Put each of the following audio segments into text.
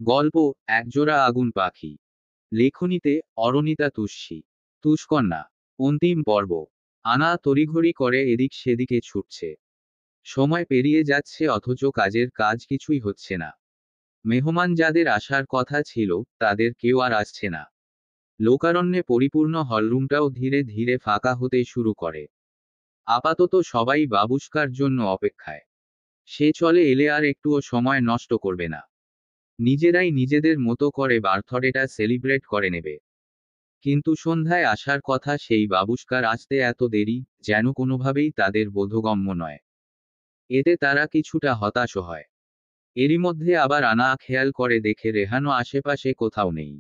গল্প একজোড়া আগুন পাখি। লেখনীতে অরণিতা তুষ্যি। তুষ্কন্যা। অন্তিম পর্ব। আনা তড়িঘড়ি করে এদিক সেদিকে ছুটছে। সময় পেরিয়ে যাচ্ছে অথচ কাজের কাজ কিছুই হচ্ছে না। মেহমান যাদের আসার কথা ছিল তাদের কেউ আর আসছে না। লোকারণ্যে পরিপূর্ণ হলরুমটাও ধীরে ধীরে ফাঁকা হতে শুরু করে। আপাতত সবাই বাবুস্কার জন্য অপেক্ষায়। সে চলে এলে আর একটুও সময় নষ্ট করবে না। নিজেরাই নিজেদের মতো করে বার্থডেটা সেলিব্রেট করে নেবে। কিন্তু সন্ধ্যায় আসার কথা সেই বাবুস্কার আসতে এত দেরি, যেন কোনোভাবেই তাদের বোধগম্য নয়। এতে তারা কিছুটা হতাশ হয়। এরই মধ্যে আবার আনা খেয়াল করে দেখে রেহানও আশেপাশে কোথাও নেই।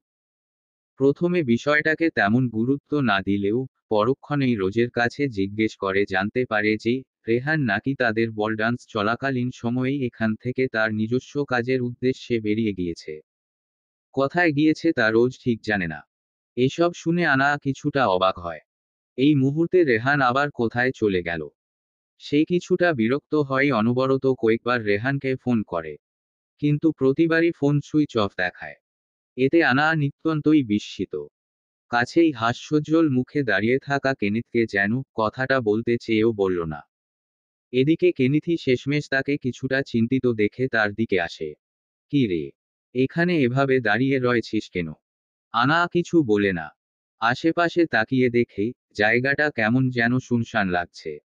প্রথমে বিষয়টাকে তেমন গুরুত্ব না দিলেও পরক্ষণেই রোজের কাছে জিজ্ঞেস করে জানতে পারে যে রেহান নাকি তাদের বল ডান্স চলাকালীন সময়েই এখান থেকে তার নিজস্ব কাজের উদ্দেশ্যে বেরিয়ে গিয়েছে। কোথায় গিয়েছে তা রোজ ঠিক জানে না। এসব শুনে আনা কিছুটা অবাক হয়। এই মুহূর্তে রেহান আবার কোথায় চলে গেল। সে কিছুটা বিরক্ত হয়, অনবরত কয়েকবার রেহানকে ফোন করে। কিন্তু প্রতিবারই ফোন সুইচ অফ দেখায়। এতে আনা নিত্যন্তই বিস্মিত। কাছেই হাস্যোজ্জ্বল মুখে দাঁড়িয়ে থাকা কেনিথকে যেন কথাটা বলতে চেয়েও বলল না। এদিকে কেনিথই শেষমেশ তাকে কিছুটা চিন্তিত দেখে তার দিকে আসে। কি রে, এখানে এভাবে দাঁড়িয়ে রয়েছিস কেন? আনা কিছু বলে না। আশেপাশে তাকিয়ে দেখে জায়গাটা কেমন যেন শুনশান লাগছে।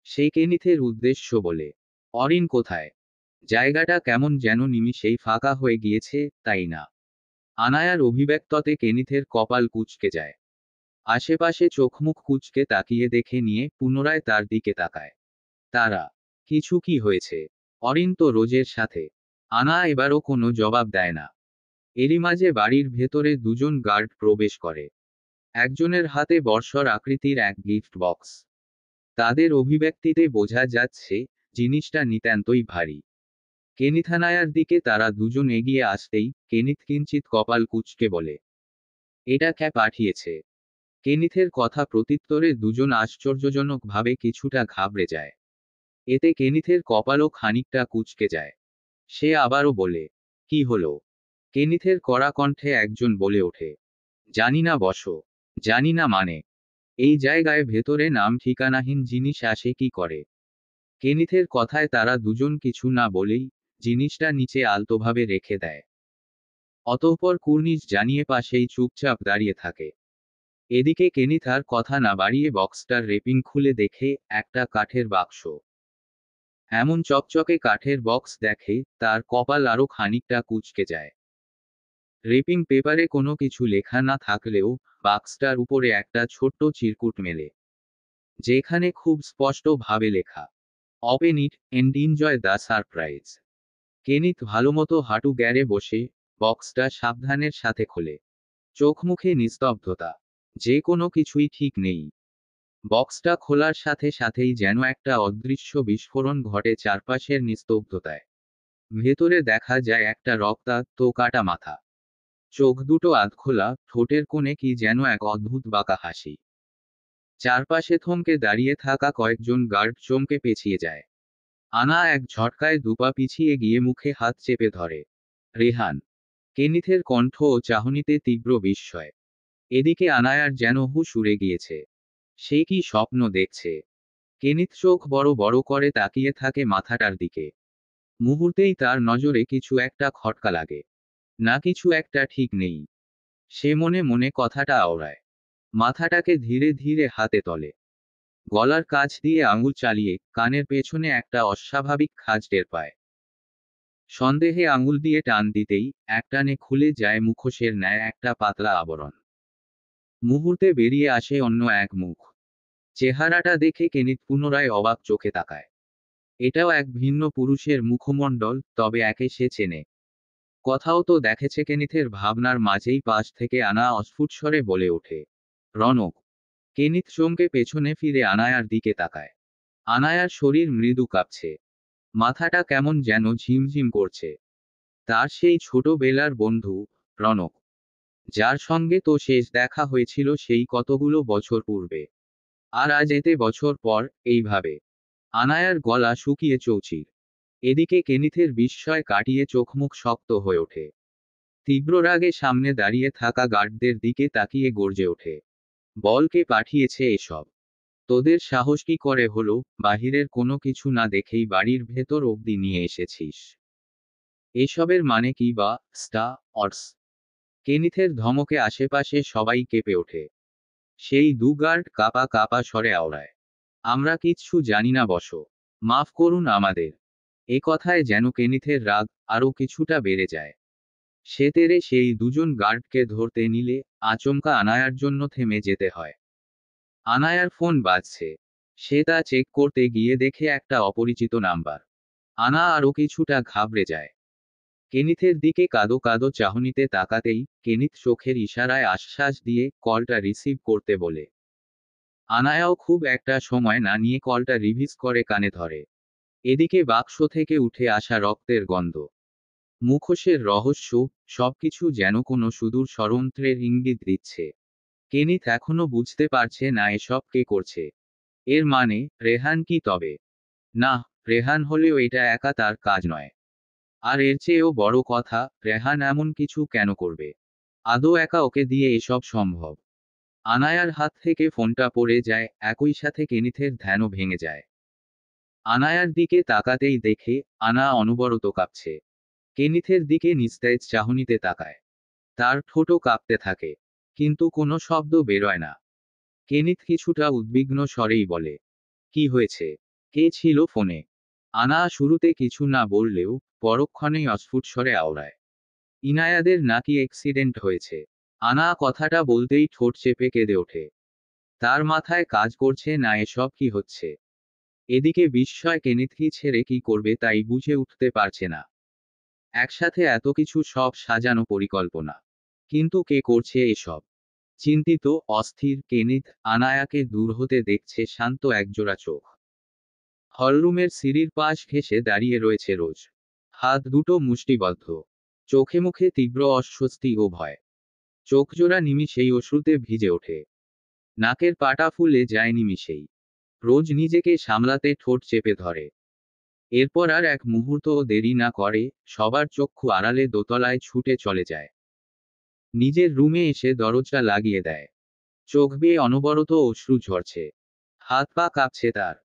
সে কেনিথের উদ্দেশ্য বলে, অরিন কোথায়? জায়গাটা কেমন যেন নিমিষেই ফাঁকা হয়ে গিয়েছে, তাই না? আনায়ার অভিব্যক্ততে কেনিথের কপাল কুঁচকে যায়। আশেপাশে চোখমুখ কুঁচকে তাকিয়ে দেখে নিয়ে পুনরায় তার দিকে তাকায়। তারা কিছু কি হয়েছে? অরিন তো রোজের সাথে। আনা এবারও কোনো জবাব দেয় না। এরই মাঝে বাড়ির ভেতরে দুজন গার্ড প্রবেশ করে। একজনের হাতে বর্ষর আকৃতির এক গিফট বক্স। তাদের অভিব্যক্তিতে বোঝা যাচ্ছে জিনিসটা নিতান্তই ভারী। কেনিথানায়ার দিকে তারা দুজন এগিয়ে আসতেই কেনিথ কিঞ্চিত কপাল কুঁচকে বলে, এটা কে পাঠিয়েছে? কেনিথের কথা প্রত্যুত্তরে দুজন আশ্চর্যজনকভাবে কিছুটা ঘাবড়ে যায়। এতে কেনিথের কপালও খানিকটা কুঁচকে যায়। সে আবারও বলে, কি হলো? কেনিথের কড়া কণ্ঠে একজন বলে ওঠে, জানি না বসো। জানি না মানে? এই জায়গায় ভেতরে নাম ঠিকানাহীন জিনিস আসে কি করে? কেনিথের কথায় তারা দুজন কিছু না বলেই জিনিসটা নিচে আলতোভাবে রেখে দেয়। অতঃপর কুর্নিশ জানিয়ে পাশেই চুপচাপ দাঁড়িয়ে থাকে। এদিকে কেনিথ আর কথা না বাড়িয়ে বক্সটার রেপিং খুলে দেখে একটা কাঠের বাক্স। এমন চকচকে কাঠের বক্স দেখে তার কপাল আরো খানিকটা কুঁচকে যায়। রেপিং পেপারে কোনো কিছু লেখা না থাকলেও বাক্সটার উপরে একটা ছোট্ট চিরকুট মেলে, যেখানে খুব স্পষ্ট ভাবে লেখা, open it and enjoy the surprise. Kenneth ভালোমতো হাঁটু গ্যারে বসে বক্সটা সাবধানের সাথে খোলে। চোখ মুখে নিস্তব্ধতা। যে কোনো কিছুই ঠিক নেই। বক্সটা খোলার সাথে সাথেই যেন একটা অদৃশ্য বিস্ফোরণ ঘটে চারপাশের নিস্তব্ধতায়। ভেতরে দেখা যায় একটা রক্তাক্ত কাটা মাথা। চোখ দুটো আধখোলা, ঠোঁটের কোণে কি যেন এক অদ্ভুত বাঁকা হাসি। চারপাশে থমকে দাঁড়িয়ে থাকা কয়েকজন গার্ড চমকে পেছিয়ে যায়। আনা এক ঝটকায় দুপা পিছিয়ে গিয়ে মুখে হাত চেপে ধরে। রেহান। কেনিথের কণ্ঠ ও চাহনিতে তীব্র বিস্ময়। এদিকে আনায়ার যেন হুঁশ উড়ে গিয়েছে। সে কি স্বপ্ন দেখছে? কেনিথ চোখ বড় বড় করে তাকিয়ে থাকে মাথাটার দিকে। মুহূর্তেই তার নজরে কিছু একটা খটকা লাগে। না, কিছু একটা ঠিক নেই। সে মনে মনে কথাটা আওড়ায়। মাথাটাকে ধীরে ধীরে হাতে তলে। গলার কাছ দিয়ে আঙুল চালিয়ে কানের পেছনে একটা অস্বাভাবিক খাঁজ টের পায়। সন্দেহে আঙুল দিয়ে টান দিতেই একটানে খুলে যায় মুখোশের ন্যায় একটা পাতলা আবরণ। মুহূর্তে বেরিয়ে আসে অন্য এক মুখ। চেহারাটা দেখে কেনিথ পুনরায় অবাক চোখে তাকায়। এটাও এক ভিন্ন পুরুষের মুখমণ্ডল, তবে একে সে চেনে। কথাও তো দেখেছে। কেনিথের ভাবনার মাঝেই পাশ থেকে আনা অস্ফুট স্বরে বলে ওঠে, রনক। কেনিথ চমকে পেছনে ফিরে আনায়ার দিকে তাকায়। আনায়ার শরীর মৃদু কাঁপছে। মাথাটা কেমন যেন ঝিমঝিম করছে। তার সেই ছোটবেলার বন্ধু, রনক, যার সঙ্গে তো শেষ দেখা হয়েছিল সেই কতগুলো বছর পূর্বে। আর আজ এতে বছর পর, এইভাবে। আনায়ার গলা শুকিয়ে চৌচির। এদিকে কেনিথের বিস্ময় কাটিয়ে চোখমুখ শক্ত হয়ে ওঠে। তীব্র রাগে সামনে দাঁড়িয়ে থাকা গার্ডদের দিকে তাকিয়ে গর্জে ওঠে, বলকে পাঠিয়েছে এসব? তোদের সাহস কি করে হলো বাহিরের কোনো কিছু না দেখেই বাড়ির ভেতর অবধি নিয়ে এসেছিস? এসবের মানে কি বা, স্টার অর্স? কেনিথের ধমকে আশেপাশে সবাই কেঁপে ওঠে। সেই দু গার্ড কাপা কাপা স্বরে আওড়ায়, আমরা কিচ্ছু জানি না বসো, মাফ করুন আমাদের। এ কথায় যেন কেনিথের রাগ আরও কিছুটা বেড়ে যায়। সে তেরে সেই দুজন গার্ডকে ধরতে নিলে আচমকা আনায়ার জন্য থেমে যেতে হয়। আনায়ার ফোন বাজছে। সে তা চেক করতে গিয়ে দেখে একটা অপরিচিত নাম্বার। আনা আরও কিছুটা ঘাবড়ে যায়। কেনিথের দিকে কাদো কাদো চাহনিতে তাকাতেই কেনিথ চোখের ইশারায় আশ্বাস দিয়ে কলটা রিসিভ করতে বলে। আনায়াও খুব একটা সময় না নিয়ে কলটা রিভিজ করে কানে ধরে। এদিকে বাক্স থেকে উঠে আসা রক্তের গন্ধ, মুখোশের রহস্য, সবকিছু যেন কোনো সুদূর ষড়যন্ত্রের ইঙ্গিত দিচ্ছে। কেনিথ এখনো বুঝতে পারছে না এসব কে করছে। এর মানে রেহান কি তবে? না, রেহান হলেও এটা একা তার কাজ নয়। আর এর চেয়েও বড় কথা, রেহান এমন কিছু কেন করবে? আদৌ একা ওকে দিয়ে এসব সম্ভব? আনায়ার হাত থেকে ফোনটা পড়ে যায়, একই সাথে কেনিথের ধ্যানও ভেঙে যায়। আনায়ার দিকে তাকাতেই দেখে আনা অনবরত কাঁপছে। কেনিথের দিকে নিস্তেজ চাহনিতে তাকায়। তার ঠোঁটও কাঁপতে থাকে, কিন্তু কোনো শব্দ বেরোয় না। কেনিথ কিছুটা উদ্বিগ্ন স্বরেই বলে, কি হয়েছে? কে ছিল ফোনে? আনা শুরুতে কিছু না বললেও পরক্ষণেই অস্ফুট স্বরে আওড়ায়, ইনায়াদের নাকি অ্যাক্সিডেন্ট হয়েছে। আনা কথাটা বলতেই ঠোঁট চেপে কেঁদে ওঠে। তার মাথায় কাজ করছে না এসব কি হচ্ছে। এদিকে বিস্ময় কেনিথ কি ছেড়ে কি করবে তাই বুঝে উঠতে পারছে না। একসাথে এত কিছু, সব সাজানো পরিকল্পনা। কিন্তু কে করছে এসব? চিন্তিত, অস্থির কেনিথ আনায়াকে দূর হতে দেখছে শান্ত একজোড়া চোখ। হলরুমের সিঁড়ির পাশ ঘেঁষে দাঁড়িয়ে রয়েছে রোজ। হাত দুটো মুষ্টিবদ্ধ, চোখে মুখে তীব্র অস্বস্তি ও ভয়। চোখজোড়া নিমিষেই অশ্রুতে ভিজে ওঠে। নাকের পাটা ফুলে যায় নিমিষেই। রোজ নিজেকে সামলাতে ঠোঁট চেপে ধরে। এরপর আর এক মুহূর্তও দেরি না করে সবার চক্ষু আড়ালে দোতলায় ছুটে চলে যায়। নিজের রুমে এসে দরজা লাগিয়ে দেয়। চোখ বেয়ে অনবরত অশ্রু ঝরছে। হাত পা কাঁপছে তার।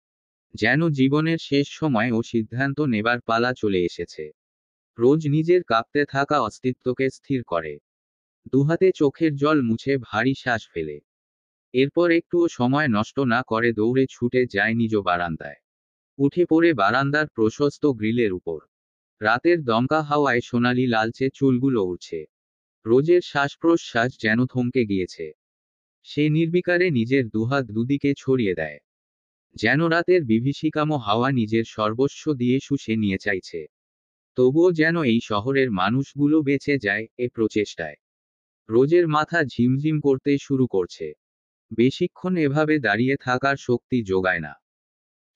যেন জীবনের শেষ সময় ও সিদ্ধান্ত নেবার পালা চলে এসেছে। রোজ নিজের কাঁপতে থাকা অস্তিত্বকে স্থির করে। দুহাতে চোখের জল মুছে ভারী শ্বাস ফেলে। এরপর একটুও সময় নষ্ট না করে দৌড়ে ছুটে যায় নিজ বারান্দায়। উঠে পড়ে বারান্দার প্রশস্ত গ্রিলের উপর। রাতের দমকা হাওয়ায় সোনালি লালচে চুলগুলো উড়ছে। রোজের শ্বাস প্রশ্বাস যেন থমকে গিয়েছে। সে নির্বিকারে নিজের দুহাত দুদিকে ছড়িয়ে দেয়, যেন রাতের বিভীষিকাম হাওয়া নিজের সর্বস্ব দিয়ে শুষে নিয়ে চাইছে। তবুও যেন এই শহরের মানুষগুলো বেঁচে যায় এ প্রচেষ্টায়। রোজের মাথা ঝিমঝিম করতে শুরু করছে। বেশিক্ষণ এভাবে দাঁড়িয়ে থাকার শক্তি যোগায় না।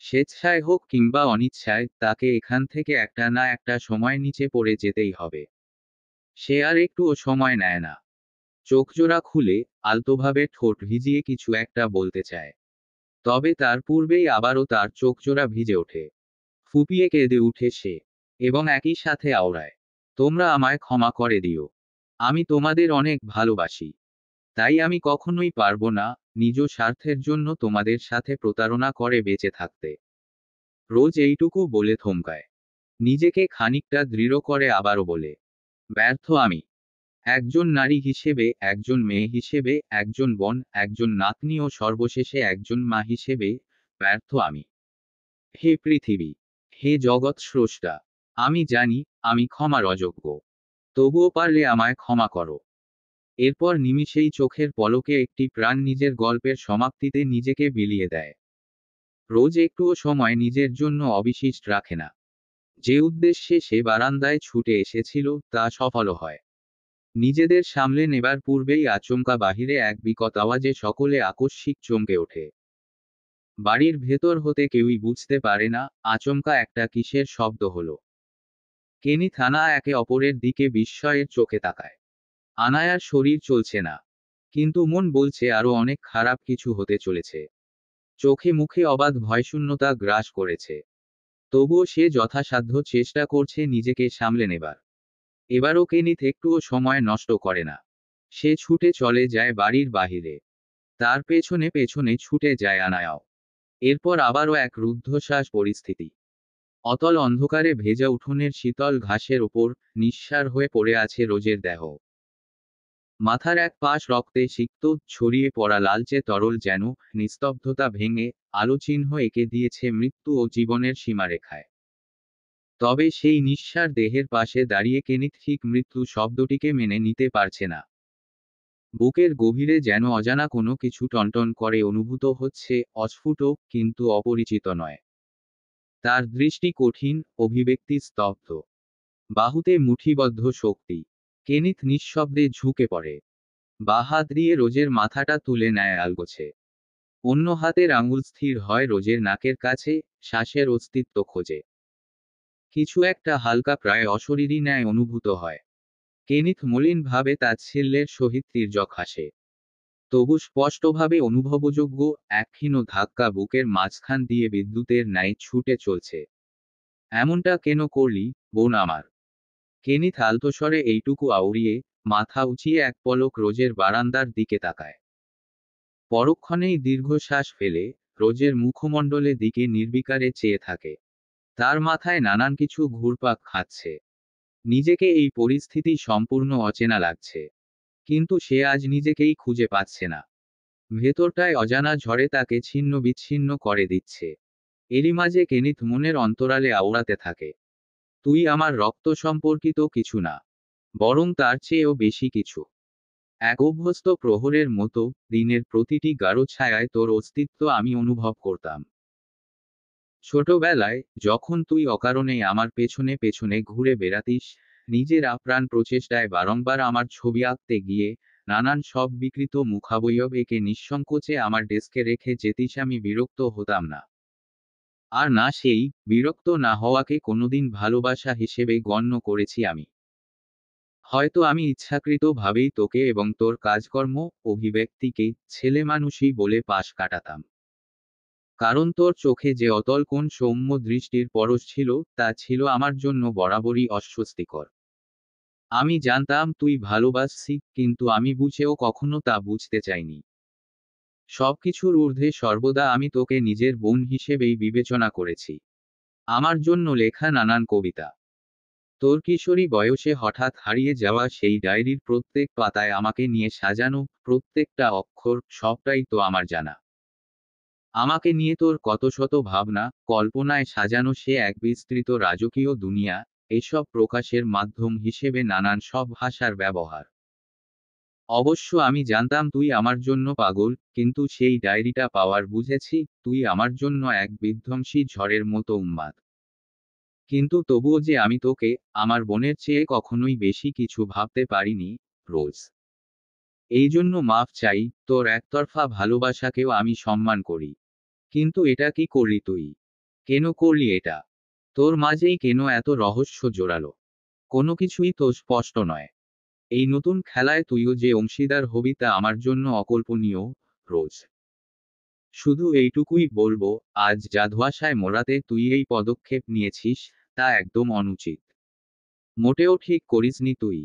স্বেচ্ছায় হোক কিংবা অনিচ্ছায় তাকে এখান থেকে একটা না একটা সময় নিচে পড়ে যেতেই হবে। সে আর একটুও সময় নেয় না। চোখজোড়া খুলে আলতোভাবে ঠোঁট ভিজিয়ে কিছু একটা বলতে চায়। তবে তার পূর্বেই আবারও তার চোখজোড়া ভিজে ওঠে। ফুপিয়ে কেঁদে উঠে সে, এবং একই সাথে আওড়ায়, তোমরা আমায় ক্ষমা করে দিও। আমি তোমাদের অনেক ভালোবাসি। তাই আমি কখনোই পারবো না নিজ স্বার্থের জন্য তোমাদের সাথে প্রতারণা করে বেঁচে থাকতে। রোজ এইটুকু বলে থমকায়। নিজেকে খানিকটা দৃঢ় করে আবারও বলে, ব্যর্থ আমি। একজন নারী হিসেবে, একজন মেয়ে হিসেবে, একজন বোন, একজন নাতনি ও সর্বশেষে একজন মা হিসেবে ব্যর্থ আমি। হে পৃথিবী, হে জগৎ স্রষ্টা, আমি জানি আমি ক্ষমার অযোগ্য। তবুও পারলে আমায় ক্ষমা করো। এরপর নিমিষেই চোখের পলকে একটি প্রাণ নিজের গল্পের সমাপ্তিতে নিজেকে বিলিয়ে দেয়। রোজ একটুও সময় নিজের জন্য অবশিষ্ট রাখে না। যে উদ্দেশ্যে সে বারান্দায় ছুটে এসেছিল তা সফল হয়। নিজেদের সামলে নেবার পূর্বেই আচমকা বাহিরে এক বিকট আওয়াজে সকলে আকস্মিক চমকে ওঠে। বাড়ির ভেতর হতে কেউই বুঝতে পারে না আচমকা একটা কিসের শব্দ হলো। কেনি থানা একে অপরের দিকে বিস্ময়ের চোখে তাকায়। আনায়ার শরীর চলছে না, কিন্তু মন বলছে আরো অনেক খারাপ কিছু হতে চলেছে। চোখে মুখে অবাধ ভয়শূন্যতা গ্রাস করেছে। তবুও সে যথাসাধ্য চেষ্টা করছে নিজেকে সামলে নেবার। এবারও কেনিথ একটুও সময় নষ্ট করে না। সে ছুটে চলে যায় বাড়ির বাহিরে। তার পেছনে পেছনে ছুটে যায় আনায়াও। এরপর আবারও এক রুদ্ধশ্বাস পরিস্থিতি। অতল অন্ধকারে ভেজা উঠোনের শীতল ঘাসের ওপর নিঃসাড় হয়ে পড়ে আছে রোজের দেহ। মাথার এক পাশ রক্তে সিক্ত ছড়িয়ে পড়া লালচে তরল যেন নিস্তব্ধতা ভেঙে আলোচিহ্ন এঁকে দিয়েছে মৃত্যু ও জীবনের সীমারেখায়। তবে সেই নিঃসাড় দেহের পাশে দাঁড়িয়ে কেনিথ ঠিক মৃত্যু শব্দটিকে মেনে নিতে পারছে না। বুকের গভীরে যেন অজানা কোনো কিছু টনটন করে অনুভূত হচ্ছে, অস্ফুট কিন্তু অপরিচিত নয়। তার দৃষ্টি কঠিন, অভিব্যক্তি স্তব্ধ। বাহুতে মুঠিবদ্ধ শক্তি। কেনিথ নিঃশব্দে ঝুঁকে পড়ে। বাঁ হাত দিয়ে রোজের মাথাটা তুলে নেয় আলগোছে। অন্য হাতের আঙুল স্থির হয় রোজের নাকের কাছে, শ্বাসের অস্তিত্ব খোঁজে। কিছু একটা হালকা প্রায় অশরীরী ন্যায় অনুভূত হয়। কেনিথ মলিনভাবে তাচ্ছিল্যের সহিত তির্যক হাসে। তবু স্পষ্টভাবে অনুভবযোগ্য এক ক্ষীণ ধাক্কা বুকের মাঝখান দিয়ে বিদ্যুতের ন্যায় ছুটে চলছে। এমনটা কেন করলি, বোন আমার? কেনিথ আলতোস্বরে এইটুকু আউড়িয়ে মাথা উঁচিয়ে এক পলক রোজের বারান্দার দিকে তাকায়। পরক্ষণেই দীর্ঘশ্বাস ফেলে রোজের মুখমণ্ডলের দিকে নির্বিকারে চেয়ে থাকে। তার মাথায় নানান কিছু ঘুরপাক খাচ্ছে। নিজেকে এই পরিস্থিতি সম্পূর্ণ অচেনা লাগছে। কিন্তু সে আজ নিজেকেই খুঁজে পাচ্ছে না। ভেতরটায় অজানা ঝড়ে তাকে ছিন্ন বিচ্ছিন্ন করে দিচ্ছে। এরই মাঝে কেনিথ মনের অন্তরালে আওড়াতে থাকে, তুই আমার রক্ত সম্পর্কিত কিছু না, বরং তার চেয়েও বেশি কিছু। এক অভ্যস্ত প্রহরের মতো দিনের প্রতিটি গাঢ় ছায়ায় তোর অস্তিত্ব আমি অনুভব করতাম। ছোটবেলায় যখন তুই অকারণেই আমার পেছনে পেছনে ঘুরে বেড়াতিস, নিজের আপ্রাণ প্রচেষ্টায় বারংবার আমার ছবি আঁকতে গিয়ে নানান সব বিকৃত মুখাবয়ব একে নিঃসংকোচে আমার ডেস্কে রেখে যেতিস, আমি বিরক্ত হতাম না। আর না, সেই বিরক্ত না হওয়াকে কোনোদিন ভালোবাসা হিসেবে গণ্য করেছি আমি। হয়তো আমি ইচ্ছাকৃতভাবেই তোকে এবং তোর কাজকর্ম, অভিব্যক্তিকে ছেলেমানুষই বলে পাশ কাটাতাম। কারণ তোর চোখে যে অতল কোন সৌম্য দৃষ্টির পরশ ছিল, তা ছিল আমার জন্য বরাবরই অস্বস্তিকর। আমি জানতাম তুই ভালোবাসছি, কিন্তু আমি বুঝেও কখনো তা বুঝতে চাইনি। সবকিছুর ঊর্ধ্বে সর্বদা আমি তোকে নিজের বোন হিসেবেই বিবেচনা করেছি। আমার জন্য লেখা নানান কবিতা, তোর কিশোরী বয়সে হঠাৎ হারিয়ে যাওয়া সেই ডায়েরির প্রত্যেক পাতায় আমাকে নিয়ে সাজানো প্রত্যেকটা অক্ষর, সবটাই তো আমার জানা। আমাকে নিয়ে তোর কত শত ভাবনা, কল্পনায় সাজানো সে এক বিস্তৃত রাজকীয় দুনিয়া, এসব প্রকাশের মাধ্যম হিসেবে নানান সব ভাষার ব্যবহার। অবশ্য আমি জানতাম তুই আমার জন্য পাগল, কিন্তু সেই ডায়েরিটা পাওয়ার বুঝেছি তুই আমার জন্য এক বিধ্বংসী ঝড়ের মতো উন্মাদ। কিন্তু তবুও যে আমি তোকে আমার বোনের চেয়ে কখনোই বেশি কিছু ভাবতে পারিনি, রোজ। এই জন্য মাফ চাই, তোর একতরফা ভালোবাসাকেও আমি সম্মান করি। কিন্তু এটা কি করলি তুই? কেন করলি এটা? তোর মাঝেই কেন এত রহস্য জোরালো? কোনো কিছুই তো স্পষ্ট নয়। এই নতুন খেলায় তুইও যে অংশীদার হবি তা আমার জন্য অকল্পনীয়, রোজ। শুধু এইটুকুই বলবো, আজ যা ধোঁয়াশায় মোড়াতে তুই এই পদক্ষেপ নিয়েছিস, তা একদম অনুচিত। মোটেও ঠিক করিসনি তুই।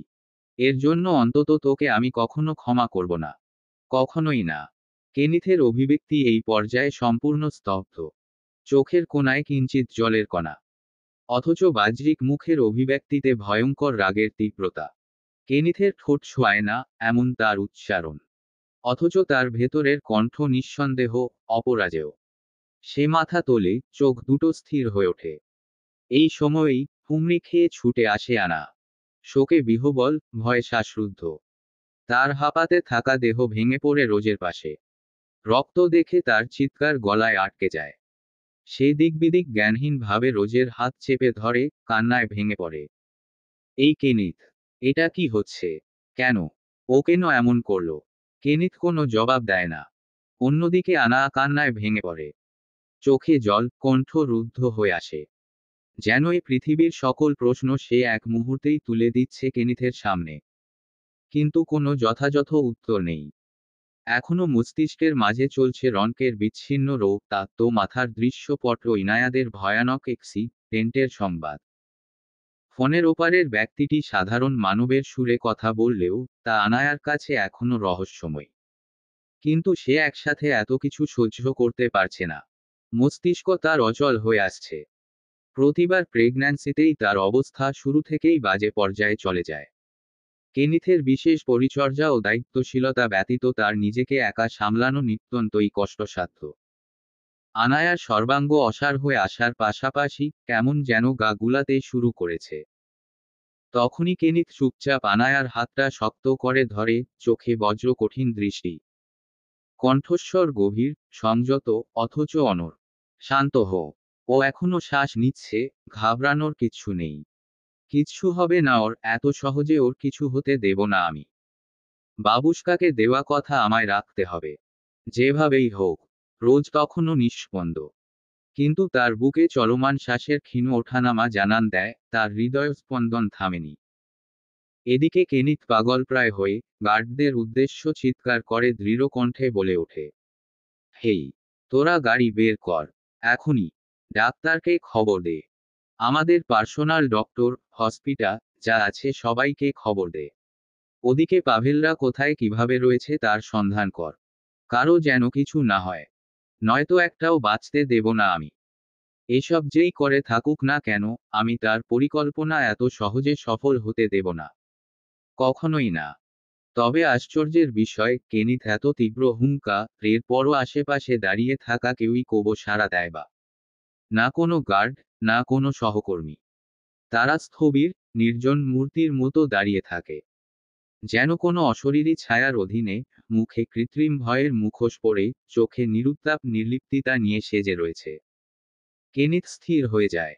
এর জন্য অন্তত তোকে আমি কখনো ক্ষমা করব না। কখনোই না। কেনিথের অভিব্যক্তি এই পর্যায়ে সম্পূর্ণ স্তব্ধ। চোখের কোণায় কিঞ্চিত জলের কণা। অথচ বাহ্যিক মুখের অভিব্যক্তিতে ভয়ঙ্কর রাগের তীব্রতা। কেনিথের ঠোঁট ছোঁয় না, এমন তার উচ্চারণ। অথচ তার ভেতরের কণ্ঠ নিঃসন্দেহ, অপরাজেয়। সে মাথা তোলে, চোখ দুটো স্থির হয়ে ওঠে। এই সময়েই হুমড়ি খেয়ে ছুটে আসে আনা। শোকে বিহ্বল, ভয়ে শ্বাসরুদ্ধ। তার হাঁপাতে থাকা দেহ ভেঙে পড়ে রোজের পাশে। রক্ত দেখে তার চিৎকার গলায় আটকে যায়। সে দিকবিদিক জ্ঞানহীন ভাবে রোজের হাত চেপে ধরে, কান্নায় ভেঙে পড়ে। এই কেনিথ, এটা কি হচ্ছে? কেন? ও কেন এমন করলো? কেনিথ কোনো জবাব দেয় না। অন্যদিকে আনা কান্নায় ভেঙে পড়ে। চোখে জল, কণ্ঠ রুদ্ধ হয়ে আসে। যেন এই পৃথিবীর সকল প্রশ্ন সে এক মুহূর্তেই তুলে দিচ্ছে কেনিথের সামনে। কিন্তু কোনো যথাযথ উত্তর নেই। এখনো মস্তিষ্কের মাঝে চলছে রনকের বিচ্ছিন্ন রোগ তাত্ত্ব, মাথার দৃশ্যপট ও ইনায়াদের ভয়ানক টেন্টের সংবাদ। ফোনের ওপারের ব্যক্তিটি সাধারণ মানবের সুরে কথা বললেও তা আনায়ার কাছে এখনো রহস্যময়। কিন্তু সে একসাথে এত কিছু সহ্য করতে পারছে না। মস্তিষ্ক তার অচল হয়ে আসছে। প্রতিবার প্রেগন্যান্সিতেই তার অবস্থা শুরু থেকেই বাজে পর্যায়ে চলে যায়। কেনিথের বিশেষ পরিচর্যা ও দায়িত্বশীলতা ব্যতীত তার নিজেকে একা সামলানো নিত্যন্তই কষ্টসাধ্য। আনায়ার সর্বাঙ্গ অসাড় হয়ে আসার পাশাপাশি কেমন যেন গা গুলাতে শুরু করেছে। তখনই কেনিথ চুপচাপ আনায়ার হাতটা শক্ত করে ধরে, চোখে বজ্র কঠিন দৃষ্টি, কণ্ঠস্বর গভীর, সংযত, অথচ অনড়। শান্ত হও। ও এখনো শ্বাস নিচ্ছে, ঘাবড়ানোর কিচ্ছু নেই। কিচ্ছু হবে না ওর, এত সহজে ওর কিছু হতে দেব না আমি। বাবুশকাকে দেওয়া কথা আমায় রাখতে হবে। যেভাবেই হোক। রোজ তখনও নিঃস্পন্দ। কিন্তু তার বুকে চলমান শ্বাসের ক্ষীণ ওঠানামা জানান দেয় তার হৃদয়স্পন্দন থামেনি। এদিকে কেনিথ পাগলপ্রায় হয়ে গার্ডদের উদ্দেশ্য চিৎকার করে দৃঢ় কণ্ঠে বলে ওঠে, হেই, তোরা গাড়ি বের কর, এখনই। ডাক্তারকে খবর দে। আমাদের পার্সোনাল ডক্টর, হসপিটাল, যা আছে সবাইকে খবর দে। ওদিকে পাভেলরা কোথায় কিভাবে রয়েছে তার সন্ধান কর। কারো যেন কিছু না হয়। নয়তো একটাও বাঁচতে দেব না আমি। এসব যেই করে থাকুক না কেন, আমি তার পরিকল্পনা এত সহজে সফল হতে দেব না। কখনোই না। তবে আশ্চর্যের বিষয়, কেনিথ এত তীব্র হুঙ্কার এরপরও আশেপাশে দাঁড়িয়ে থাকা কেউই কবো সাড়া দেয় বা না কোনো গার্ড, না কোনো সহকর্মী। তারা স্থবির, নির্জন মূর্তির মতো দাঁড়িয়ে থাকে। যেন কোনো অশরীরী ছায়ার অধীনে, মুখে কৃত্রিম ভয়ের মুখোশ পরে, চোখে নিরুত্তাপ নির্লিপ্ততা নিয়ে সেজে রয়েছে। কেনিথ স্থির হয়ে যায়।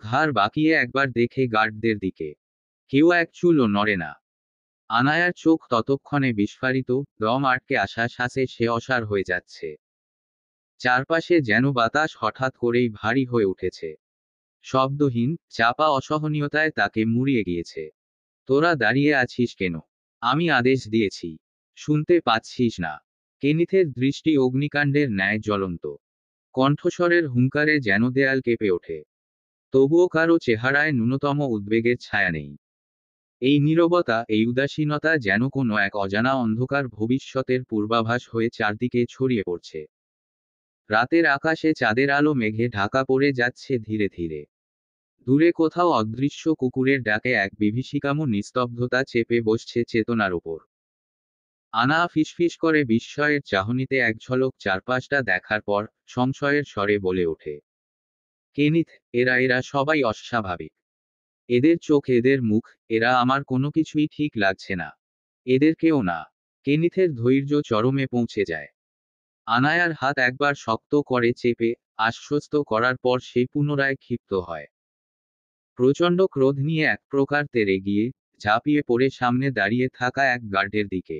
ঘাড় বাঁকিয়ে একবার দেখে গার্ডদের দিকে। কেউ এক চুলও নড়ে না। আনায়ার চোখ ততক্ষণে বিস্ফারিত, দম আটকে আসা শ্বাসে সে অসাড় হয়ে যাচ্ছে। চারপাশে যেন বাতাস হঠাৎ করেই ভারী হয়ে উঠেছে। শব্দহীন, চাপা অসহনীয়তায় তাকে মুড়িয়ে গিয়েছে। তোরা দাঁড়িয়ে আছিস কেন? আমি আদেশ দিয়েছি। শুনতে পাচ্ছিস না? কেনিথের দৃষ্টি অগ্নিকাণ্ডের ন্যায় জ্বলন্ত। কণ্ঠস্বরের হুঙ্কারে যেন দেয়াল কেঁপে ওঠে। তবুও কারো চেহারায় ন্যূনতম উদ্বেগের ছায়া নেই। এই নীরবতা, এই উদাসীনতা যেন কোনো এক অজানা অন্ধকার ভবিষ্যতের পূর্বাভাস হয়ে চারদিকে ছড়িয়ে পড়ছে। রাতের আকাশে চাঁদের আলো মেঘে ঢাকা পড়ে যাচ্ছে ধীরে ধীরে। দূরে কোথাও অদৃশ্য কুকুরের ডাকে এক বিভীষিকাম নিস্তব্ধতা চেপে বসছে চেতনার উপর। আনা ফিসফিস করে বিস্ময়ের চাহনিতে এক ঝলক চারপাশটা দেখার পর সংশয়ের স্বরে বলে ওঠে, কেনিথ, এরা সবাই অস্বাভাবিক। এদের চোখ, এদের মুখ, এরা আমার কোনো কিছুই ঠিক লাগছে না। এদেরকেও না। কেনিথের ধৈর্য চরমে পৌঁছে যায়। আনায়ার হাত একবার শক্ত করে চেপে আশ্বস্ত করার পর সে পুনরায় ক্ষিপ্ত হয়। প্রচণ্ড ক্রোধ নিয়ে এক প্রকার তেড়ে গিয়ে ঝাঁপিয়ে পড়ে সামনে দাঁড়িয়ে থাকা এক গার্ডের দিকে।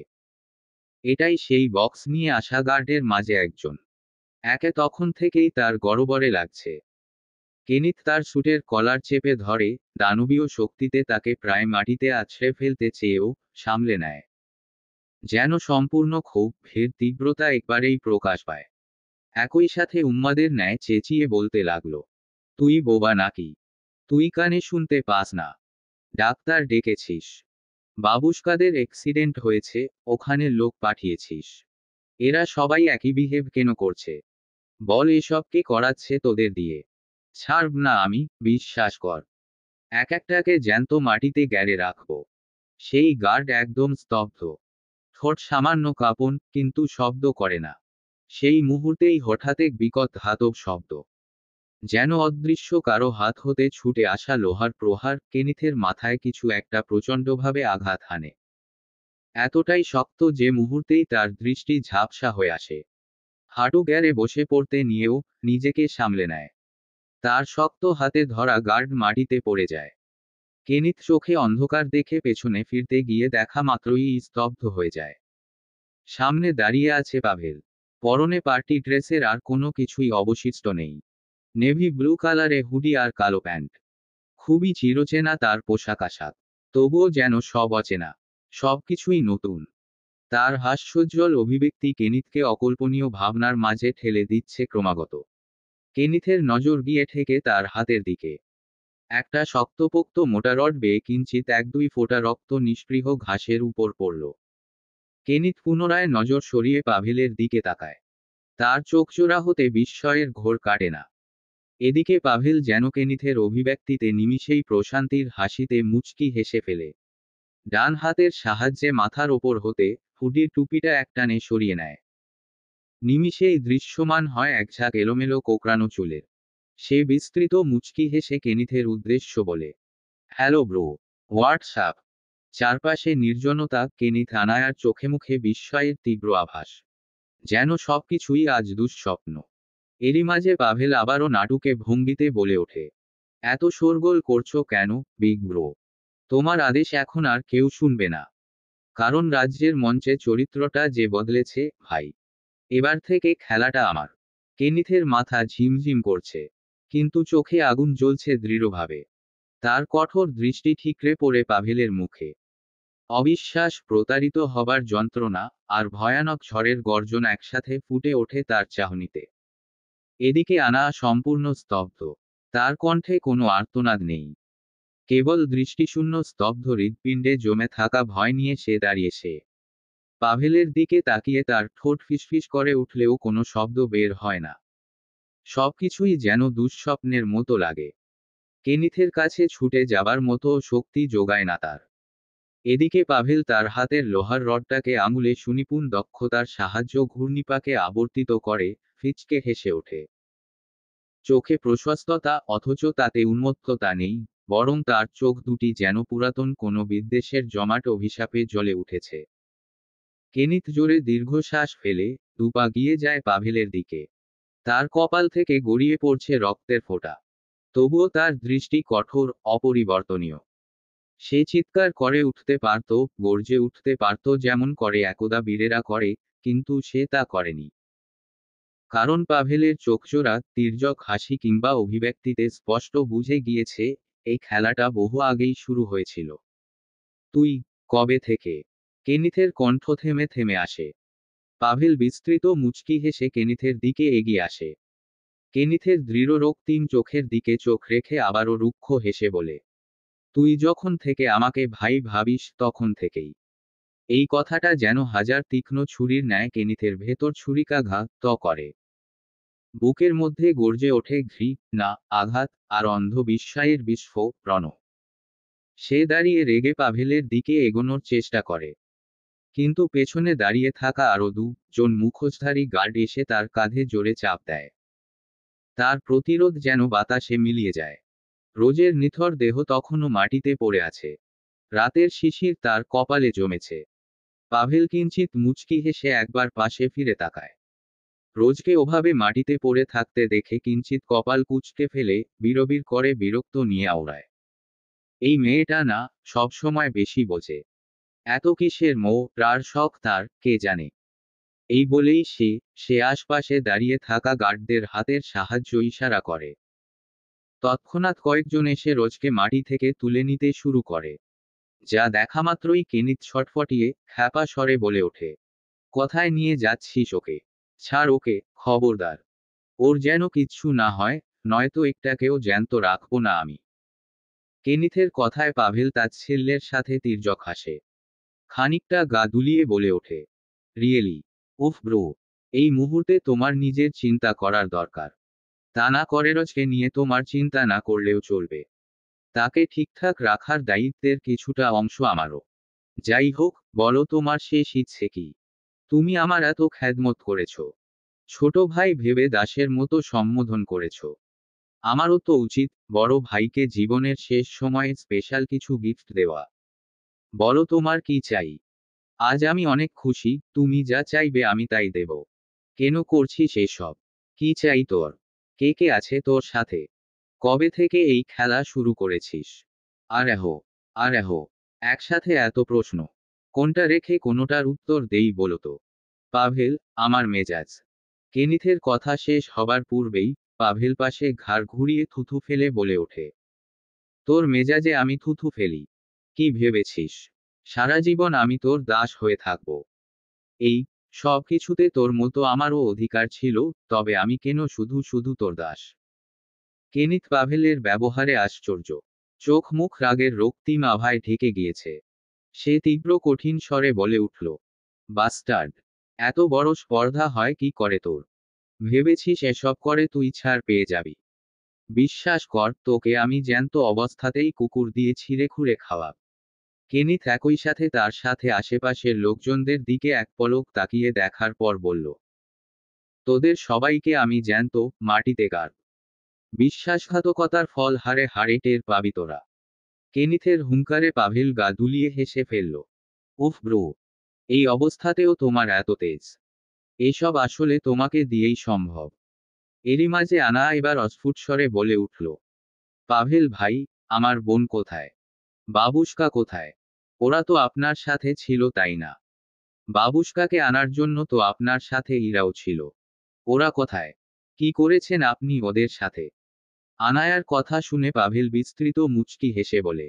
এটাই সেই বক্স নিয়ে আসা গার্ডের মাঝে একজন। একে তখন থেকেই তার গড়বড়ে লাগছে। কেনিথ তার স্যুটের কলার চেপে ধরে, দানবীয় শক্তিতে তাকে প্রায় মাটিতে আছড়ে ফেলতে চেয়েও সামলে নেয়। যেন সম্পূর্ণ ক্ষোভের তীব্রতা একবারেই প্রকাশ পায়। একই সাথে উন্মাদের ন্যায় চেঁচিয়ে বলতে লাগলো, তুই বোবা নাকি? তুই কানে শুনতে পাস না? ডাক্তার ডেকেছিস? বাবুশকাদের অ্যাক্সিডেন্ট হয়েছে, ওখানে লোক পাঠিয়েছিস? এরা সবাই একই বিহেভ কেন করছে? বল, এসব কে করাচ্ছে তোদের দিয়ে? ছাড়ব না আমি, বিশ্বাস কর। এক একটাকে জ্যান্ত মাটিতে গেড়ে রাখবো। সেই গার্ড একদম স্তব্ধ। ঠোঁট সামান্য কাঁপন, কিন্তু শব্দ করে না। সেই মুহূর্তেই হঠাৎ এক বিকট ধাতব শব্দ। যেন অদৃশ্য কারো হাত হতে ছুটে আসা লোহার প্রহার কেনিথের মাথায় কিছু একটা প্রচণ্ডভাবে আঘাত হানে। এতটাই শক্ত যে মুহূর্তেই তার দৃষ্টি ঝাপসা হয়ে আসে। হাঁটু গেড়ে বসে পড়তে নিয়েও নিজেকে সামলে নেয়। তার শক্ত হাতে ধরা গার্ড মাটিতে পড়ে যায়। কেনিথ চোখে অন্ধকার দেখে পেছনে ফিরতে গিয়ে দেখা মাত্রই স্তব্ধ হয়ে যায়। সামনে দাঁড়িয়ে আছে পাভেল। পরনে পার্টি ড্রেসের আর কোনো কিছুই অবশিষ্ট নেই। নেভি ব্লু কালারে হুডি আর কালো প্যান্ট। খুবই চিরচেনা তার পোশাক আশাক। তবুও যেন সব অচেনা। সবকিছুই নতুন। তার হাস্যোজ্জ্বল অভিব্যক্তি কেনিথকে অকল্পনীয় ভাবনার মাঝে ঠেলে দিচ্ছে ক্রমাগত। কেনিথের নজর গিয়ে ঠেকে তার হাতের দিকে। একটা শক্তপোক্ত মোটা রড বেয়ে কিঞ্চিত 1-2 ফোঁটা রক্ত নিষ্পৃহ ঘাসের উপর পড়ল। কেনিথ পুনরায় নজর সরিয়ে পাভেলের দিকে তাকায়। তার চোখজোড়া হতে বিস্ময়ের ঘোর কাটে না। এদিকে পাভেল যেন কেনিথের অভিব্যক্তিতে নিমিষেই প্রশান্তির হাসিতে মুচকি হেসে ফেলে। ডান হাতের সাহায্যে মাথার ওপর হতে হুডির টুপিটা একটানে সরিয়ে নেয়। নিমিষেই দৃশ্যমান হয় একঝাঁক এলোমেলো কোঁকড়ানো চুলের। সে বিস্তৃত মুচকি হেসে কেনিথের উদ্দেশ্য বলে, হ্যালো ব্রো, হোয়াটসঅ্যাপ। চারপাশে নির্জনতা, কেনিথ আনায়ার চোখে মুখে বিস্ময়ের তীব্র আভাস। যেন সবকিছুই আজ দুঃস্বপ্ন। এরই মাঝে পাভেল আবারও নাটুকে ভঙ্গিতে বলে ওঠে, এত শোরগোল করছো কেন, বিগ ব্রো? তোমার আদেশ এখন আর কেউ শুনবে না। কারণ রাজ্যের মঞ্চে চরিত্রটা যে বদলেছে, ভাই। এবার থেকে খেলাটা আমার। কেনিথের মাথা ঝিমঝিম করছে, কিন্তু চোখে আগুন জ্বলছে দৃঢ়ভাবে। তার কঠোর দৃষ্টি ঠিকরে পড়ে পাভেলের মুখে। অবিশ্বাস, প্রতারিত হবার যন্ত্রণা, আর ভয়ানক ঝড়ের গর্জন একসাথে ফুটে ওঠে তার চাহনিতে। এদিকে আনা সম্পূর্ণ স্তব্ধ। তার কণ্ঠে কোনো আর্তনাদ নেই। কেবল দৃষ্টিশূন্য স্তব্ধ হৃৎপিণ্ডে জমে থাকা ভয় নিয়ে সে দাঁড়িয়েছে। পাভেলের দিকে তাকিয়ে তার ঠোঁট ফিসফিস করে উঠলেও কোনো শব্দ বের হয় না। সবকিছুই যেন দুঃস্বপ্নের মতো লাগে। কেনিথের কাছে ছুটে যাবার মতো শক্তি যোগায় না তার। এদিকে পাভেল তার হাতের লোহার রডটাকে আঙুলে সুনিপুণ দক্ষতার সাহায্য ঘূর্ণিপাকে আবর্তিত করে, ফিচকে হেসে ওঠে। চোখে প্রশস্ততা, অথচ তাতে উন্মত্ততা নেই, বরং তার চোখ দুটি যেন পুরাতন কোনো বিদ্বেষের জমাট অভিশাপে জ্বলে উঠেছে। কেনিথ জোরে দীর্ঘশ্বাস ফেলে দুপা গিয়ে যায় পাভেলের দিকে। তার কপাল থেকে গড়িয়ে পড়ছে রক্তের ফোঁটা। তবুও তার দৃষ্টি কঠোর, অপরিবর্তনীয়। সে চিৎকার করে উঠতে পারত, গর্জে উঠতে পারত যেমন করে একদা বীরেরা করে, কিন্তু সে তা করেনি। কারণ পাভেলের চোখজোড়া, তির্যক হাসি কিংবা অভিব্যক্তিতে স্পষ্ট বুঝে গিয়েছে, এই খেলাটা বহু আগেই শুরু হয়েছিল। তুই, কবে থেকে? কেনিথের কণ্ঠ থেমে থেমে আসে। পাভেল বিস্তৃত মুচকি হেসে কেনিথের দিকে এগিয়ে আসে। কেনিথের দৃঢ় রক্তিম চোখের দিকে চোখ রেখে আবারও রুক্ষ হেসে বলে, তুই যখন থেকে আমাকে ভাই ভাবিস তখন থেকেই। এই কথাটা যেন হাজার তীক্ষ্ণ ছুরির ন্যায় কেনিথের ভেতর ছুরিকাঘাত করে। বুকের মধ্যে গর্জে ওঠে ঘৃণা, আঘাত, আর অন্ধ বিস্ময়ের বিস্ফোরণ। সে দাঁড়িয়ে রেগে পাভেলের দিকে এগোনোর চেষ্টা করে। কিন্তু পেছনে দাঁড়িয়ে থাকা আরো দুজন মুখোশধারী গার্ড এসে তার কাঁধে জোরে চাপ দেয়। তার প্রতিরোধ যেন বাতাসে মিলিয়ে যায়। রোজের নিথর দেহ তখনও মাটিতে পড়ে আছে। রাতের শিশির তার কপালে জমেছে। পাভেল কিঞ্চিত মুচকি হেসে একবার পাশে ফিরে তাকায়। রোজকে ওভাবে মাটিতে পড়ে থাকতে দেখে কিঞ্চিত কপাল কুঁচকে ফেলে বিড়বিড় করে বিরক্ত নিয়ে আওড়ায়। এই মেয়েটা না, সবসময় বেশি বোঝে। এত কিসের মোহ, প্রার শখ তার, কে জানে। এই বলেই সে আশপাশে দাঁড়িয়ে থাকা গার্ডদের হাতের সাহায্য ইশারা করে। তৎক্ষণাৎ কয়েকজন এসে রোজকে মাটি থেকে তুলে নিতে শুরু করে। যা দেখামাত্রই কেনিথ ছটফটিয়ে খ্যাপা স্বরে বলে ওঠে, কোথায় নিয়ে যাচ্ছিস ওকে? ছাড় ওকে, খবরদার। ওর যেন কিচ্ছু না হয়, নয়তো একটাকেও জ্যান্ত রাখবো না আমি। কেনিথের কথায় পাভেল তাচ্ছিল্যের সাথে তির্যক হাসে। খানিকটা গা দুলিয়ে বলে ওঠে, রিয়েলি? উফ ব্রো, এই মুহূর্তে তোমার নিজের চিন্তা করার দরকার। তা না করে রোজকে নিয়ে তোমার চিন্তা না করলেও চলবে। তাকে ঠিকঠাক রাখার দায়িত্বের কিছুটা অংশ আমারও। যাই হোক, বলো তোমার শেষ ইচ্ছে কি? তুমি আমার এত খেদমত করেছ, ছোট ভাই ভেবে দাসের মতো সম্বোধন করেছ। আমারও তো উচিত বড় ভাইকে জীবনের শেষ সময়ে স্পেশাল কিছু গিফট দেওয়া। বলো তোমার কি চাই? আজ আমি অনেক খুশি, তুমি যা চাইবে আমি তাই দেব। কেন করছিস এসব? কি চাই তোর? কে কে আছে তোর সাথে? কবে থেকে এই খেলা শুরু করেছিস? আর এহো, একসাথে এত প্রশ্ন। কোনটা রেখে কোনোটার উত্তর দেই বলতো? পাভেল, আমার মেজাজ। কেনিথের কথা শেষ হবার পূর্বেই পাভেল পাশে ঘাড় ঘুরিয়ে থুথু ফেলে বলে ওঠে, তোর মেজাজে আমি থুথু ফেলি? কি ভেবেছিস সারা জীবন আমি তোর দাস হয়ে থাকব? এই সব কিছুতে তোর মতো আমারও অধিকার ছিল, তবে আমি কেন শুধু শুধু তোর দাস? কেনিথ পাভেলের ব্যবহারে আশ্চর্য। চোখ মুখ রাগের রক্তিম আভায় ঢেকে গিয়েছে। সে তীব্র কঠিন স্বরে বলে উঠল, বাস্টার্ড! এত বড় স্পর্ধা হয় কি করে তোর? ভেবেছিস এসব করে তুই ছাড় পেয়ে যাবি? বিশ্বাস কর, তোকে আমি জ্যান্ত অবস্থাতেই কুকুর দিয়ে ছিঁড়ে খুঁড়ে খাওয়াব। কেনিথ একই সাথে তার সাথে আশেপাশের লোকজনদের দিকে এক পলক তাকিয়ে দেখার পর বলল, তোদের সবাইকে আমি জ্যান্ত মাটিতে গাড়ব। বিশ্বাসঘাতকতার ফল হারে হারে টের পাবি তোরা। কেনিথের হুঙ্কারে পাভেল গা দুলিয়ে হেসে ফেলল। উফ ব্রো, এই অবস্থাতেও তোমার এত তেজ! এসব আসলে তোমাকে দিয়েই সম্ভব। এরই মাঝে আনা এবার অস্ফুট স্বরে বলে উঠল, পাভেল ভাই, আমার বোন কোথায়? বাবুশকা কোথায়? ওরা তো আপনার সাথে ছিল তাই না? বাবুশকাকে আনার জন্য তো আপনার সাথে ইরাও ছিল। ওরা কোথায়? কি করেছেন আপনি ওদের সাথে? আনায়ার কথা শুনে পাভেল বিস্তৃত মুচকি হেসে বলে,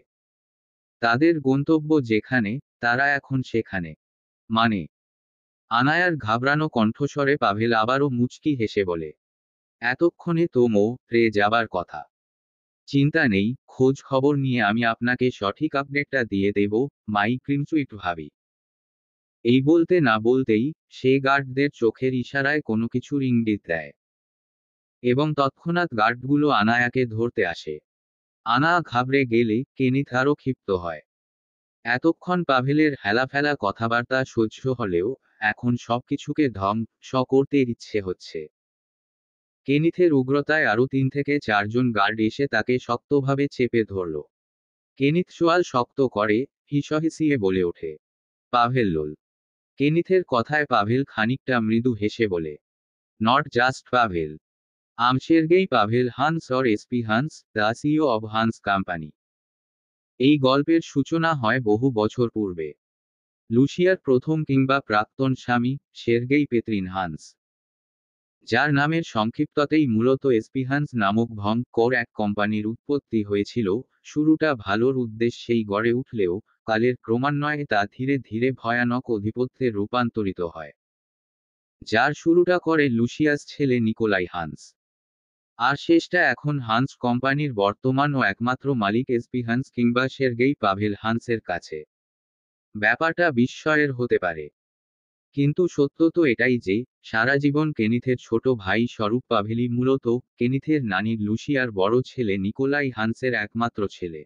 তাদের গন্তব্য যেখানে, তারা এখন সেখানে। মানে? আনায়ার ঘাবড়ানো কণ্ঠস্বরে পাভেল আবারও মুচকি হেসে বলে, এতক্ষণে তো রে যাবার কথা। চিন্তা নেই, খোঁজ খবর নিয়ে আমি আপনাকে সঠিক আপডেটটা দিয়ে দেব, মাই ক্রিমসুইট ভাবি। এই বলতে না বলতেই সে গার্ডদের চোখের ইশারায় কোনো কিছুর ইঙ্গিত দেয়। এবং তৎক্ষণাৎ গার্ডগুলো আনায়াকে ধরতে আসে। আনা ঘাবড়ে গেলে কেনিথ আরও ক্ষিপ্ত হয়। এতক্ষণ পাভেলের হেলাফেলা কথাবার্তা সহ্য হলেও এখন সবকিছুকে ধ্বংস করতে ইচ্ছে হচ্ছে। কেনিথের উগ্রতায় আরও 3 থেকে 4 জন গার্ড এসে তাকে শক্তভাবে চেপে ধরল। কেনিথ সোয়াল শক্ত করে হিসহিসিয়ে বলে ওঠে, পাভেল লোল। কেনিথের কথায় পাভেল খানিকটা মৃদু হেসে বলে, not just Pavel, I'm Sergei Pavel Hans or SP Hans, the CEO of Hans company. এই গল্পের সূচনা হয় বহু বছর পূর্বে। লুসিয়ার প্রথম কিংবা প্রাক্তন স্বামী সের্গেই পেত্রিন হান্স, যার নামের সংক্ষিপ্ততেই মূলত এসপিহান্স নামক ভয়ঙ্কর এক কোম্পানির উৎপত্তি হয়েছিল। শুরুটা ভালোর উদ্দেশ্যেই গড়ে উঠলেও কালের ক্রমান্বয়ে তা ধীরে ধীরে ভয়ানক আধিপত্যে রূপান্তরিত হয়। যার শুরুটা করে লুসিয়াস ছেলে নিকোলাই হান্স। আর শেষটা এখন হান্স কোম্পানির বর্তমান ও একমাত্র মালিক এসপিহান্স কিংবা সের্গেই পাভেল হান্সের কাছে। ব্যাপারটা বিস্ময়ের হতে পারে, কিন্তু সত্য তো এটাই যে সারা জীবন কেনিথের ছোট ভাই স্বরূপ পাভেলি মূলত কেনিথের নানি লুসিয়ার বড় ছেলে নিকোলাই হান্সের একমাত্র ছেলে।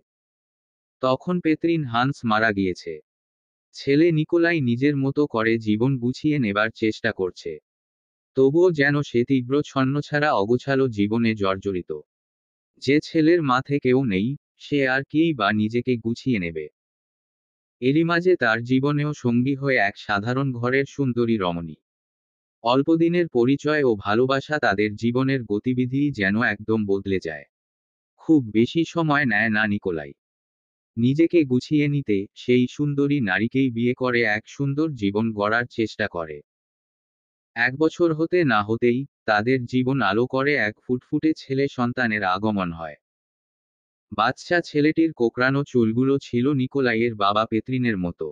তখন পেত্রিন হান্স মারা গিয়েছে। ছেলে নিকোলাই নিজের মতো করে জীবন গুছিয়ে নেবার চেষ্টা করছে। তবুও যেন সে তীব্র ছন্নছাড়া অগোছালো জীবনে জর্জরিত। যে ছেলের মাথে কেউ নেই, সে আর কিই বা নিজেকে গুছিয়ে নেবে। এরই মাঝে তার জীবনেও সঙ্গী হয়ে এক সাধারণ ঘরের সুন্দরী রমণী। অল্পদিনের পরিচয় ও ভালোবাসা তাদের জীবনের গতিবিধিই যেন একদম বদলে যায়। খুব বেশি সময় নেয় না নিকোলাই। নিজেকে গুছিয়ে নিতে সেই সুন্দরী নারীকেই বিয়ে করে এক সুন্দর জীবন গড়ার চেষ্টা করে। 1 বছর হতে না হতেই তাদের জীবন আলো করে এক ফুটফুটে ছেলে সন্তানের আগমন হয়। বাচ্চা ছেলেটির কোঁকড়ানো চুলগুলো ছিল নিকোলাইয়ের বাবা পেত্রিনের মতো।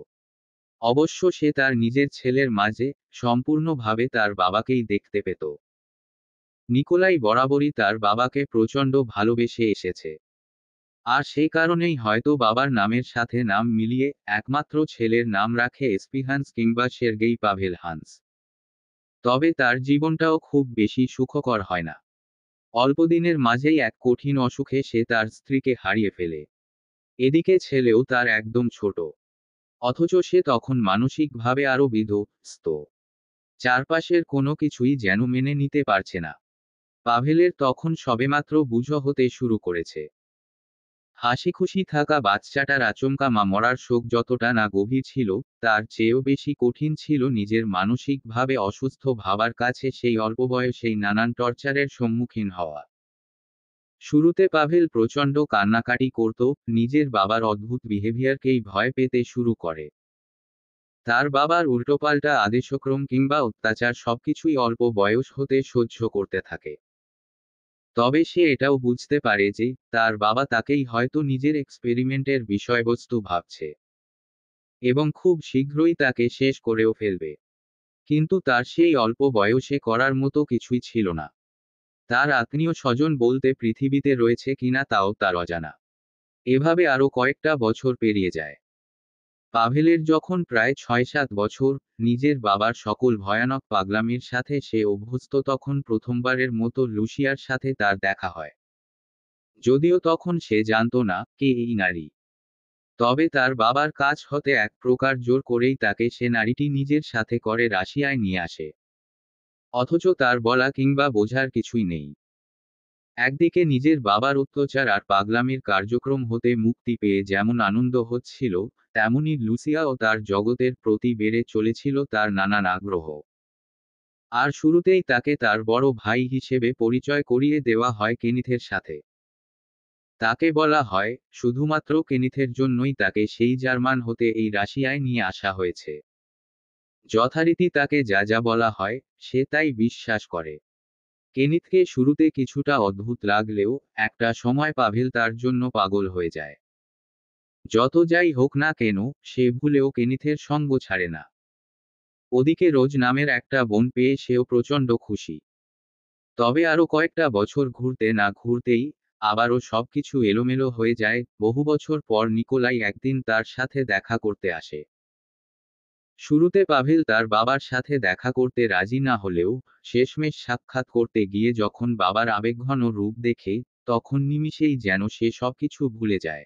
অবশ্য সে তার নিজের ছেলের মাঝে সম্পূর্ণভাবে তার বাবাকেই দেখতে পেত। নিকোলাই বরাবরই তার বাবাকে প্রচণ্ড ভালোবেসে এসেছে। আর সে কারণেই হয়তো বাবার নামের সাথে নাম মিলিয়ে একমাত্র ছেলের নাম রাখে এসপিহান্স কিংবা সের্গেই পাভেল হান্স। তবে তার জীবনটাও খুব বেশি সুখকর হয় না। অল্পদিনের মাঝেই এক কঠিন অসুখে সে তার স্ত্রীকে হারিয়ে ফেলে। এদিকে ছেলেও তার একদম ছোট। অথচ সে তখন মানসিকভাবে আরও বিধ্বস্ত। চারপাশের কোনো কিছুই যেন মেনে নিতে পারছে না। পাভেলের তখন সবেমাত্র বুঝো হতে শুরু করেছে। হাসিখুশি থাকা বাচ্চাটার আচমকা মরার শোক যতটা না গভীর ছিল, তার চেয়েও বেশি কঠিন ছিল নিজের মানসিকভাবে অসুস্থ বাবার কাছে সেই অল্প বয়সেই নানান টর্চারের সম্মুখীন হওয়া। শুরুতে পাভেল প্রচণ্ড কান্নাকাটি করত, নিজের বাবার অদ্ভুত বিহেভিয়ারকেই ভয় পেতে শুরু করে। তার বাবার উল্টোপাল্টা আদেশক্রম কিংবা অত্যাচার সবকিছুই অল্প বয়স হতে সহ্য করতে থাকে। তবে সে এটাও বুঝতে পারে যে তার বাবা তাকেই হয়তো নিজের এক্সপেরিমেন্টের বিষয়বস্তু ভাবছে এবং খুব শীঘ্রই তাকে শেষ করেও ফেলবে। কিন্তু তার সেই অল্প বয়সে করার মতো কিছুই ছিল না। তার আত্মীয় স্বজন বলতে পৃথিবীতে রয়েছে কিনা তাও তার অজানা। এভাবে আরো কয়েকটা বছর পেরিয়ে যায়। পাভেলের যখন প্রায় ৬-৭ বছর, নিজের বাবার সকল ভয়ানক পাগলামির সাথে সে অভ্যস্ত, তখন প্রথমবারের মতো লুসিয়ার সাথে তার দেখা হয়। যদিও তখন সে জানত না কে এই নারী। তবে তার বাবার কাছ হতে এক প্রকার জোর করেই তাকে সে নারীটি নিজের সাথে করে রাশিয়ায় নিয়ে আসে। অথচ তার বলা কিংবা বোঝার কিছুই নেই। একদিকে নিজের বাবার অত্যাচার আর পাগলামির কার্যক্রম হতে মুক্তি পেয়ে যেমন আনন্দ হচ্ছিল, তেমনি লুসিয়া ও তার জগতের প্রতি বেড়ে চলেছিল তার নানান আগ্রহ। আর শুরুতেই তাকে তার বড় ভাই হিসেবে পরিচয় করিয়ে দেওয়া হয় কেনিথের সাথে। তাকে বলা হয়, শুধুমাত্র কেনিথের জন্যই তাকে সেই জার্মান হতে এই রাশিয়ায় নিয়ে আসা হয়েছে। যথারীতি তাকে যা যা বলা হয়, সে তাই বিশ্বাস করে। কেনিথকে শুরুতে কিছুটা অদ্ভুত লাগলেও একটা সময় পাভেল তার জন্য পাগল হয়ে যায়। যত যাই হোক না কেন, সে ভুলেও কেনিথের সঙ্গ ছাড়ে না। ওদিকে রোজ নামের একটা বোন পেয়ে সেও প্রচণ্ড খুশি। তবে আরো কয়েকটা বছর ঘুরতে না ঘুরতেই আবারও সবকিছু এলোমেলো হয়ে যায়। বহু বছর পর নিকোলাই একদিন তার সাথে দেখা করতে আসে। শুরুতে পাভেল তার বাবার সাথে দেখা করতে রাজি না হলেও শেষমেশ সাক্ষাৎ করতে গিয়ে যখন বাবার আবেগঘন রূপ দেখে, তখন নিমিষেই যেন সে সবকিছু ভুলে যায়।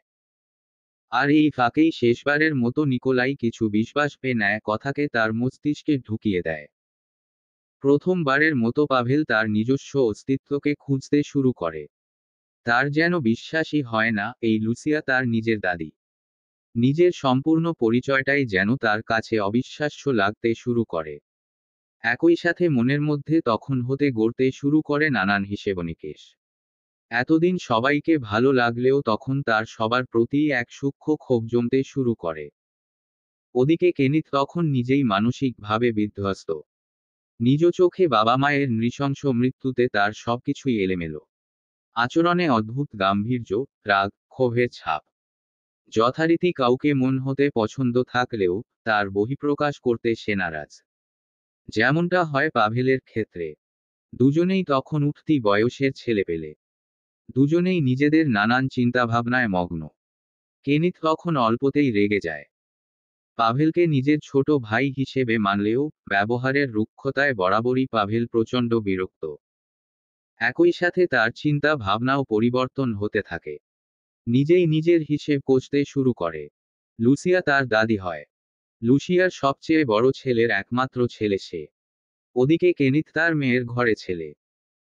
আর এই ফাঁকেই শেষবারের মতো নিকোলাই কিছু বিশ্বাস পেয়ে নেয় কথাকে তার মস্তিষ্কে ঢুকিয়ে দেয়। প্রথমবারের মতো পাভেল তার নিজস্ব অস্তিত্বকে খুঁজতে শুরু করে। তার যেন বিশ্বাসই হয় না এই লুসিয়া তার নিজের দাদি। নিজের সম্পূর্ণ পরিচয়টাই যেন তার কাছে অবিশ্বাস্য লাগতে শুরু করে। একই সাথে মনের মধ্যে তখন হতে গড়তে শুরু করে নানান হিসেবনিকেশ। এতদিন সবাইকে ভালো লাগলেও তখন তার সবার প্রতি এক সূক্ষ্ম ক্ষোভ জমতে শুরু করে। ওদিকে কেনিথ তখন নিজেই মানসিকভাবে বিধ্বস্ত। নিজ চোখে বাবা মায়ের নৃশংস মৃত্যুতে তার সবকিছুই এলোমেলো। আচরণে অদ্ভুত গাম্ভীর্য, রাগ, ক্ষোভের ছাপ। যথারীতি কাউকে মন হতে পছন্দ থাকলেও তার বহিঃপ্রকাশ করতে সে নারাজ। যেমনটা হয় পাভেলের ক্ষেত্রে। দুজনেই তখন উঠতি বয়সের ছেলেপেলে। দুজনেই নিজেদের নানান চিন্তাভাবনায় মগ্ন। কেনিথ তখন অল্পতেই রেগে যায়। পাভেলকে নিজের ছোট ভাই হিসেবে মানলেও ব্যবহারের রুক্ষতায় বরাবরই পাভেল প্রচণ্ড বিরক্ত। একই সাথে তার চিন্তা ভাবনাও পরিবর্তন হতে থাকে। নিজেই নিজের হিসেব কষতে শুরু করে। লুসিয়া তার দাদি হয়। লুসিয়ার সবচেয়ে বড় ছেলের একমাত্র ছেলে সে। ওদিকে কেনিথ তার মেয়ের ঘরে ছেলে।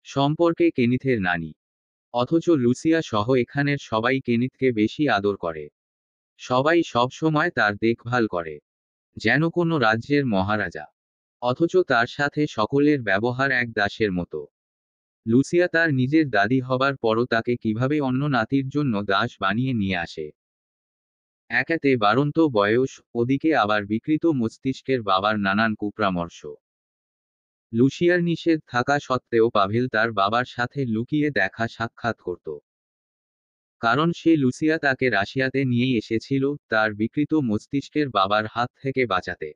সম্পর্কে কেনিথের নানি। অথচ লুসিয়া সহ এখানের সবাই কেনিথকে বেশি আদর করে। সবাই সবসময় তার দেখভাল করে, যেন কোনো রাজ্যের মহারাজা। অথচ তার সাথে সকলের ব্যবহার এক দাসের মতো। লুসিয়া তার নিজের দাদি হবার পরও তাকে কিভাবে অন্য নাতির জন্য দাস বানিয়ে নিয়ে আসে। একাতে বাড়ন্ত বয়স, ওদিকে আবার বিকৃত মস্তিষ্কের বাবার নানান কুপরামর্শ। লুসিয়ার নিষেধ থাকা সত্ত্বেও পাভেল তার বাবার সাথে লুকিয়ে দেখা সাক্ষাৎ করত। কারণ সে লুসিয়া তাকে রাশিয়াতে নিয়েই এসেছিল তার বিকৃত মস্তিষ্কের বাবার হাত থেকে বাঁচাতে।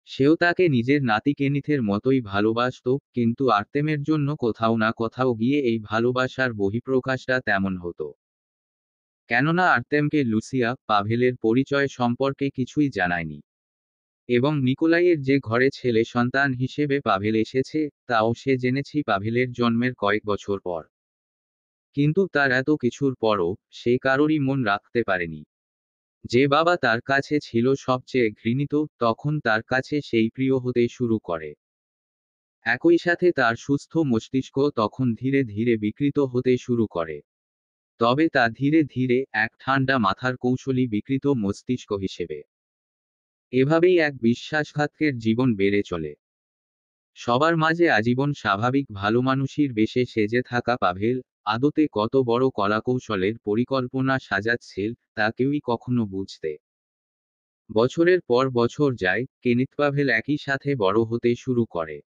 সেও তাকে নিজের নাতি কেনিথের মতোই ভালোবাসত, কিন্তু আর্তেমের জন্য কোথাও না কোথাও গিয়ে এই ভালোবাসার বহিঃপ্রকাশটা তেমন হতো। কেননা আর্তেমকে লুসিয়া পাভেলের পরিচয় সম্পর্কে কিছুই জানায়নি। এবং নিকোলাইয়ের যে ঘরে ছেলে সন্তান হিসেবে পাভেল এসেছে, তাও সে জেনেছি পাভেলের জন্মের কয়েক বছর পর। কিন্তু তার এত কিছুর পরও সে কারোরই মন রাখতে পারেনি। যে বাবা তার কাছে ছিল সবচেয়ে ঘৃণিত, তখন তার কাছে সেই প্রিয় হতে শুরু করে। একই সাথে তার সুস্থ মস্তিষ্ক তখন ধীরে ধীরে বিকৃত হতে শুরু করে। তবে তা ধীরে ধীরে এক ঠান্ডা মাথার কৌশলী বিকৃত মস্তিষ্ক হিসেবে। এভাবেই এক বিশ্বাসঘাতকের জীবন বেড়ে চলে। সবার মাঝে আজীবন স্বাভাবিক ভালো মানুষের বেশে সেজে থাকা পাভেল আদতে কত বড় কলাকৌশলের পরিকল্পনা সাজাচ্ছে তা কেউই কখনো বুঝতে। বছরের পর বছর যায়, কেনিথ পাভেল একই সাথে বড় হতে শুরু করে।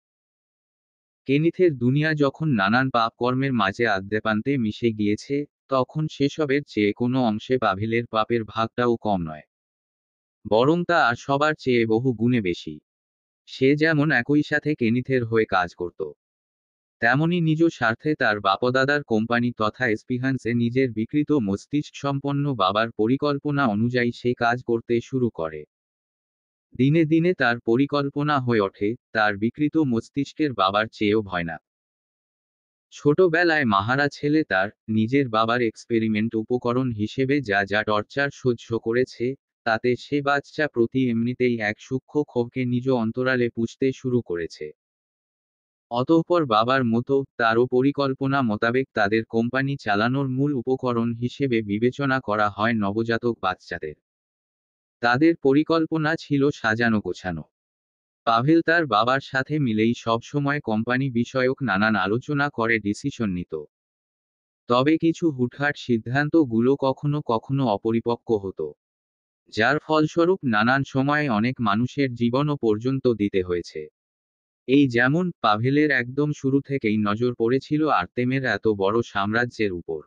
কেনিথের দুনিয়া যখন নানান পাপ কর্মের মাঝে আদ্যপান্তে মিশে গিয়েছে, তখন সেসবের চেয়ে কোনো অংশে পাভেলের পাপের ভাগটাও কম নয়। বরং তা আর সবার চেয়ে বহু গুণে বেশি। সে যেমন একই সাথে কেনিথের হয়ে কাজ করত। তেমনি নিজ স্বার্থে তার বাপদাদার কোম্পানি তথা স্পিহান্সে নিজের বিকৃত মস্তিষ্ক সম্পন্ন বাবার পরিকল্পনা অনুযায়ী সে কাজ করতে শুরু করে। দিনে দিনে তার পরিকল্পনা হয়ে ওঠে তার বিকৃত মস্তিষ্কের বাবার চেয়েও ভয়ানক। ছোটবেলায় মাহারা ছেলে তার নিজের বাবার এক্সপেরিমেন্ট উপকরণ হিসেবে যা যা টর্চার সহ্য করেছে, তাতে সে বাচ্চা প্রতি এমনিতেই এক সূক্ষ্ম ক্ষোভকে নিজ অন্তরালে পুষতে শুরু করেছে। অতঃপর বাবার মতো তারও পরিকল্পনা মোতাবেক তাদের কোম্পানি চালানোর মূল উপকরণ হিসেবে বিবেচনা করা হয় নবজাতক বাচ্চাদের। তাদের পরিকল্পনা ছিল সাজানো গোছানো। পাভেল তার বাবার সাথে মিলেই সবসময় কোম্পানি বিষয়ক নানান আলোচনা করে ডিসিশন নিত। তবে কিছু হুটহাট সিদ্ধান্তগুলো কখনো কখনো অপরিপক্ক হতো, যার ফলস্বরূপ নানান সময়ে অনেক মানুষের জীবনও পর্যন্ত দিতে হয়েছে। এই যেমন পাভেলের একদম শুরু থেকেই নজর পড়েছিল আর্তেমের এত বড় সাম্রাজ্যের উপর।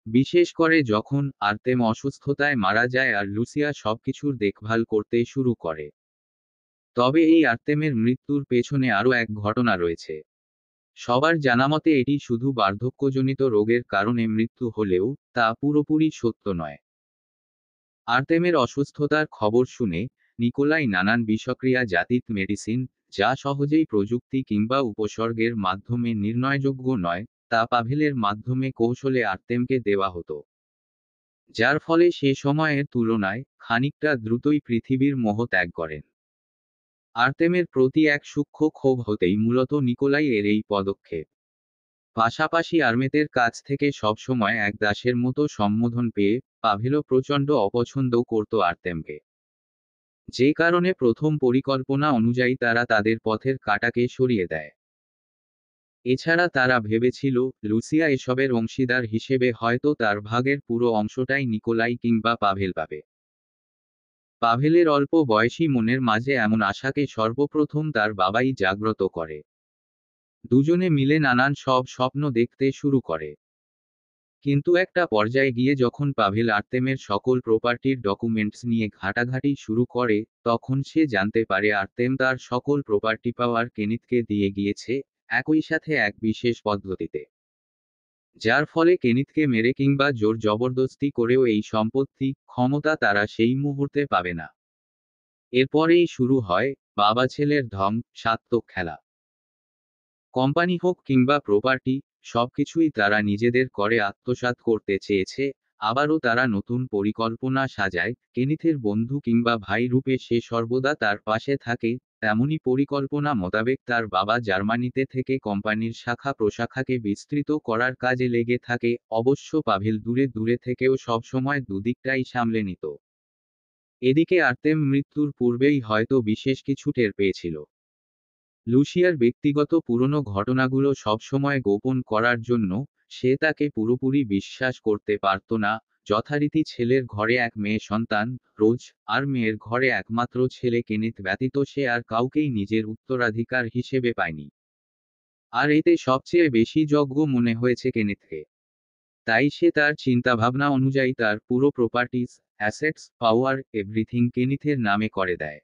বিশেষ করে যখন আর্তেম অসুস্থতায় মারা যায় আর লুসিয়া সবকিছুর দেখভাল করতে শুরু করে। তবে এই আর্তেমের মৃত্যুর পেছনে আরও এক ঘটনা রয়েছে। সবার জানামতে এটি শুধু বার্ধক্যজনিত রোগের কারণে মৃত্যু হলেও তা পুরোপুরি সত্য নয়। আর্তেমের অসুস্থতার খবর শুনে নিকোলাই নানান বিষক্রিয়া জাতীয় মেডিসিন, যা সহজেই প্রযুক্তি কিংবা উপসর্গের মাধ্যমে নির্ণয়যোগ্য নয়, তা পাভেলের মাধ্যমে কৌশলে আর্তেমকে দেওয়া হতো। যার ফলে সে সময়ের তুলনায় খানিকটা দ্রুতই পৃথিবীর মোহ ত্যাগ করেন। আর্তেমের প্রতি এক সূক্ষ্ম ক্ষোভ হতেই মূলত নিকোলাই এর এই পদক্ষেপ। পাশাপাশি আর্মেতের কাছ থেকে সবসময় এক দাসের মতো সম্বোধন পেয়ে পাভেলও প্রচণ্ড অপছন্দ করত আর্তেমকে। যে কারণে প্রথম পরিকল্পনা অনুযায়ী তারা তাদের পথের কাঁটাকে সরিয়ে দেয়। এছাড়া তারা ভেবেছিল লুসিয়া এসবের অংশীদার হিসেবে হয়তো তার ভাগের পুরো অংশটাই নিকোলাই কিংবা পাভেল পাবে। পাভেলের অল্প বয়সী মনের মাঝে এমন আশাকে সর্বপ্রথম তার বাবাই জাগ্রত করে। দুজনে মিলে নানান সব স্বপ্ন দেখতে শুরু করে। কিন্তু একটা পর্যায়ে গিয়ে যখন পাভেল আর্তেমের সকল প্রপার্টির ডকুমেন্টস নিয়ে ঘাটাঘাটি শুরু করে, তখন সে জানতে পারে আর্তেম তার সকল প্রপার্টি পাওয়ার কেনিথকে দিয়ে গিয়েছে, একই সাথে এক বিশেষ পদ্ধতিতে। যার ফলে কেনিথকে মেরে কিংবা জোর জবরদস্তি করেও এই সম্পত্তি ক্ষমতা তারা সেই মুহূর্তে পাবে না। এরপরেই শুরু হয় বাবা ছেলের ধ্বংসাত্মক খেলা। কোম্পানি হোক কিংবা প্রপার্টি, সবকিছুই তারা নিজেদের করে আত্মসাৎ করতে চেয়েছে। আবারও তারা নতুন পরিকল্পনা সাজায়, কেনিথের বন্ধু কিংবা ভাই রূপে সে সর্বদা তার পাশে থাকে। তেমনি পরিকল্পনা মোতাবেক তার বাবা জার্মানিতে থেকে কোম্পানির শাখা প্রশাখাকে বিস্তৃত করার কাজে লেগে থাকে। অবশ্য পাভেল দূরে দূরে থেকেও সবসময় দুদিকটাই সামলে নিত। এদিকে আর্তেম মৃত্যুর পূর্বেই হয়তো বিশেষ কিছু টের পেয়েছিল। লুসিয়ার ব্যক্তিগত পুরনো ঘটনাগুলো সবসময় গোপন করার জন্য সে তাকে পুরোপুরি বিশ্বাস করতে পারত না। যথারীতি ছেলের ঘরে এক মেয়ে সন্তান, রোজ, আর মেয়ের ঘরে একমাত্র ছেলে কেনিথ ব্যতীত সে আর কাউকেই নিজের উত্তরাধিকার হিসেবে পায়নি। আর এতে সবচেয়ে বেশি যোগ্য মনে হয়েছে কেনিথকে। তাই সে তার চিন্তাভাবনা অনুযায়ী তার পুরো প্রপার্টিজ, অ্যাসেটস, পাওয়ার, এভরিথিং কেনিথের নামে করে দেয়।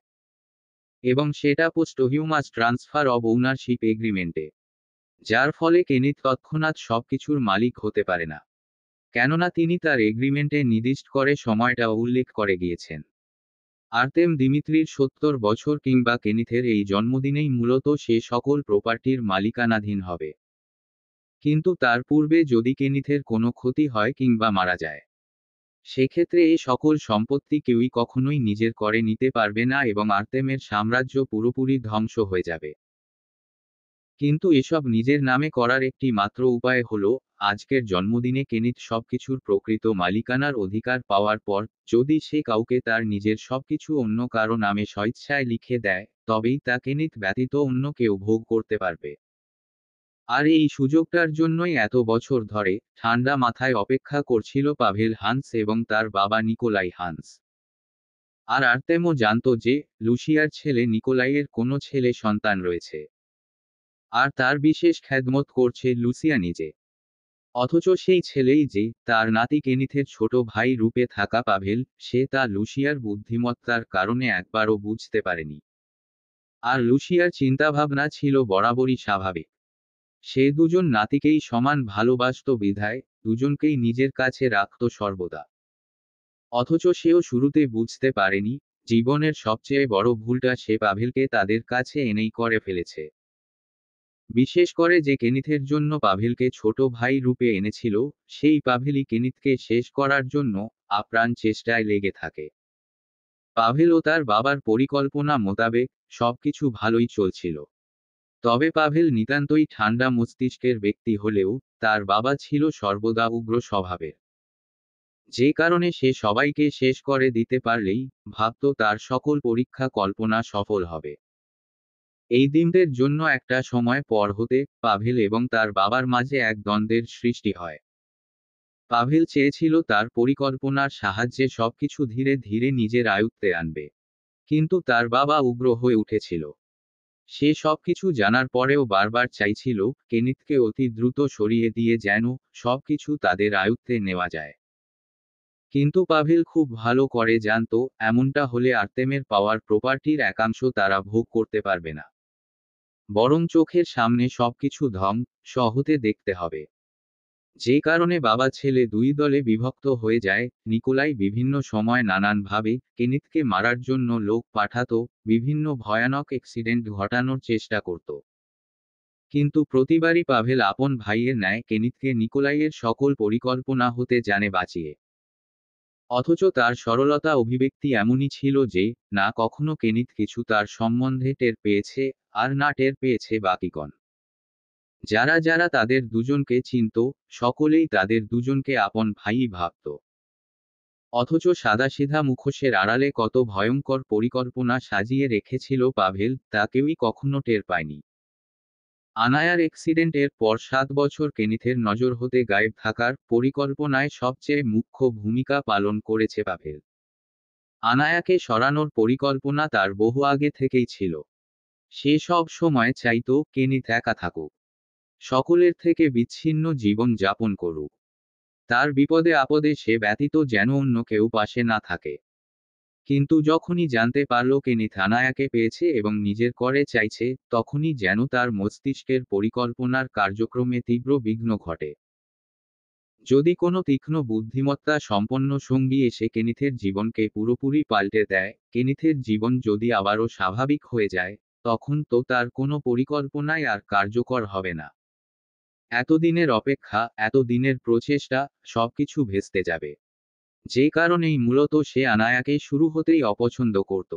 এবং সেটা পোস্টহিউমাস ট্রান্সফার অব ওনারশিপ এগ্রিমেন্টে। যার ফলে কেনিথ তৎক্ষণাৎ সবকিছুর মালিক হতে পারে না। কেননা তিনি তার এগ্রিমেন্টে নির্দিষ্ট করে সময়টা উল্লেখ করে গিয়েছেন। আর্তেম দিমিত্রির 70 বছর কিংবা কেনিথের এই জন্মদিনেই মূলত সে সকল প্রপার্টির মালিকানাধীন হবে। কিন্তু তার পূর্বে যদি কেনিথের কোনো ক্ষতি হয় কিংবা মারা যায়, সেক্ষেত্রে এই সকল সম্পত্তি কেউই কখনোই নিজের করে নিতে পারবে না এবং আর্তেমের সাম্রাজ্য পুরোপুরি ধ্বংস হয়ে যাবে। কিন্তু এসব নিজের নামে করার একটি মাত্র উপায় হলো, আজকের জন্মদিনে কেনিথ সবকিছুর প্রকৃত মালিকানার অধিকার পাওয়ার পর যদি সে কাউকে তার নিজের সবকিছু অন্য কারো নামে স্বেচ্ছায় লিখে দেয়, তবেই তা কেনিথ ব্যতীত অন্য কেউ ভোগ করতে পারবে। আর এই সুযোগটার জন্যই এত বছর ধরে ঠান্ডা মাথায় অপেক্ষা করছিল পাভেল হান্স এবং তার বাবা নিকোলাই হান্স। আর আর্তেমও জানত যে লুসিয়ার ছেলে নিকোলাইয়ের কোনো ছেলে সন্তান রয়েছে। আর তার বিশেষ খেদমত করছে লুসিয়া নিজে। অথচ সেই ছেলেই যে তার নাতি কেনিথের ছোট ভাই রূপে থাকা পাভেল, সে তা লুসিয়ার বুদ্ধিমত্তার কারণে একবারও বুঝতে পারেনি। আর লুসিয়ার চিন্তাভাবনা ছিল বরাবরই স্বাভাবিক। সে দুজন নাতিকেই সমান ভালোবাসত বিধায় দুজনকেই নিজের কাছে রাখত সর্বদা। অথচ সেও শুরুতে বুঝতে পারেনি, জীবনের সবচেয়ে বড় ভুলটা সে পাভেলকে তাদের কাছে এনেই করে ফেলেছে। বিশেষ করে যে কেনিথের জন্য পাভেলকে ছোট ভাই রূপে এনেছিল, সেই পাভেলই কেনিথকে শেষ করার জন্য আপ্রাণ চেষ্টায় লেগে থাকে। পাভেল ও তার বাবার পরিকল্পনা মোতাবেক সবকিছু ভালোই চলছিল। তবে পাভেল নিতান্তই ঠান্ডা মস্তিষ্কের ব্যক্তি হলেও তার বাবা ছিল সর্বদা উগ্র স্বভাবের। যে কারণে সে সবাইকে শেষ করে দিতে পারলেই ভাবত তার সকল পরীক্ষা কল্পনা সফল হবে। এই দিনদের জন্য একটা সময় পর হতে পাভেল এবং তার বাবার মাঝে এক দ্বন্দ্বের সৃষ্টি হয়। পাভেল চেয়েছিল তার পরিকল্পনার সাহায্যে সবকিছু ধীরে ধীরে নিজের আয়ত্তে আনবে, কিন্তু তার বাবা উগ্র হয়ে উঠেছিল। সে সবকিছু জানার পরেও বারবার চাইছিল কেনিথকে অতি দ্রুত সরিয়ে দিয়ে যেন সবকিছু তাদের আয়ত্তে নেওয়া যায়। কিন্তু পাভেল খুব ভালো করে জানত, এমনটা হলে আর্তেমের পাওয়ার প্রপার্টির একাংশ তারা ভোগ করতে পারবে না, বরং চোখের সামনে সবকিছু ধ্বংস হতে দেখতে হবে। যে কারণে বাবা ছেলে দুই দলে বিভক্ত হয়ে যায়। নিকোলাই বিভিন্ন সময় নানানভাবে কেনিথকে মারার জন্য লোক পাঠাতো, বিভিন্ন ভয়ানক অ্যাক্সিডেন্ট ঘটানোর চেষ্টা করত। কিন্তু প্রতিবারই পাভেল আপন ভাইয়ের ন্যায় কেনিথকে নিকোলাইয়ের সকল পরিকল্পনা হতে জানে বাঁচিয়ে। অথচ তার সরলতা অভিব্যক্তি এমনই ছিল যে, না কখনো কেনিথ কিছু তার সম্বন্ধে টের পেয়েছে, আর না টের পেয়েছে বাকিগণ। যারা যারা তাদের দুজনকে চিনত, সকলেই তাদের দুজনকে আপন ভাইই ভাবত। অথচ সাদাসিধা মুখোশের আড়ালে কত ভয়ঙ্কর পরিকল্পনা সাজিয়ে রেখেছিল পাভেল, তা কেউই কখনো টের পায়নি। আনায়ার অ্যাক্সিডেন্টের পর 7 বছর কেনিথের নজর হতে গায়েব থাকার পরিকল্পনায় সবচেয়ে মুখ্য ভূমিকা পালন করেছে পাভেল। আনায়াকে সরানোর পরিকল্পনা তার বহু আগে থেকেই ছিল। সে সব সময় চাইতো কেনিথ একা থাকুক, সকলের থেকে বিচ্ছিন্ন জীবন যাপন করুক। তার বিপদে আপদে সে ব্যতীত যেন অন্য কেউ পাশে না থাকে। কিন্তু যখনই জানতে পারল কেনিথ আনায়াকে পেয়েছে এবং নিজের করে চাইছে, তখনই যেন তার মস্তিষ্কের পরিকল্পনার কার্যক্রমে তীব্র বিঘ্ন ঘটে। যদি কোনো তীক্ষ্ণ বুদ্ধিমত্তা সম্পন্ন সঙ্গী এসে কেনিথের জীবনকে পুরোপুরি পাল্টে দেয়, কেনিথের জীবন যদি আবারও স্বাভাবিক হয়ে যায়, তখন তো তার কোনো পরিকল্পনাই আর কার্যকর হবে না। এতদিনের অপেক্ষা, এতদিনের প্রচেষ্টা, সবকিছু ভেস্তে যাবে। যে কারণেই মূলত সে আনায়াকে শুরু হতেই অপছন্দ করত।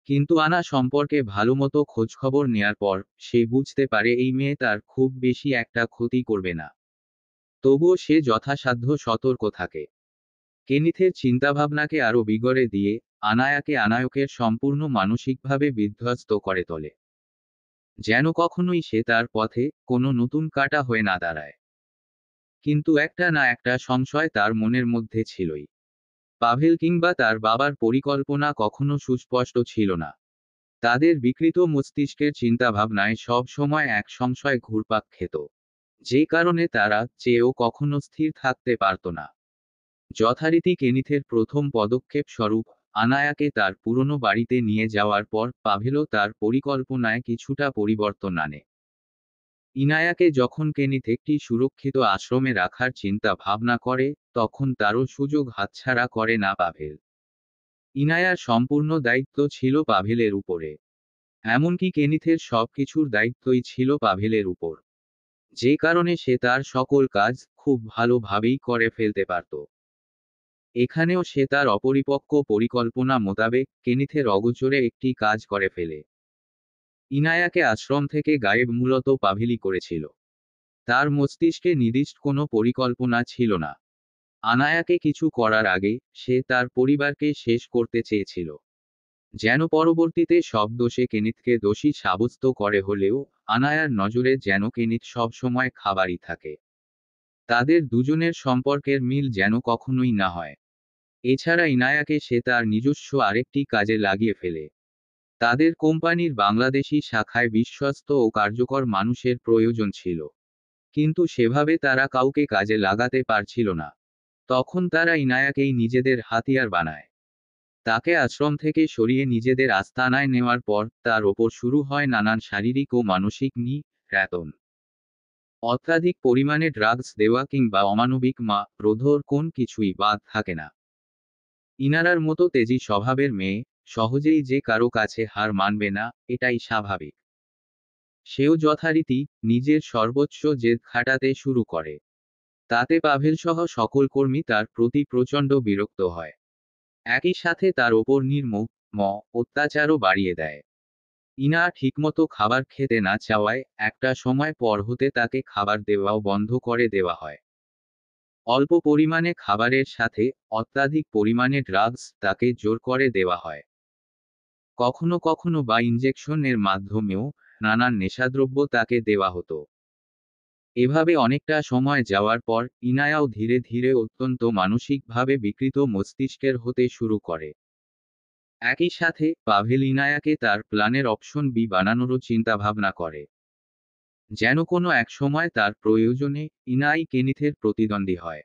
কিন্তু আনা সম্পর্কে ভালোমতো খোঁজখবর নেয়ার পর সে বুঝতে পারে এই মেয়ে তার খুব বেশি একটা ক্ষতি করবে না। তবুও সে যথাসাধ্য সতর্ক থাকে। কেনিথের চিন্তাভাবনাকে আরও বিগড়ে দিয়ে আনায়াকে আনায়কের সম্পূর্ণ মানসিকভাবে বিধ্বস্ত করে তোলে, যেন কখনোই সে তার পথে কোনো নতুন কাঁটা হয়ে না দাঁড়ায়। কিন্তু একটা না একটা সংশয় তার মনের মধ্যে ছিলই। পাভেল কিংবা তার বাবার পরিকল্পনা কখনো সুস্পষ্ট ছিল না। তাদের বিকৃত মস্তিষ্কের চিন্তাভাবনায় সব সময় এক সংশয় ঘুরপাক খেত, যে কারণে তারা চেয়েও কখনো স্থির থাকতে পারত না। যথারীতি কেনিথের প্রথম পদক্ষেপ স্বরূপ আনায়াকে তার পুরনো বাড়িতে নিয়ে যাওয়ার পর পাভেলও তার পরিকল্পনায় কিছুটা পরিবর্তন আনে। ইনায়াকে যখন কেনিথ একটি সুরক্ষিত আশ্রমে রাখার চিন্তা ভাবনা করে, তখন তারও সুযোগ হাতছাড়া করে না পাভেল। ইনায়ার সম্পূর্ণ দায়িত্ব ছিল পাভেলের উপরে। এমনকি কেনিথের সবকিছুর দায়িত্বই ছিল পাভেলের উপর। যে কারণে সে তার সকল কাজ খুব ভালোভাবেই করে ফেলতে পারত। এখানেও সে তার অপরিপক্ক পরিকল্পনা মোতাবেক কেনিথের অগোচরে একটি কাজ করে ফেলে। ইনায়াকে আশ্রম থেকে গায়েব মূলত পাভেলই করেছিল। তার মস্তিষ্কে নির্দিষ্ট কোনো পরিকল্পনা ছিল না। আনায়াকে কিছু করার আগে সে তার পরিবারকে শেষ করতে চেয়েছিল, যেন পরবর্তীতে সব দোষে কেনিথকে দোষী সাব্যস্ত করে হলেও আনায়ার নজরে যেন কেনিথ সবসময় খাবারই থাকে। তাদের দুজনের সম্পর্কের মিল যেন কখনোই না হয়। এছাড়া ইনায়াকে সে তার নিজস্ব আরেকটি কাজে লাগিয়ে ফেলে। তাদের কোম্পানির বাংলাদেশি শাখায় বিশ্বস্ত ও কার্যকর মানুষের প্রয়োজন ছিল, কিন্তু সেভাবে তারা কাউকে কাজে লাগাতে পারছিল না। তখন তারা ইনায়াকেই নিজেদের হাতিয়ার বানায়। তাকে আশ্রম থেকে সরিয়ে নিজেদের আস্তানায় নেওয়ার পর তার ওপর শুরু হয় নানান শারীরিক ও মানসিক নির্যাতন। অত্যাধিক পরিমাণে ড্রাগস দেওয়া কিংবা অমানবিক রোধর কোন কিছুই বাদ থাকে না। ইনারার মতো তেজি স্বভাবের মেয়ে সহজেই যে কারো কাছে হার মানবে না, এটাই স্বাভাবিক। সেও যথারীতি নিজের সর্বোচ্চ জেদ খাটাতে শুরু করে। তাতে পাভেল সহ সকল কর্মী তার প্রতি প্রচণ্ড বিরক্ত হয়। একই সাথে তার ওপর নির্মম অত্যাচারও বাড়িয়ে দেয়। ইনা ঠিকমতো খাবার খেতে না চাওয়ায় একটা সময় পর হতে তাকে খাবার দেওয়াও বন্ধ করে দেওয়া হয়। অল্প পরিমাণে খাবারের সাথে অত্যাধিক পরিমাণে ড্রাগস তাকে জোর করে দেওয়া হয়। কখনো কখনো বা ইনজেকশনের মাধ্যমেও নানান নেশাদ্রব্য তাকে দেওয়া হতো। এভাবে অনেকটা সময় যাওয়ার পর ইনায়াও ধীরে ধীরে অত্যন্ত মানসিকভাবে বিকৃত মস্তিষ্কের হতে শুরু করে। একই সাথে পাভেল ইনায়াকে তার প্ল্যানের অপশন বি বানানোরও চিন্তাভাবনা করে। যেন কোনো এক সময় তার প্রয়োজনে ইনাই কেনিথের প্রতিদ্বন্দ্বী হয়।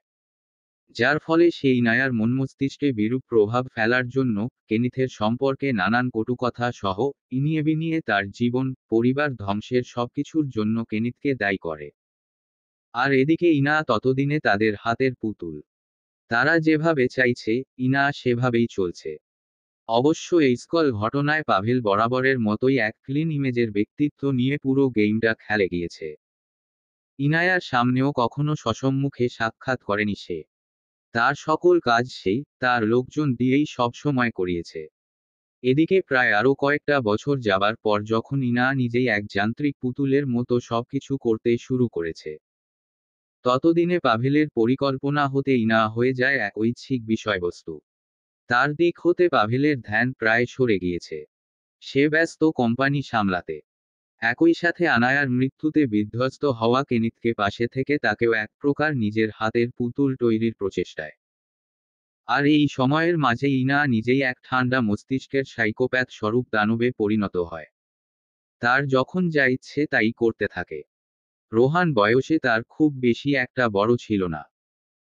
যার ফলে সে ইনায়ার মন মস্তিষ্কে বিরূপ প্রভাব ফেলার জন্য কেনিথের সম্পর্কে নানান কটুকথা সহ ইনিয়ে বিনিয়ে তার জীবন পরিবার ধ্বংসের সবকিছুর জন্য কেনিথকে দায়ী করে। আর এদিকে ইনা ততদিনে তাদের হাতের পুতুল। তারা যেভাবে চাইছে ইনা সেভাবেই চলছে। অবশ্য এই স্কল ঘটনায় পাভেল বরাবরের মতোই এক ক্লিন ইমেজের ব্যক্তিত্ব নিয়ে পুরো গেমটা খেলে গিয়েছে। ইনায়ার সামনেও কখনো সসম্মুখে সাক্ষাৎ করেনি সে। তার সকল কাজ সেই তার লোকজন দিয়েই সবসময় করিয়েছে। এদিকে প্রায় আরও কয়েকটা বছর যাবার পর যখন ইনা নিজেই এক যান্ত্রিক পুতুলের মতো সবকিছু করতে শুরু করেছে, ততদিনে পাভেলের পরিকল্পনা হতে ইনা হয়ে যায় এক ঐচ্ছিক বিষয়বস্তু। তার দিক হতে পাভেলের ধ্যান প্রায় সরে গিয়েছে। সে ব্যস্ত কোম্পানি সামলাতে। একই সাথে আনায়ার মৃত্যুতে বিধ্বস্ত হওয়া কেনিথকে পাশে থেকে তাকেও এক প্রকার নিজের হাতের পুতুল তৈরির প্রচেষ্টায়। আর এই সময়ের মাঝে ইনা নিজেই এক ঠান্ডা মস্তিষ্কের সাইকোপ্যাথ স্বরূপ দানবে পরিণত হয়। তার যখন যা ইচ্ছে তাই করতে থাকে। রোহান বয়সে তার খুব বেশি একটা বড় ছিল না।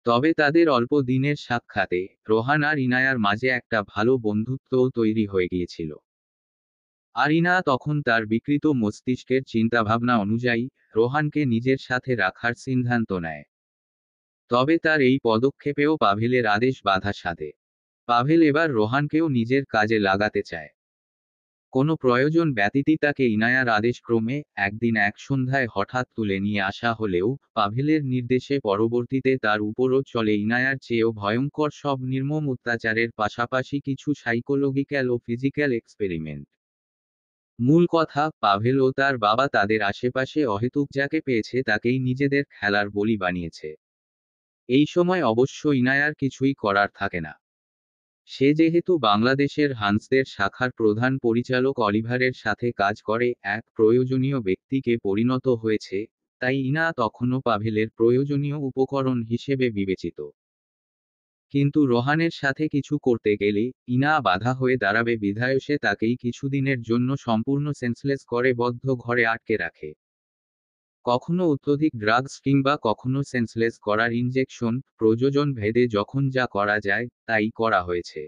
তবে তাদের অল্প দিনের সাক্ষাতে রোহান আর ইনায়ার মাঝে একটা ভালো বন্ধুত্বও তৈরি হয়ে গিয়েছিল। আর ইনা তখন তার বিকৃত মস্তিষ্কের চিন্তাভাবনা অনুযায়ী রোহানকে নিজের সাথে রাখার সিদ্ধান্ত নেয়। তবে তার এই পদক্ষেপেও পাভেলের আদেশ বাধা সাধে। পাভেল এবার রোহানকেও নিজের কাজে লাগাতে চায়। কোনো প্রয়োজন ব্যতীতই তাকে ইনায়ার আদেশক্রমে একদিন এক সন্ধ্যায় হঠাৎ তুলে নিয়ে আসা হলেও পাভেলের নির্দেশে পরবর্তীতে তার উপরও চলে ইনায়ার চেয়েও ভয়ঙ্কর সব নির্মম অত্যাচারের পাশাপাশি কিছু সাইকোলজিক্যাল ও ফিজিক্যাল এক্সপেরিমেন্ট। মূল কথা, পাভেল ও তার বাবা তাদের আশেপাশে অহেতুক যাকে পেয়েছে তাকেই নিজেদের খেলার বলি বানিয়েছে। এই সময় অবশ্য ইনায়ার কিছুই করার থাকে না। সে যেহেতু বাংলাদেশের হান্সদের শাখার প্রধান পরিচালক অলিভারের সাথে কাজ করে এক প্রয়োজনীয় ব্যক্তিকে পরিণত হয়েছে, তাই ইনা তখনও পাভেলের প্রয়োজনীয় উপকরণ হিসেবে বিবেচিত। কিন্তু রোহানের সাথে কিছু করতে গেলে ইনা বাধা হয়ে দাঁড়াবে বিধায় সে তাকেই কিছুদিনের জন্য সম্পূর্ণ সেন্সলেস করে বদ্ধ ঘরে আটকে রাখে। কখনো অত্যধিক ড্রাগস কিংবা কখনো সেন্সলেস করার ইনজেকশন প্রযোজন ভেদে যখন যা করা যায় তাই করা হয়েছে।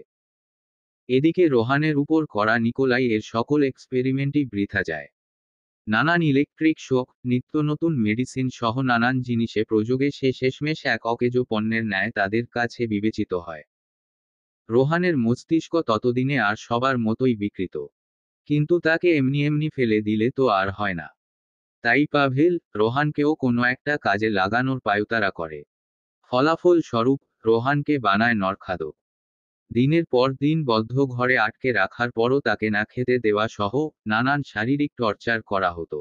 এদিকে রোহানের উপর করা নিকোলাই এর সকল এক্সপেরিমেন্টই বৃথা যায়। নানান ইলেকট্রিক শক, নিত্য নতুন মেডিসিন সহ নানান জিনিসে প্রযোগে সে শেষমেশ এক অকেজো পণ্যের ন্যায় তাদের কাছে বিবেচিত হয়। রোহানের মস্তিষ্ক ততদিনে আর সবার মতোই বিকৃত। কিন্তু তাকে এমনি এমনি ফেলে দিলে তো আর হয় না। তাই পাভেল রোহানকেও কোনো একটা কাজে লাগানোর পায়তারা করে। ফলাফল স্বরূপ রোহানকে বানায় নরখাদক। দিনের পর দিন বদ্ধ ঘরে আটকে রাখার পরও তাকে না খেতে দেওয়া সহ নানান শারীরিক টর্চার করা হতো।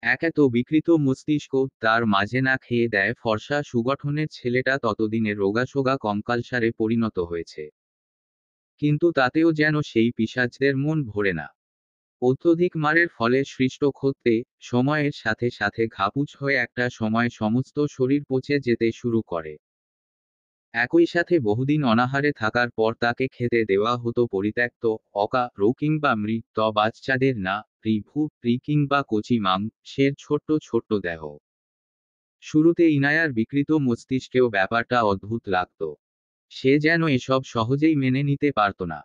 এত বিকৃত মস্তিষ্ক তার মাঝে না খেয়ে দেয় ফর্সা সুগঠনের ছেলেটা ততদিনে রোগাসোগা কঙ্কালসারে পরিণত হয়েছে। কিন্তু তাতেও যেন সেই পিশাচদের মন ভরে না। অত্যধিক মারের ফলে সৃষ্ট ক্ষতে সময়ের সাথে সাথে ঘাপুচ হয়ে একটা সময় সমস্ত শরীর পচে যেতে শুরু করে। একই সাথে বহুদিন অনাহারে থাকার পর তাকে খেতে দেওয়া হতো পরিত্যক্ত রো কিংবা মৃত বাচ্চাদের না প্রি কিংবা কচি মাংসের ছোট্ট ছোট্ট দেহ। শুরুতে ইনায়ার বিকৃত মস্তিষ্কেও ব্যাপারটা অদ্ভুত লাগত। সে যেন এসব সহজেই মেনে নিতে পারত না।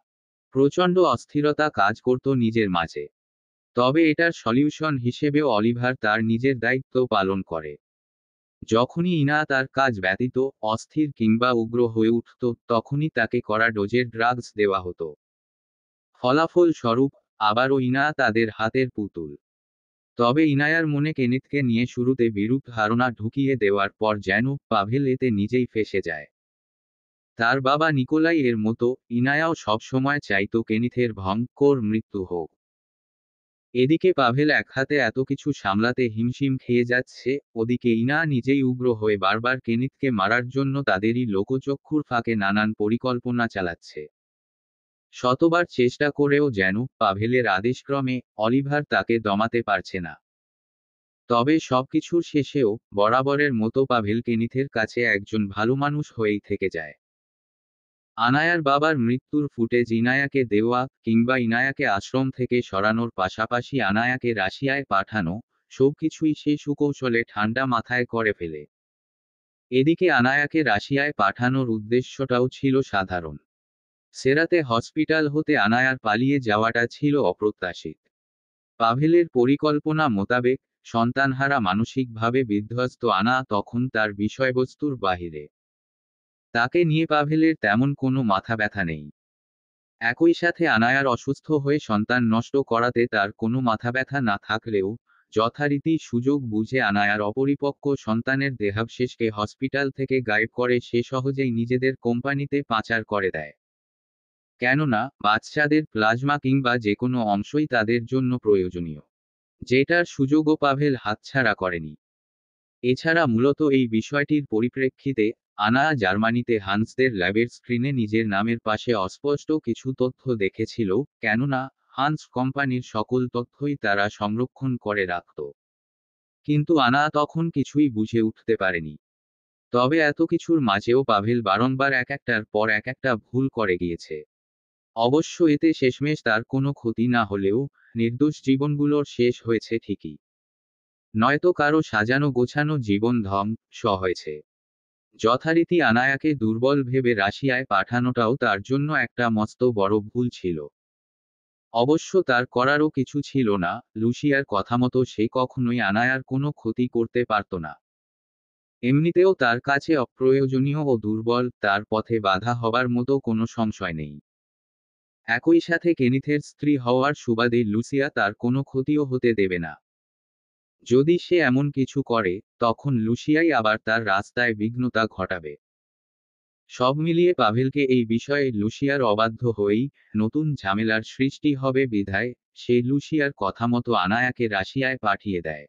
প্রচণ্ড অস্থিরতা কাজ করত নিজের মাঝে। তবে এটার সলিউশন হিসেবেও অলিভার তার নিজের দায়িত্ব পালন করে। যখনই ইনা তার কাজ ব্যতীত অস্থির কিংবা উগ্র হয়ে উঠত, তখনই তাকে কড়া ডোজের ড্রাগস দেওয়া হতো। ফলাফল স্বরূপ আবারও ইনা তাদের হাতের পুতুল। তবে ইনায়ার মনে কেনিথকে নিয়ে শুরুতে বিরূপ ধারণা ঢুকিয়ে দেওয়ার পর যেন পাভেল এতে নিজেই ফেঁসে যায়। তার বাবা নিকোলাই এর মতো ইনায়াও সবসময় চাইতো কেনিথের ভয়ঙ্কর মৃত্যু হোক। এদিকে পাভেল এক হাতে এত কিছু সামলাতে হিমশিম খেয়ে যাচ্ছে, ওদিকে ইনা নিজেই উগ্র হয়ে বারবার কেনিথকে মারার জন্য তাদেরই লোকচক্ষুর ফাঁকে নানান পরিকল্পনা চালাচ্ছে। শতবার চেষ্টা করেও যেন পাভেলের আদেশক্রমে অলিভার তাকে দমাতে পারছে না। তবে সবকিছুর শেষেও বরাবরের মতো পাভেল কেনিথের কাছে একজন ভালো মানুষ হয়েই থেকে যায়। আনায়ার বাবার মৃত্যুর ফুটেজ ইনায়াকে দেওয়া কিংবা ইনায়াকে আশ্রম থেকে সরানোর পাশাপাশি আনায়াকে রাশিয়ায় পাঠানো, সবকিছুই সে সুকৌশলে ঠান্ডা মাথায় করে ফেলে। এদিকে আনায়াকে রাশিয়ায় পাঠানোর উদ্দেশ্যটাও ছিল সাধারণ। সেরাতে হসপিটাল হতে আনায়ার পালিয়ে যাওয়াটা ছিল অপ্রত্যাশিত। পাভেলের পরিকল্পনা মোতাবেক সন্তানহারা মানসিকভাবে বিধ্বস্ত আনা তখন তার বিষয়বস্তুর বাহিরে। তাকে নিয়ে পাভেলের তেমন কোনো মাথা ব্যথা নেই। একই সাথে আনায়ার অসুস্থ হয়ে সন্তান নষ্ট করাতে তার কোনো মাথা ব্যথা না থাকলেও যথারীতি সুযোগ বুঝে আনায়ার অপরিপক্ক সন্তানের দেহাবশেষকে হসপিটাল থেকে গায়েব করে সে সহজেই নিজেদের কোম্পানিতে পাচার করে দেয়। কেননা বাচ্চাদের প্লাজমা কিংবা যে কোনো অংশই তাদের জন্য প্রয়োজনীয়, যেটার সুযোগও পাভেল হাতছাড়া করেনি। এছাড়া মূলত এই বিষয়টির পরিপ্রেক্ষিতে আনা জার্মানিতে হান্সদের ল্যাবের স্ক্রিনে নিজের নামের পাশে অস্পষ্ট কিছু তথ্য দেখেছিল, কেননা হান্স কোম্পানির সকল তথ্যই তারা সংরক্ষণ করে রাখত। কিন্তু আনা তখন কিছুই বুঝে উঠতে পারেনি। তবে এত কিছুর মাঝেও পাভেল বারংবার এক একটার পর এক একটা ভুল করে গিয়েছে। অবশ্য এতে শেষমেশ তার কোনো ক্ষতি না হলেও নির্দোষ জীবনগুলোর শেষ হয়েছে ঠিকই। নয়তো কারো সাজানো গোছানো জীবন ধ্বংস হয়েছে। যথারীতি আনায়াকে দুর্বল ভেবে রাশিয়ায় পাঠানোটাও তার জন্য একটা মস্ত বড় ভুল ছিল। অবশ্য তার করারও কিছু ছিল না, লুসিয়ার কথামতো সে কখনোই আনায়ার কোনো ক্ষতি করতে পারত না। এমনিতেও তার কাছে অপ্রয়োজনীয় ও দুর্বল, তার পথে বাধা হবার মতো কোনো সংশয় নেই। একই সাথে কেনিথের স্ত্রী হওয়ার সুবাদে লুসিয়া তার কোনো ক্ষতিও হতে দেবে না। যদি সে এমন কিছু করে, তখন লুসিয়াই আবার তার রাস্তায় বিঘ্নতা ঘটাবে। সব মিলিয়ে পাভেলকে এই বিষয়ে লুসিয়ার অবাধ্য হয়েই নতুন ঝামেলার সৃষ্টি হবে বিধায় সে লুসিয়ার কথামতো আনায়াকে রাশিয়ায় পাঠিয়ে দেয়।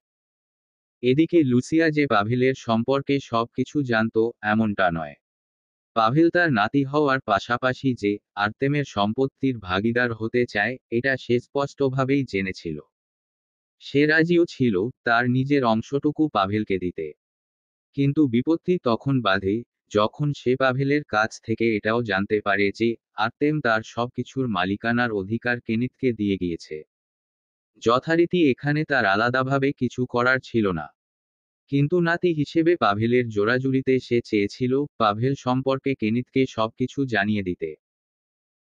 এদিকে লুসিয়া যে পাভেলের সম্পর্কে সবকিছু জানত এমনটা নয়। পাভেল তার নাতি হওয়ার পাশাপাশি যে আর্তেমের সম্পত্তির ভাগীদার হতে চায় এটা সে স্পষ্টভাবেই জেনেছিল। সে রাজিও ছিল তার নিজের অংশটুকু পাভেলকে দিতে। কিন্তু বিপত্তি তখন বাধে যখন সে পাভেলের কাছ থেকে এটাও জানতে পারে যে আর্তেম তার সবকিছুর মালিকানার অধিকার কেনিথকে দিয়ে গিয়েছে। যথারীতি এখানে তার আলাদাভাবে কিছু করার ছিল না। কিন্তু নাতি হিসেবে পাভেলের জোড়াজুড়িতে সে চেয়েছিল পাভেল সম্পর্কে কেনিথকে সবকিছু জানিয়ে দিতে।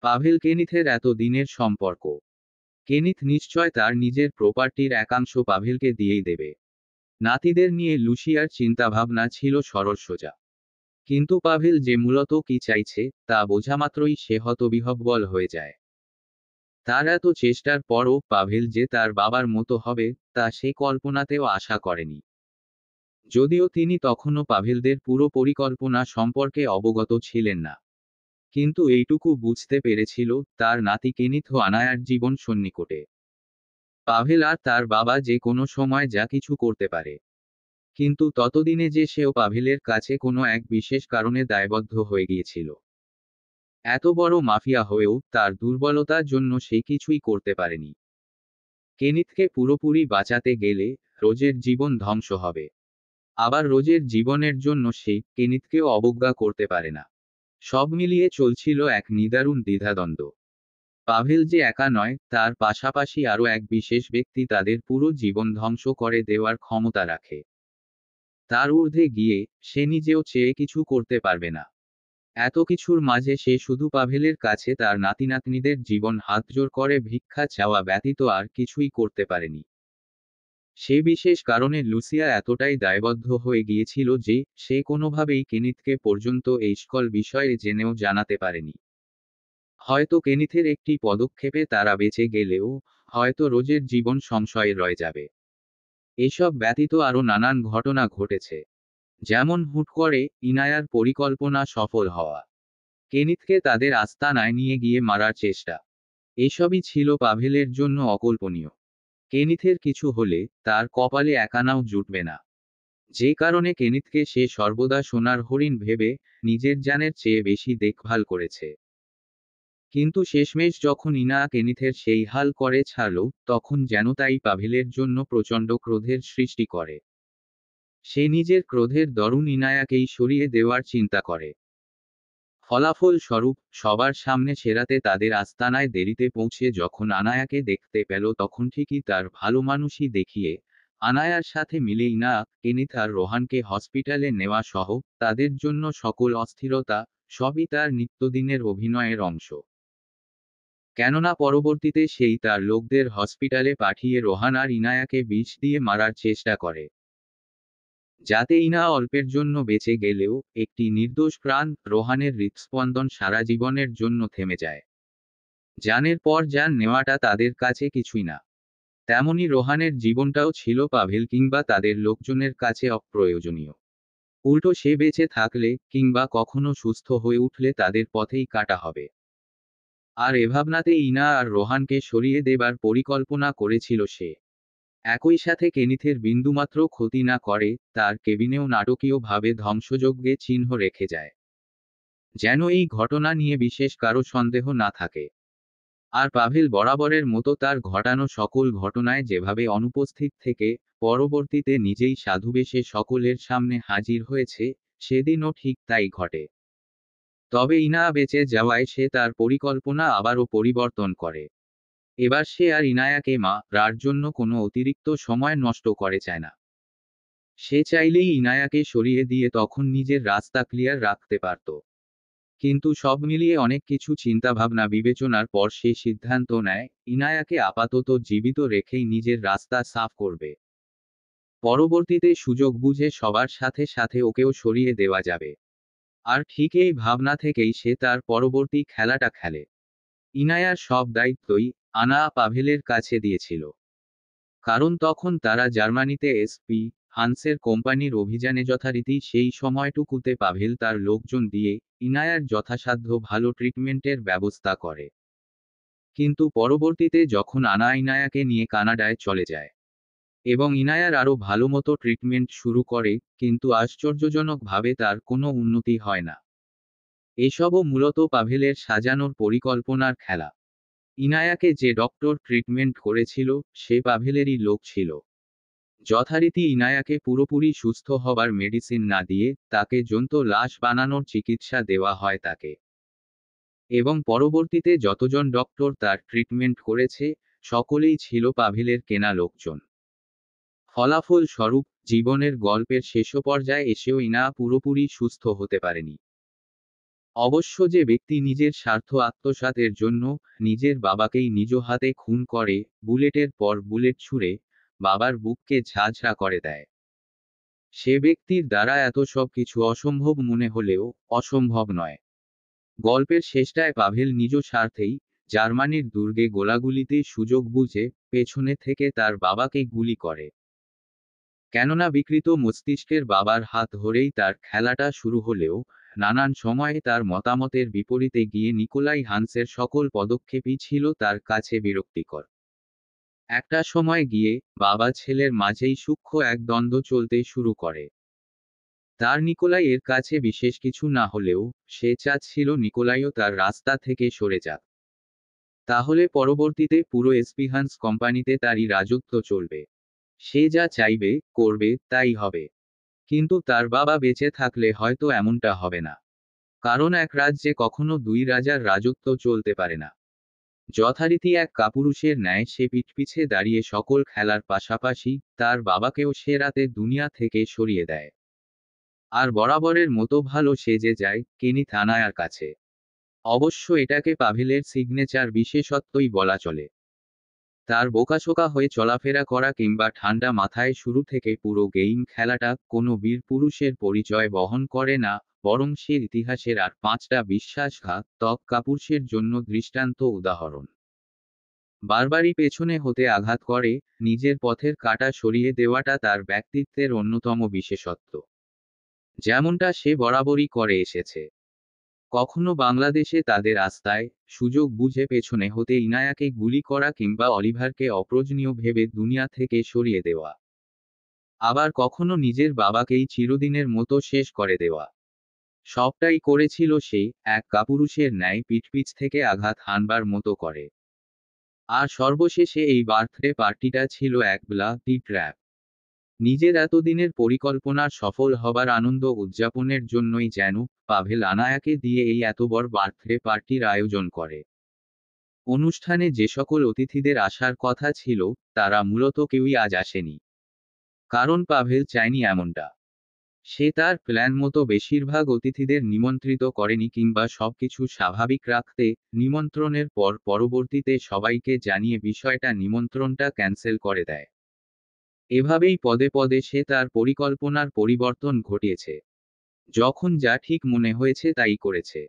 পাভেল কেনিথের এত দিনের সম্পর্ক। কেনিথ নিশ্চয় তার নিজের প্রপার্টির একাংশ পাভেলকে দিয়েই দেবে। নাতিদের নিয়ে লুসিয়ার চিন্তাভাবনা ছিল সরলসোজা। কিন্তু পাভেল যে মূলত কি চাইছে তা বোঝামাত্রই সে হতবিহ্বল হয়ে যায়। তার এত চেষ্টার পরও পাভেল যে তার বাবার মতো হবে তা সে কল্পনাতেও আশা করেনি। যদিও তিনি তখনও পাভেলদের পুরো পরিকল্পনা সম্পর্কে অবগত ছিলেন না, কিন্তু এইটুকু বুঝতে পেরেছিল তার নাতি কেনিথও আনায়ার জীবন সন্নিকটে। পাভেল আর তার বাবা যে কোনো সময় যা কিছু করতে পারে। কিন্তু ততদিনে যে সেও পাভেলের কাছে কোনো এক বিশেষ কারণে দায়বদ্ধ হয়ে গিয়েছিল। এত বড় মাফিয়া হয়েও তার দুর্বলতার জন্য সে কিছুই করতে পারেনি। কেনিথকে পুরোপুরি বাঁচাতে গেলে রোজের জীবন ধ্বংস হবে। আবার রোজের জীবনের জন্য সে কেনিথকেও অবজ্ঞা করতে পারে না। সব মিলিয়ে চলছিল এক নিদারুণ দ্বিধাদ্বন্দ্ব। পাভেল যে একা নয়, তার পাশাপাশি আরও এক বিশেষ ব্যক্তি তাদের পুরো জীবন ধ্বংস করে দেওয়ার ক্ষমতা রাখে। তার ঊর্ধ্বে গিয়ে সে নিজেও চেয়ে কিছু করতে পারবে না। এত কিছুর মাঝে সে শুধু পাভেলের কাছে তার নাতিনাতনিদের জীবন হাতজোড় করে ভিক্ষা চাওয়া ব্যতীত আর কিছুই করতে পারেনি। সে বিশেষ কারণে লুসিয়া এতটাই দায়বদ্ধ হয়ে গিয়েছিল যে সে কোনোভাবেই কেনিথকে পর্যন্ত এই সকল বিষয়ে জেনেও জানাতে পারেনি। হয়তো কেনিথের একটি পদক্ষেপে তারা বেঁচে গেলেও হয়তো রোজের জীবন সংশয়ে রয়ে যাবে। এসব ব্যতীত আরও নানান ঘটনা ঘটেছে, যেমন হুট করে ইনায়ার পরিকল্পনা সফল হওয়া, কেনিথকে তাদের আস্তানায় নিয়ে গিয়ে মারার চেষ্টা। এসবই ছিল পাভেলের জন্য অকল্পনীয়। কেনিথের কিছু হলে তার কপালে একানাও জুটবে না, যে কারণে কেনিথকে সে সর্বদা সোনার হরিণ ভেবে নিজের জানের চেয়ে বেশি দেখভাল করেছে। কিন্তু শেষমেশ যখন ইনা কেনিথের সেই হাল করে ছাড়ল, তখন যেন তাই পাভেলের জন্য প্রচণ্ড ক্রোধের সৃষ্টি করে। সে নিজের ক্রোধের দরুন ইনায়াকেই সরিয়ে দেওয়ার চিন্তা করে। ফলাফল স্বরূপ সবার সামনে সেরাতে তাদের আস্তানায় দেরিতে পৌঁছে যখন আনায়াকে দেখতে পেল, তখন ঠিকই তার ভালো মানুষই দেখিয়ে আনায়ার সাথে মিলে ইনা, কেনিথ আর রোহানকে হসপিটালে নেওয়া সহ তাদের জন্য সকল অস্থিরতা সবই তার নিত্যদিনের অভিনয়ের অংশ। কেননা পরবর্তীতে সেই তার লোকদের হসপিটালে পাঠিয়ে রোহান আর ইনায়াকে বিষ দিয়ে মারার চেষ্টা করে, যাতে ইনা অল্পের জন্য বেঁচে গেলেও একটি নির্দোষ প্রাণ রোহানের হৃৎস্পন্দন সারা জীবনের জন্য থেমে যায়। জানের পর জান নেওয়াটা তাদের কাছে কিছুই না, তেমনি রোহানের জীবনটাও ছিল পাভেল কিংবা তাদের লোকজনের কাছে অপ্রয়োজনীয়। উল্টো সে বেঁচে থাকলে কিংবা কখনো সুস্থ হয়ে উঠলে তাদের পথেই কাটা হবে। আর এভাবনাতে ইনা আর রোহানকে সরিয়ে দেবার পরিকল্পনা করেছিল সে। একই সাথে কেনিথের বিন্দুমাত্র ক্ষতি না করে তার কেবিনেও নাটকীয়ভাবে ধ্বংসযজ্ঞে চিহ্ন রেখে যায়, যেন এই ঘটনা নিয়ে বিশেষ কারো সন্দেহ না থাকে। আর পাভেল বরাবরের মতো তার ঘটানো সকল ঘটনায় যেভাবে অনুপস্থিত থেকে পরবর্তীতে নিজেই সাধুবেশে সকলের সামনে হাজির হয়েছে, সেদিনও ঠিক তাই ঘটে। তবে ইনা বেঁচে যাওয়ায় সে তার পরিকল্পনা আবারও পরিবর্তন করে। এবার সে আর ইনায়াকে রার জন্য কোনো অতিরিক্ত সময় নষ্ট করে চায় না। সে চাইলেই ইনায়াকে সরিয়ে দিয়ে তখন নিজের রাস্তা ক্লিয়ার রাখতে পারত। কিন্তু সব মিলিয়ে অনেক কিছু চিন্তাভাবনা বিবেচনার পর সে সিদ্ধান্ত নেয় ইনায়াকে আপাতত জীবিত রেখেই নিজের রাস্তা সাফ করবে। পরবর্তীতে সুযোগ বুঝে সবার সাথে সাথে ওকেও সরিয়ে দেওয়া যাবে। আর ঠিক এই ভাবনা থেকেই সে তার পরবর্তী খেলাটা খেলে। ইনায়ার সব দায়িত্বই আনা পাভেলের কাছে দিয়েছিল, কারণ তখন তারা জার্মানিতে এসপি হান্সের কোম্পানির অভিযানে যথারীতি সেই সময়টুকুতে পাভেল তার লোকজন দিয়ে ইনায়ার যথাসাধ্য ভালো ট্রিটমেন্টের ব্যবস্থা করে। কিন্তু পরবর্তীতে যখন আনা ইনায়াকে নিয়ে কানাডায় চলে যায় এবং ইনায়ার আরও ভালো মতো ট্রিটমেন্ট শুরু করে, কিন্তু আশ্চর্যজনকভাবে তার কোনো উন্নতি হয় না। এসবও মূলত পাভেলের সাজানোর পরিকল্পনার খেলা। ইনায়াকে যে ডক্টর ট্রিটমেন্ট করেছিল সে পাভেলেরই লোক ছিল। যথারীতি ইনায়াকে পুরোপুরি সুস্থ হবার মেডিসিন না দিয়ে তাকে জ্বলন্ত লাশ বানানোর চিকিৎসা দেওয়া হয় তাকে। এবং পরবর্তীতে যতজন ডক্টর তার ট্রিটমেন্ট করেছে সকলেই ছিল পাভেলের কেনা লোকজন। ফলাফল স্বরূপ জীবনের গল্পের শেষ পর্যায়ে এসেও ইনা পুরোপুরি সুস্থ হতে পারেনি। অবশ্য যে ব্যক্তি নিজের স্বার্থ আত্মসাতের জন্য নিজের বাবাকেই নিজ হাতে খুন করে, বুলেটের পর বুলেট ছুঁড়ে বাবার বুককে ঝাঁঝরা করে দেয়, সে ব্যক্তির দ্বারা এত সব কিছু অসম্ভব মনে হলেও অসম্ভব নয়। গল্পের শেষটায় পাভেল নিজ স্বার্থেই জার্মানির দুর্গে গোলাগুলিতে সুযোগ বুঝে পেছনে থেকে তার বাবাকে গুলি করে। কেননা বিকৃত মস্তিষ্কের বাবার হাত ধরেই তার খেলাটা শুরু হলেও নানান সময়ে তার মতামতের বিপরীতে গিয়ে নিকোলাই হান্সের সকল পদক্ষেপই ছিল তার কাছে বিরক্তিকর। একটা সময় গিয়ে বাবা ছেলের মাঝেই সূক্ষ্ম এক দ্বন্দ্ব চলতে শুরু করে। তার নিকোলাই এর কাছে বিশেষ কিছু না হলেও সে চাচ্ছিল নিকোলাইও তার রাস্তা থেকে সরে যাক। তাহলে পরবর্তীতে পুরো এসপিহান্স কোম্পানিতে তারই রাজত্ব চলবে। সে যা চাইবে করবে তাই হবে। কিন্তু তার বাবা বেঁচে থাকলে হয়তো এমনটা হবে না। কারণ এক রাজ্যে কখনো দুই রাজার রাজত্ব চলতে পারে না। যথারীতি এক কাপুরুষের ন্যায় সে পিঠপিছে দাঁড়িয়ে সকল খেলার পাশাপাশি তার বাবাকেও সে রাতে দুনিয়া থেকে সরিয়ে দেয়। আর বরাবরের মতো ভালো সেজে যায় কেনিথ আনায়ার কাছে। অবশ্য এটাকে পাভেলের সিগনেচার বিশেষত্বই বলা চলে। তার বোকাশোকা হয়ে চলাফেরা করা কিংবা ঠান্ডা মাথায় শুরু থেকে পুরো গেইম খেলাটা কোনো বীর পুরুষের পরিচয় বহন করে না, বরং সে ইতিহাসের আর 5টা বিশ্বাসঘাতক কাপুরুষের জন্য দৃষ্টান্ত উদাহরণ। বারবারই পেছনে হতে আঘাত করে, নিজের পথের কাঁটা সরিয়ে দেওয়াটা তার ব্যক্তিত্বের অন্যতম বিশেষত্ব, যেমনটা সে বরাবরই করে এসেছে। কখনো বাংলাদেশে তাদের আস্থায় সুযোগ বুঝে পেছনে হতে ইনায়াকে গুলি করা কিংবা অলিভারকে অপ্রয়োজনীয় ভেবে দুনিয়া থেকে সরিয়ে দেওয়া। আবার কখনো নিজের বাবাকেই চিরদিনের মতো শেষ করে দেওয়া। সবটাই করেছিল সেই এক কাপুরুষের ন্যায় পিঠ থেকে আঘাত হানবার মতো করে। আর সর্বশেষে এই বার্থডে পার্টিটা ছিল এক ব্লাডি ট্র্যাপ। নিজের এতদিনের পরিকল্পনার সফল হবার আনন্দ উদযাপনের জন্যই যেন পাভেল আনায়াকে দিয়ে এই এত বড় বার্থডে পার্টির আয়োজন করে। অনুষ্ঠানে যে সকল অতিথিদের আসার কথা ছিল, তারা মূলত কেউই আজ আসেনি। কারণ পাভেল চায়নি এমনটা। সে তার প্ল্যান মতো বেশিরভাগ অতিথিদের নিমন্ত্রিত করেনি কিংবা সবকিছু স্বাভাবিক রাখতে নিমন্ত্রণের পর পরবর্তীতে সবাইকে জানিয়ে বিষয়টা নিমন্ত্রণটা ক্যান্সেল করে দেয়। এভাবেই পদে পদে সে তার পরিকল্পনার পরিবর্তন ঘটিয়েছে। যখন যা ঠিক মনে হয়েছে তাই করেছে।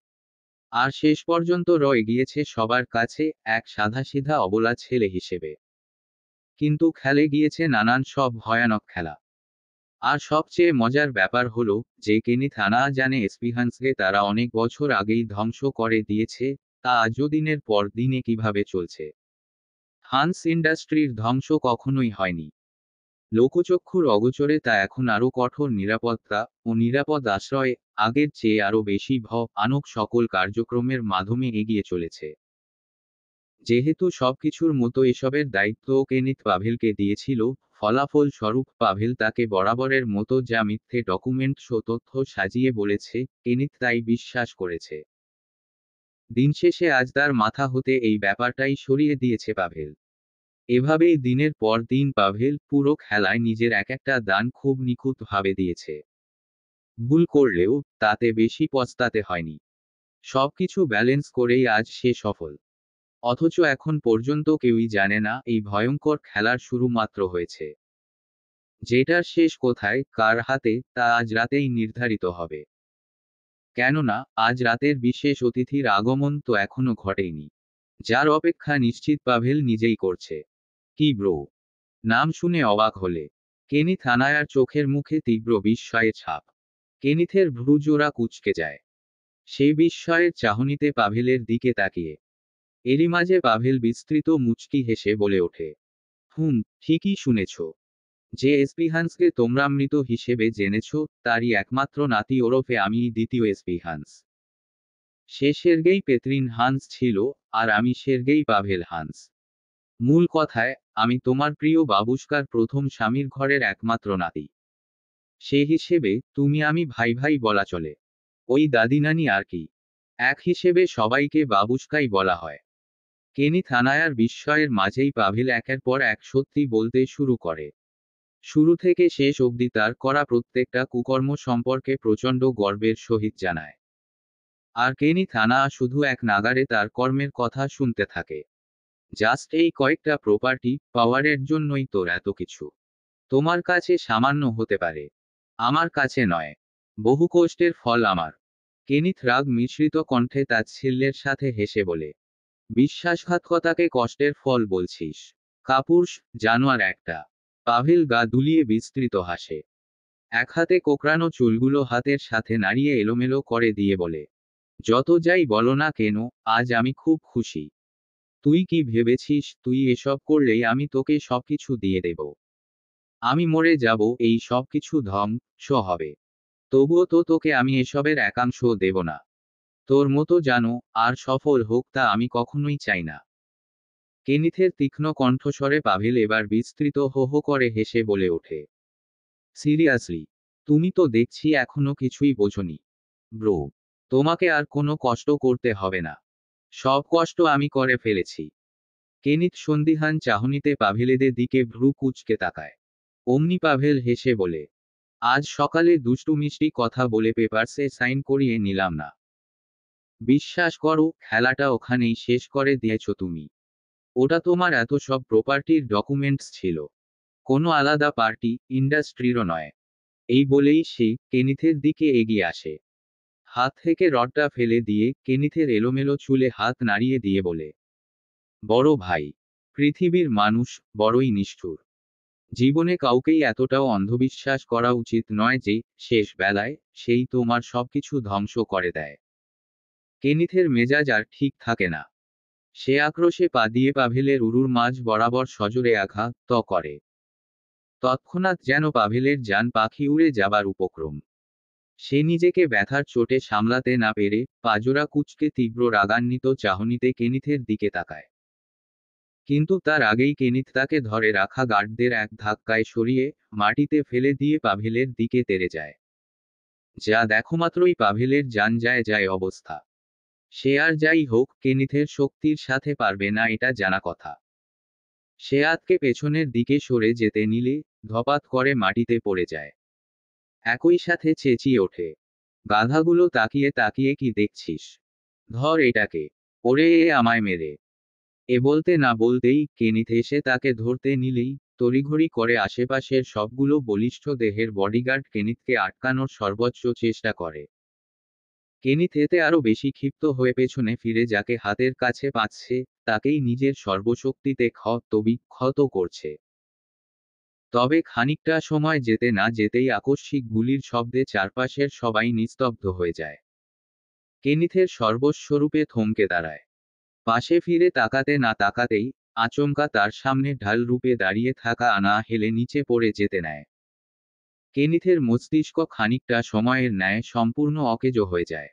আর শেষ পর্যন্ত রয়ে গিয়েছে সবার কাছে এক সাধাসিধা অবলা ছেলে হিসেবে। কিন্তু খেলে গিয়েছে নানান সব ভয়ানক খেলা। আর সবচেয়ে মজার ব্যাপার হলো যে কেনিথ আনায়া জানে এসপিহান্সকে তারা অনেক বছর আগেই ধ্বংস করে দিয়েছে, তা আজও দিনের পর দিনে কিভাবে চলছে। হান্স ইন্ডাস্ট্রির ধ্বংস কখনোই হয়নি। লোকচক্ষুর অগোচরে তা এখন আরও কঠোর নিরাপত্তা ও নিরাপদ আশ্রয়, আগের চেয়ে আরও বেশি ভয়ানক সকল কার্যক্রমের মাধ্যমে এগিয়ে চলেছে। যেহেতু সবকিছুর মতো এসবের দায়িত্বও কেনিথ পাভেলকে দিয়েছিল, ফলাফল স্বরূপ পাভেল তাকে বরাবরের মতো যা মিথ্যে ডকুমেন্ট সহ তথ্য সাজিয়ে বলেছে, কেনিথ তাই বিশ্বাস করেছে। দিনশেষে আজ তার মাথা হতে এই ব্যাপারটাই সরিয়ে দিয়েছে পাভেল। এভাবেই দিনের পর দিন পাভেল পুরো খেলায় নিজের এক একটা দান খুব নিখুঁতভাবে দিয়েছে। ভুল করলেও তাতে বেশি পস্তাতে হয়নি। সবকিছু ব্যালেন্স করেই আজ সে সফল। অথচ এখন পর্যন্ত কেউই জানে না এই ভয়ঙ্কর খেলার শুরু মাত্র হয়েছে। যেটার শেষ কোথায় কার হাতে তা আজ রাতেই নির্ধারিত হবে। কেননা আজ রাতের বিশেষ অতিথির আগমন তো এখনো ঘটেনি, যার অপেক্ষা নিশ্চিত পাভেল নিজেই করছে। কি ব্রো? নাম শুনে অবাক হলে? কেনিথ আনায়ার চোখের মুখে তীব্র বিস্ময়ের ছাপ। কেনিথের ভ্রুজোড়া কুঁচকে যায়। সেই বিস্ময়ের চাহনিতে পাভেলের দিকে তাকিয়ে। এরই মাঝে পাভেল বিস্তৃত মুচকি হেসে বলে ওঠে, ঠিকই শুনেছ। যে এসপিহান্সকে তোমরা মৃত হিসেবে জেনেছ, তারই একমাত্র নাতি ওরফে আমিই দ্বিতীয় এসপিহান্স। সে সের্গেই পেত্রিন হান্স ছিল, আর আমি সের্গেই পাভেল হান্স। মূল কথায়, আমি তোমার প্রিয় বাবুস্কার প্রথম স্বামীর ঘরের একমাত্র নাতি। সে হিসেবে তুমি আমি ভাই ভাই বলা চলে। ওই দাদিনানি আর কি। এক হিসেবে সবাইকে বাবুস্কাই বলা হয়। কেনিথ আনায়ার বিস্ময়ের মাঝেই পাভেল একের পর এক সত্যি বলতে শুরু করে। শুরু থেকে শেষ অবধি তার করা প্রত্যেকটা কুকর্ম সম্পর্কে প্রচণ্ড গর্বের সহিত জানায়। আর কেনিথ আনায়া শুধু এক নাগাড়ে তার কর্মের কথা শুনতে থাকে। জাস্ট এই কয়েকটা প্রপার্টি পাওয়ারের জন্যই তোর এত কিছু। তোমার কাছে সামান্য হতে পারে, আমার কাছে নয়। বহু কষ্টের ফল আমার। কেনিথ রাগ মিশ্রিত কণ্ঠে তাচ্ছিল্যের সাথে হেসে বলে, বিশ্বাসঘাতকতাকে কষ্টের ফল বলছিস? কাপুরুষ, জানোয়ার একটা। পাভেল গা দুলিয়ে বিস্তৃত হাসে। এক হাতে কোঁকড়ানো চুলগুলো হাতের সাথে নাড়িয়ে এলোমেলো করে দিয়ে বলে, যত যাই বলো না কেন, আজ আমি খুব খুশি। তুই কি ভেবেছিস তুই এসব করলেই আমি তোকে সবকিছু দিয়ে দেব? আমি মরে যাব, এই সবকিছু ধ্বংস হবে। তবুও তো তোকে আমি এসবের একাংশও দেব না। তোর মতো জানো আর সফল হোক তা আমি কখনোই চাই না। কেনিথের তীক্ষ্ণ কণ্ঠস্বরে পাভেল এবার বিস্তৃত হো হো করে হেসে বলে ওঠে, সিরিয়াসলি? তুমি তো দেখছি এখনো কিছুই বোঝনি। ব্রো, তোমাকে আর কোনো কষ্ট করতে হবে না। সব কষ্ট আমি করে ফেলেছি। কেনিথ সন্দিহান চাহনিতে পাভেলেদের দিকে ভ্রু কুঁচকে তাকায়। অমনি পাভেল হেসে বলে, আজ সকালে দুষ্টু মিষ্টি কথা বলে পেপারসে সাইন করিয়ে নিলাম না। বিশ্বাস করো, খেলাটা ওখানেই শেষ করে দিয়েছো তুমি। ওটা তোমার এত সব প্রপার্টির ডকুমেন্টস ছিল। কোনো আলাদা পার্টি ইন্ডাস্ট্রিরও নয়। এই বলেই সে কেনিথের দিকে এগিয়ে আসে। হাত থেকে রডটা ফেলে দিয়ে কেনিথের এলোমেলো চুলে হাত নাড়িয়ে দিয়ে বলে, বড় ভাই, পৃথিবীর মানুষ বড়ই নিষ্ঠুর। জীবনে কাউকেই এতটাও অন্ধবিশ্বাস করা উচিত নয় যে শেষ বেলায় সেই তোমার সবকিছু ধ্বংস করে দেয়। কেনিথের মেজাজ আর ঠিক থাকে না। সে আক্রোশে পা দিয়ে পাভেলের উরুর মাঝ বরাবর সজোরে আঘাত করে। তৎক্ষণাৎ যেন পাভেলের যান পাখি উড়ে যাবার উপক্রম। সে নিজেকে ব্যথার চোটে সামলাতে না পেরে পাজোড়া কুঁচকে তীব্র রাগান্বিত চাহনিতে কেনিথের দিকে তাকায়। কিন্তু তার আগেই কেনিথ তাকে ধরে রাখা গার্ডদের এক ধাক্কায় সরিয়ে মাটিতে ফেলে দিয়ে পাভেলের দিকে তেড়ে যায়। যা দেখোমাত্রই পাভেলের যান যায় যায় অবস্থা। সে আর যাই হোক কেনিথের শক্তির সাথে পারবে না এটা জানা কথা। সে আতকে পেছনের দিকে সরে যেতে নিলে ধপাত করে মাটিতে পড়ে যায়। একই সাথে চেঁচিয়ে ওঠে, গাধাগুলো তাকিয়ে তাকিয়ে কি দেখছিস? ধর এটাকে। ওরে এ আমায় মেরে। এ বলতে না বলতেই কেনিথ এসে তাকে ধরতে নিলেই তড়িঘড়ি করে আশেপাশের সবগুলো বলিষ্ঠ দেহের বডিগার্ড কেনিথকে আটকানোর সর্বোচ্চ চেষ্টা করে। কেনিথ এতে আরো বেশি ক্ষিপ্ত হয়ে পেছনে ফিরে যাকে হাতের কাছে পাচ্ছে তাকেই নিজের সর্বশক্তিতে ক্ষত করছে। তবে খানিকটা সময় যেতে না যেতেই আকস্মিক গুলির শব্দে চারপাশের সবাই নিস্তব্ধ হয়ে যায়। কেনিথের সর্বস্বরূপে থমকে দাঁড়ায়। পাশে ফিরে তাকাতে না তাকাতেই আচমকা তার সামনে ঢাল রূপে দাঁড়িয়ে থাকা আনা হেলে নিচে পড়ে যেতে নেয়। কেনিথের মস্তিষ্ক খানিকটা সময়ের ন্যায় সম্পূর্ণ অকেজো হয়ে যায়।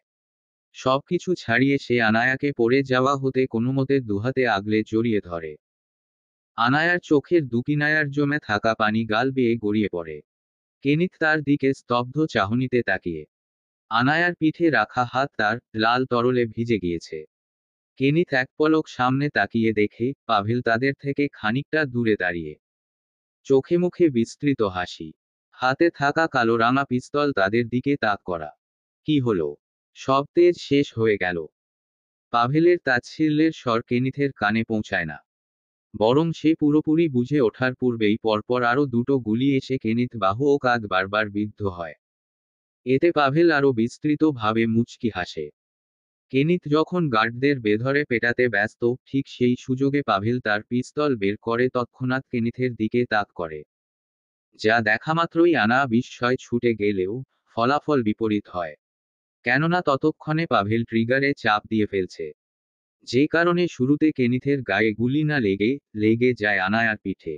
সবকিছু ছাড়িয়ে সে আনায়াকে পড়ে যাওয়া হতে কোনোমতে দুহাতে আগলে জড়িয়ে ধরে। আনায়ার চোখের দুকিনায়ার জমে থাকা পানি গাল বেয়ে গড়িয়ে পড়ে। কেনিথ তার দিকে স্তব্ধ চাহনিতে তাকিয়ে। আনায়ার পিঠে রাখা হাত তার লাল তরলে ভিজে গিয়েছে। কেনিথ এক পলক সামনে তাকিয়ে দেখে পাভেল তাদের থেকে খানিকটা দূরে দাঁড়িয়ে। চোখে মুখে বিস্তৃত হাসি। হাতে থাকা কালো রাঙা পিস্তল তাদের দিকে তাক করা। কি হলো? সব তেজ শেষ হয়ে গেল? পাভেলের তাচ্ছিল্যের স্বর কেনিথের কানে পৌঁছায় না। বরং সে পুরোপুরি বুঝে ওঠার পূর্বেই পরপর আরো দুটো গুলি এসে কেনিথ বাহু ও কাঁধ বারবার বিদ্ধ হয়। এতে পাভেল আরো বিস্তৃতভাবে মুচকি হাসে। কেনিথ যখন গার্ডদের বেধড়ে পেটাতে ব্যস্ত ঠিক সেই সুযোগে পাভেল তার পিস্তল বের করে তৎক্ষণাৎ কেনিথের দিকে তাক করে। যা দেখামাত্রই আনা বিস্ময় ছুটে গেলেও ফলাফল বিপরীত হয়। কেননা ততক্ষণে পাভেল ট্রিগারে চাপ দিয়ে ফেলছে। যে কারণে শুরুতে কেনিথের গায়ে গুলি না লেগে যায় আনায়ার পিঠে।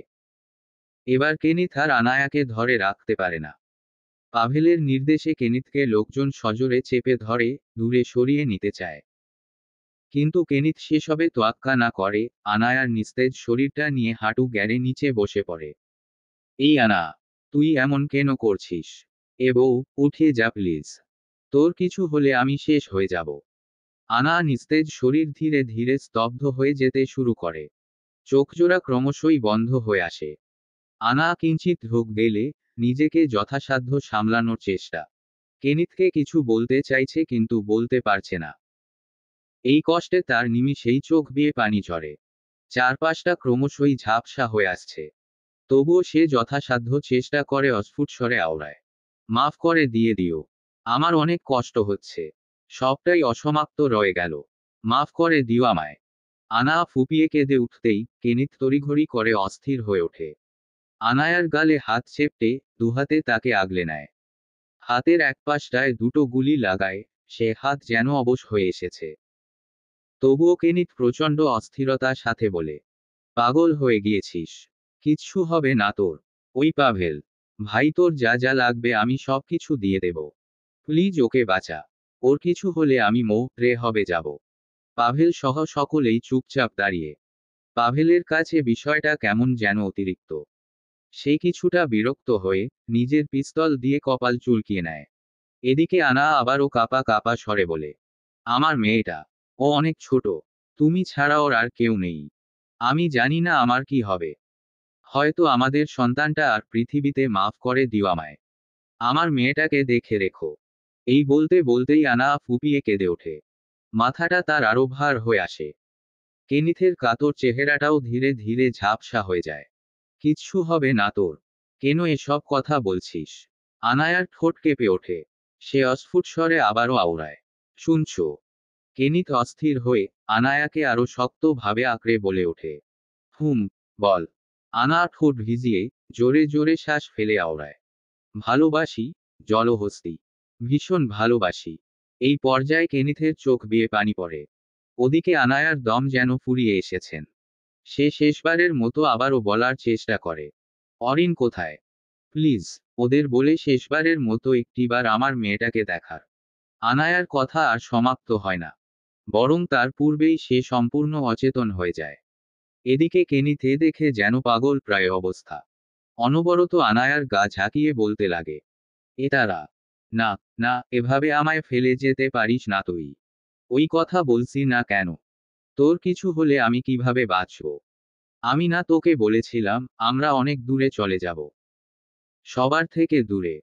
এবার কেনিথ আর আনায়াকে ধরে রাখতে পারে না। পাভেলের নির্দেশে কেনিথকে লোকজন সজোরে চেপে ধরে দূরে সরিয়ে নিতে চায়। কিন্তু কেনিথ সেসবে তোয়াক্কা না করে আনায়ার নিস্তেজ শরীরটা নিয়ে হাঁটু গ্যারে নিচে বসে পড়ে। এই আনা, তুই এমন কেন করছিস? এ বউ, উঠে যা প্লিজ। তোর কিছু হলে আমি শেষ হয়ে যাব। আনা নিস্তেজ শরীর ধীরে ধীরে স্তব্ধ হয়ে যেতে শুরু করে। চোখজোড়া ক্রমশই বন্ধ হয়ে আসে। আনা কিঞ্চিত ঢোক গেলে নিজেকে যথাসাধ্য সামলানোর চেষ্টা। কেনিথকে কিছু বলতে চাইছে কিন্তু বলতে পারছে না। এই কষ্টে তার নিমিষেই চোখ বেয়ে পানি ঝরে। চারপাশটা ক্রমশই ঝাপসা হয়ে আসছে। তবুও সে যথাসাধ্য চেষ্টা করে অস্ফুট স্বরে আওড়ায়, মাফ করে দিয়ে দিও। আমার অনেক কষ্ট হচ্ছে। সবটাই অসমাপ্ত রয়ে গেল। মাফ করে দিও আমায়। আনা ফুপিয়ে কেঁদে উঠতেই কেনিথ তড়িঘড়ি করে অস্থির হয়ে ওঠে। আনায়ার গালে হাত চেপটে দুহাতে তাকে আগলে নেয়। হাতের এক পাশটায় দুটো গুলি লাগায় সে হাত যেন অবশ হয়ে এসেছে। তবুও কেনিথ প্রচণ্ড অস্থিরতার সাথে বলে, পাগল হয়ে গিয়েছিস? কিচ্ছু হবে না তোর। ওই পাভেল ভাই, তোর যা যা লাগবে আমি সব কিছু দিয়ে দেব। প্লিজ ওকে বাঁচা। ওর কিছু হলে আমি রে হবে যাব। পাভেল সহ সকলেই চুপচাপ দাঁড়িয়ে। পাভেলের কাছে বিষয়টা কেমন যেন অতিরিক্ত। সে কিছুটা বিরক্ত হয়ে নিজের পিস্তল দিয়ে কপাল চুলকিয়ে নেয়। এদিকে আনা আবারও কাপা কাপা স্বরে বলে, আমার মেয়েটা, ও অনেক ছোট। তুমি ছাড়া ওর আর কেউ নেই। আমি জানি না আমার কি হবে। হয়তো আমাদের সন্তানটা আর পৃথিবীতে মাফ করে দিও আমায়। আমার মেয়েটাকে দেখে রেখো। এই বলতে বলতেই আনা ফুপিয়ে কেঁদে ওঠে। মাথাটা তার আরো ভার হয়ে আসে। কেনিথের কাতর চেহারাটাও ধীরে ধীরে ঝাপসা হয়ে যায়। কিচ্ছু হবে না তোর। কেন এসব কথা বলছিস? আনায়ার ঠোঁট কেঁপে ওঠে। সে অস্ফুট স্বরে আবারও আওড়ায়, শুনছো? কেনিথ অস্থির হয়ে আনায়াকে আরো শক্তভাবে আঁকড়ে বলে ওঠে, হুম, বল। আনা ঠোঁট ভিজিয়ে জোরে জোরে শ্বাস ফেলে আওড়ায়, ভালোবাসি, জলহস্তি। ভীষণ ভালোবাসি। এই পর্যায়ে কেনিথের চোখ বেয়ে পানি পড়ে। ওদিকে আনায়ার দম যেন ফুরিয়ে এসেছেন। সে শেষবারের মতো আবারও বলার চেষ্টা করে, অরিন কোথায়? প্লিজ, ওদের বলে শেষবারের মতো একটিবার আমার মেয়েটাকে দেখার। আনায়ার কথা আর সমাপ্ত হয় না, বরং তার পূর্বেই সে সম্পূর্ণ অচেতন হয়ে যায়। এদিকে কেনিথে দেখে যেন পাগল প্রায় অবস্থা। অনবরত আনায়ার গা ঝাঁকিয়ে বলতে লাগে, এটারা, না, না, এভাবে আমায় ফেলে যেতে পারিস না তুই। ওই কথা বলছি না কেন? তোর কিছু হলে আমি কিভাবে বাঁচব? আমি না তোকে বলেছিলাম আমরা অনেক দূরে চলে যাব, সবার থেকে দূরে।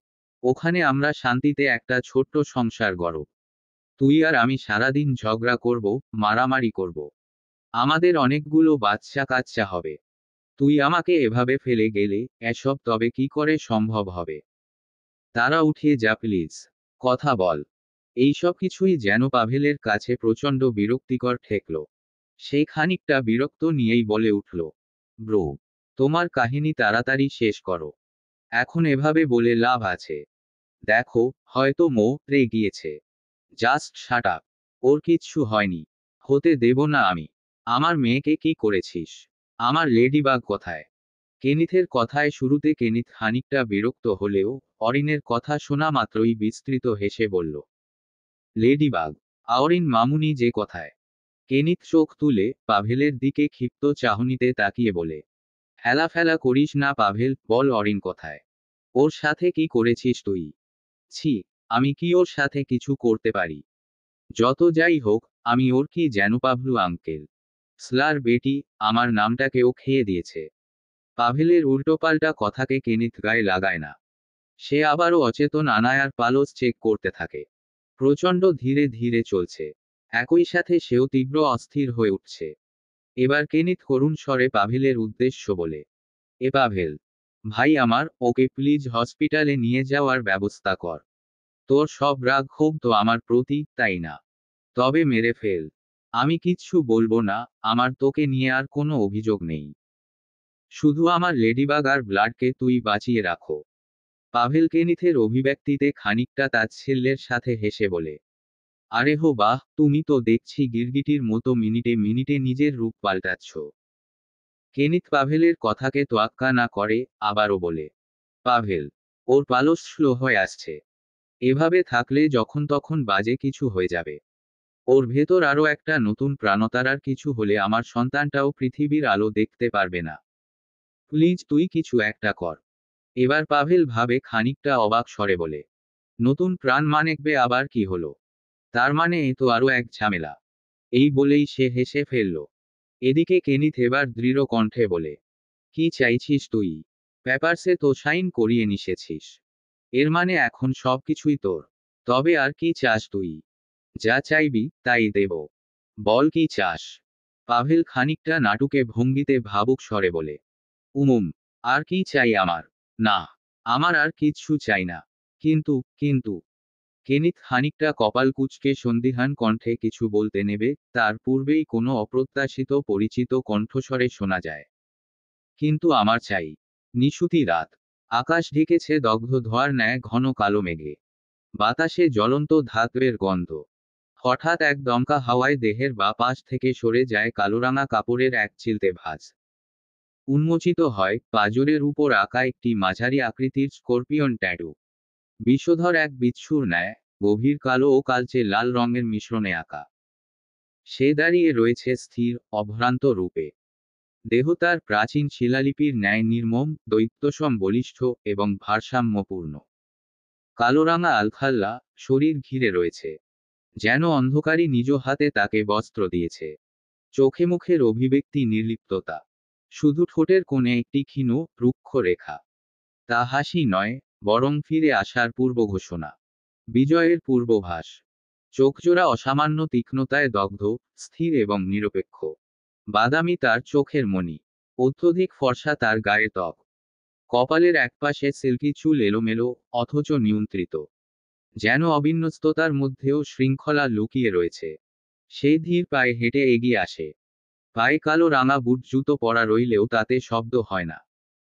ওখানে আমরা শান্তিতে একটা ছোট্ট সংসার গড়ব। তুই আর আমি সারাদিন ঝগড়া করব, মারামারি করব। আমাদের অনেকগুলো বাচ্চা কাচ্চা হবে। তুই আমাকে এভাবে ফেলে গেলে এসব তবে কি করে সম্ভব হবে? তারা উঠিয়ে যা প্লিজ। কথা বল। এইসব কিছুই যেন পাভেলের কাছে প্রচণ্ড বিরক্তিকর ঠেকল। সে খানিকটা বিরক্ত নিয়েই বলে উঠল, ব্রো, তোমার কাহিনী তাড়াতাড়ি শেষ করো। এখন এভাবে বলে লাভ আছে? দেখো, হয়তো রে গিয়েছে। Just shut up. ওর কিচ্ছু হয়নি। হতে দেব না আমি। আমার মেয়েকে কি করেছিস? আমার লেডিবাগ কোথায়? কেনিথের কথায় শুরুতে কেনিথ খানিকটা বিরক্ত হলেও অরিনের কথা শোনা মাত্রই বিস্তৃত হেসে বলল, লেডিবাগ? অরিন মামুনি যে কথায়। কেনিথ চোখ তুলে পাভেলের দিকে ক্ষিপ্ত চাহনিতে তাকিয়ে বলে, হেলাফেলা করিস না পাভেল, বল অরিন কোথায়? ওর সাথে কি করেছিস তুই? ছি, আমি কি ওর সাথে কিছু করতে পারি? যত যাই হোক, আমি ওর কি যেন পাভলু আঙ্কেল স্লার বেটি, আমার নামটাকেও খেয়ে দিয়েছে। পাভেলের উল্টোপাল্টা কথাকে কেনিথ গায়ে লাগায় না। সে আবারও অচেতন আনায়ার পালস চেক করতে থাকে। প্রচণ্ড ধীরে ধীরে চলছে। একই সাথে সেও তীব্র অস্থির হয়ে উঠছে। এবার কেনিথ করুণ স্বরে পাভেলের উদ্দেশ্য বলে, এ পাভেল, ভাই আমার, ওকে প্লিজ হসপিটালে নিয়ে যাওয়ার ব্যবস্থা কর। তোর সব রাগ ক্ষোভ তো আমার প্রতি, তাই না? তবে মেরে ফেল। আমি কিচ্ছু বলবো না, আমার তোকে নিয়ে আর কোনো অভিযোগ নেই। শুধু আমার লেডিবাগ আর ব্লাডকে তুই বাঁচিয়ে রাখো। পাভেল কেনিথের অভিব্যক্তিতে খানিকটা তাচ্ছিল্যের সাথে হেসে বলে, আরে হো বাহ, তুমি তো দেখছি গিরগিটির মতো মিনিটে মিনিটে নিজের রূপ পাল্টাচ্ছ। কেনিথ পাভেলের কথাকে তোয়াক্কা না করে আবারও বলে, পাভেল, ওর পালস স্লো হয়ে আসছে। এভাবে থাকলে যখন তখন বাজে কিছু হয়ে যাবে। ওর ভেতর আরও একটা নতুন প্রাণতারার কিছু হলে আমার সন্তানটাও পৃথিবীর আলো দেখতে পারবে না। প্লিজ তুই কিছু একটা কর। এবার পাভেল ভাবে খানিকটা অবাক স্বরে বলে, নতুন প্রাণ মানেকবে আবার কি হলো? তার মানে এ তো আরও এক ঝামেলা। এই বলেই সে হেসে ফেলল। এদিকে কেনিথ এবার দৃঢ় কণ্ঠে বলে, কি চাইছিস তুই? পেপারসে তো সাইন করিয়ে নিশেছিস। এর মানে এখন সবকিছুই তোর। তবে আর কি চাস তুই? যা চাইবি তাই দেব। বল কি চাস? পাভেল খানিকটা নাটুকে ভঙ্গিতে ভাবুক স্বরে বলে, আর কি চাই আমার? না, আমার আর কিচ্ছু চাই না। কিন্তু কেনিথ খানিকটা কপাল কুঁচকে সন্দিহান কণ্ঠে কিছু বলতে নেবে, তার পূর্বেই কোনো অপ্রত্যাশিত পরিচিত কণ্ঠস্বরে শোনা যায়, কিন্তু আমার চাই। নিশুতি রাত। আকাশ ঢেকেছে দগ্ধ ধোঁয়ার ন্যায় ঘন কালো মেঘে। বাতাসে জ্বলন্ত ধাতবের গন্ধ। হঠাৎ এক দমকা হাওয়ায় দেহের বা পাশ থেকে সরে যায় কালোরাঙা কাপড়ের এক চিলতে ভাঁজ। উন্মোচিত হয় পাঁজরের উপর আঁকা একটি মাঝারি আকৃতির স্করপিয়ন ট্যাটু। বিষধর এক বিচ্ছুর ন্যায়, গভীর কালো ও কালচে লাল রঙের মিশ্রণে আঁকা। সে দাঁড়িয়ে রয়েছে স্থির, অভ্রান্ত রূপে। দেহ তার প্রাচীন শিলালিপির ন্যায় নির্মম, দৈত্যসম বলিষ্ঠ এবং ভারসাম্যপূর্ণ। কালোরাঙা আলখাল্লা, শরীর ঘিরে রয়েছে। যেন অন্ধকারই নিজ হাতে তাকে বস্ত্র দিয়েছে। চোখে মুখের অভিব্যক্তি নির্লিপ্ততা। শুধু ঠোঁটের কোণে একটি ক্ষীণ, রুক্ষ রেখা। তা হাসি নয়, বরং ফিরে আসার পূর্ব ঘোষণা, বিজয়ের পূর্বভাস। চোখজোড়া অসামান্য তীক্ষ্ণতায় দগ্ধ, স্থির এবং নিরপেক্ষ। বাদামি তার চোখের মণি, অত্যধিক ফর্সা তার গায়ের ত্বক। কপালের একপাশে সিল্কি চুল এলোমেলো, অথচ নিয়ন্ত্রিত, যেন অবিন্যস্ততার মধ্যেও শৃঙ্খলা লুকিয়ে রয়েছে। সে ধীর পায়ে হেঁটে এগিয়ে আসে। পায়ে কালো রাঙা বুট জুতো পরা রইলেও তাতে শব্দ হয় না।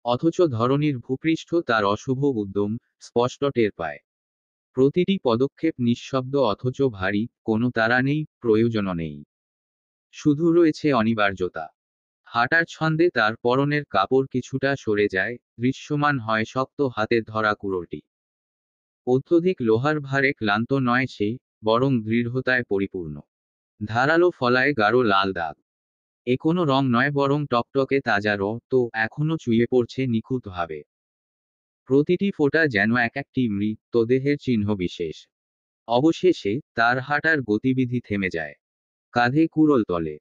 অথচ ধরনীর ভূপৃষ্ঠ তার অশুভ উদ্যম স্পষ্ট টের পায়। প্রতিটি পদক্ষেপ নিঃশব্দ অথচ ভারী, কোনো তাড়া নেই, প্রয়োজনও নেই। শুধু রয়েছে অনিবার্যতা। হাঁটার ছন্দে তার পরনের কাপড় কিছুটা সরে যায়, দৃশ্যমান হয় শক্ত হাতে ধরা কুড়োটি। অত্যধিক লোহার ভারে ক্লান্ত নয় সে, বরং দৃঢ়তায় পরিপূর্ণ। ধারালো ফলায় গাঢ় লাল দাগ। এ কোনো রং নয়, বরং টকটকে তাজা রক্ত এখনো চুইয়ে পড়ছে নিখুঁতভাবে। প্রতিটি ফোঁটা যেন এক একটি মৃতদেহের চিহ্ন বিশেষ। অবশেষে তার হাঁটার গতিবিধি থেমে যায়। কাঁধে কুড়োল তলে,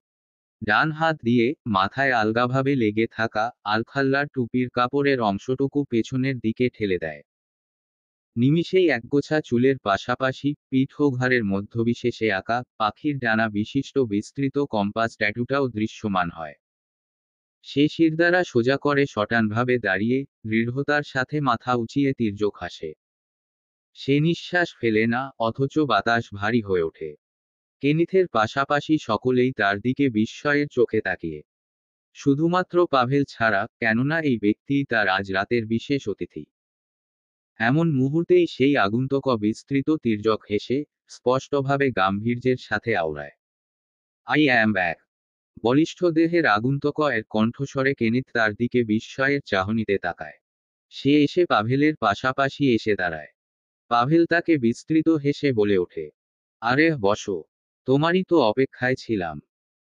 ডান হাত দিয়ে মাথায় আলগাভাবে লেগে থাকা আলখাল্লার টুপির কাপড়ের অংশটুকু পেছনের দিকে ঠেলে দেয়। নিমিষেই একগোছা চুলের পাশাপাশি পিঠ ও ঘাড়ের মধ্যবিশেষে আঁকা পাখির ডানা বিশিষ্ট বিস্তৃত কম্পাস ট্যাটুটাও দৃশ্যমান হয়। সে শিরদাঁড়া সোজা করে শটানভাবে দাঁড়িয়ে, দৃঢ়তার সাথে মাথা উঁচিয়ে তির্যক হাসে। সে নিঃশ্বাস ফেলে না, অথচ বাতাস ভারী হয়ে ওঠে। কেনিথের পাশাপাশি সকলেই তার দিকে বিস্ময়ের চোখে তাকিয়ে। শুধুমাত্র পাভেল ছাড়া, কেননা এই ব্যক্তিই তার আজ রাতের বিশেষ অতিথি। এমন মুহূর্তেই সেই আগন্তুক বিস্তৃত তির্যক হেসে, স্পষ্টভাবে গাম্ভীর্যের সাথে আওড়ায়। I am back. বলিষ্ঠ দেহের আগন্তুক এর কণ্ঠস্বরে কেনিথ তার দিকে বিস্ময়ের চাহনিতে তাকায়। সে এসে পাভেলের পাশাপাশি এসে দাঁড়ায়। পাভেল তাকে বিস্তৃত হেসে বলে ওঠে, আরে বসো, তোমারই তো অপেক্ষায় ছিলাম।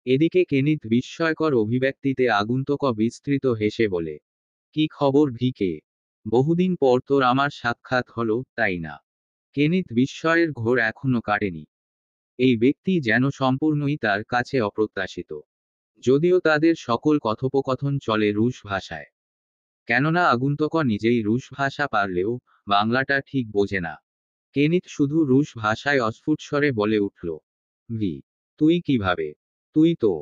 এদিকে কেনিথ বিস্ময়কর অভিব্যক্তিতে আগন্তুক বিস্তৃত হেসে বলে, কি খবর ভিকে? বহুদিন পর তোর আমার সাক্ষাৎ হলো, তাই না? কেনিথ বিস্ময়ের ঘোর এখনো কাটেনি। এই ব্যক্তি যেন সম্পূর্ণই তার কাছে অপ্রত্যাশিত। যদিও তাদের সকল কথোপকথন চলে রুশ ভাষায়। কেননা আগন্তুক নিজেই রুশ ভাষা পারলেও বাংলাটা ঠিক বোঝে না। কেনিথ শুধু রুশ ভাষায় অস্ফুট স্বরে বলে উঠল, ভি, তুই কিভাবে? তুই তো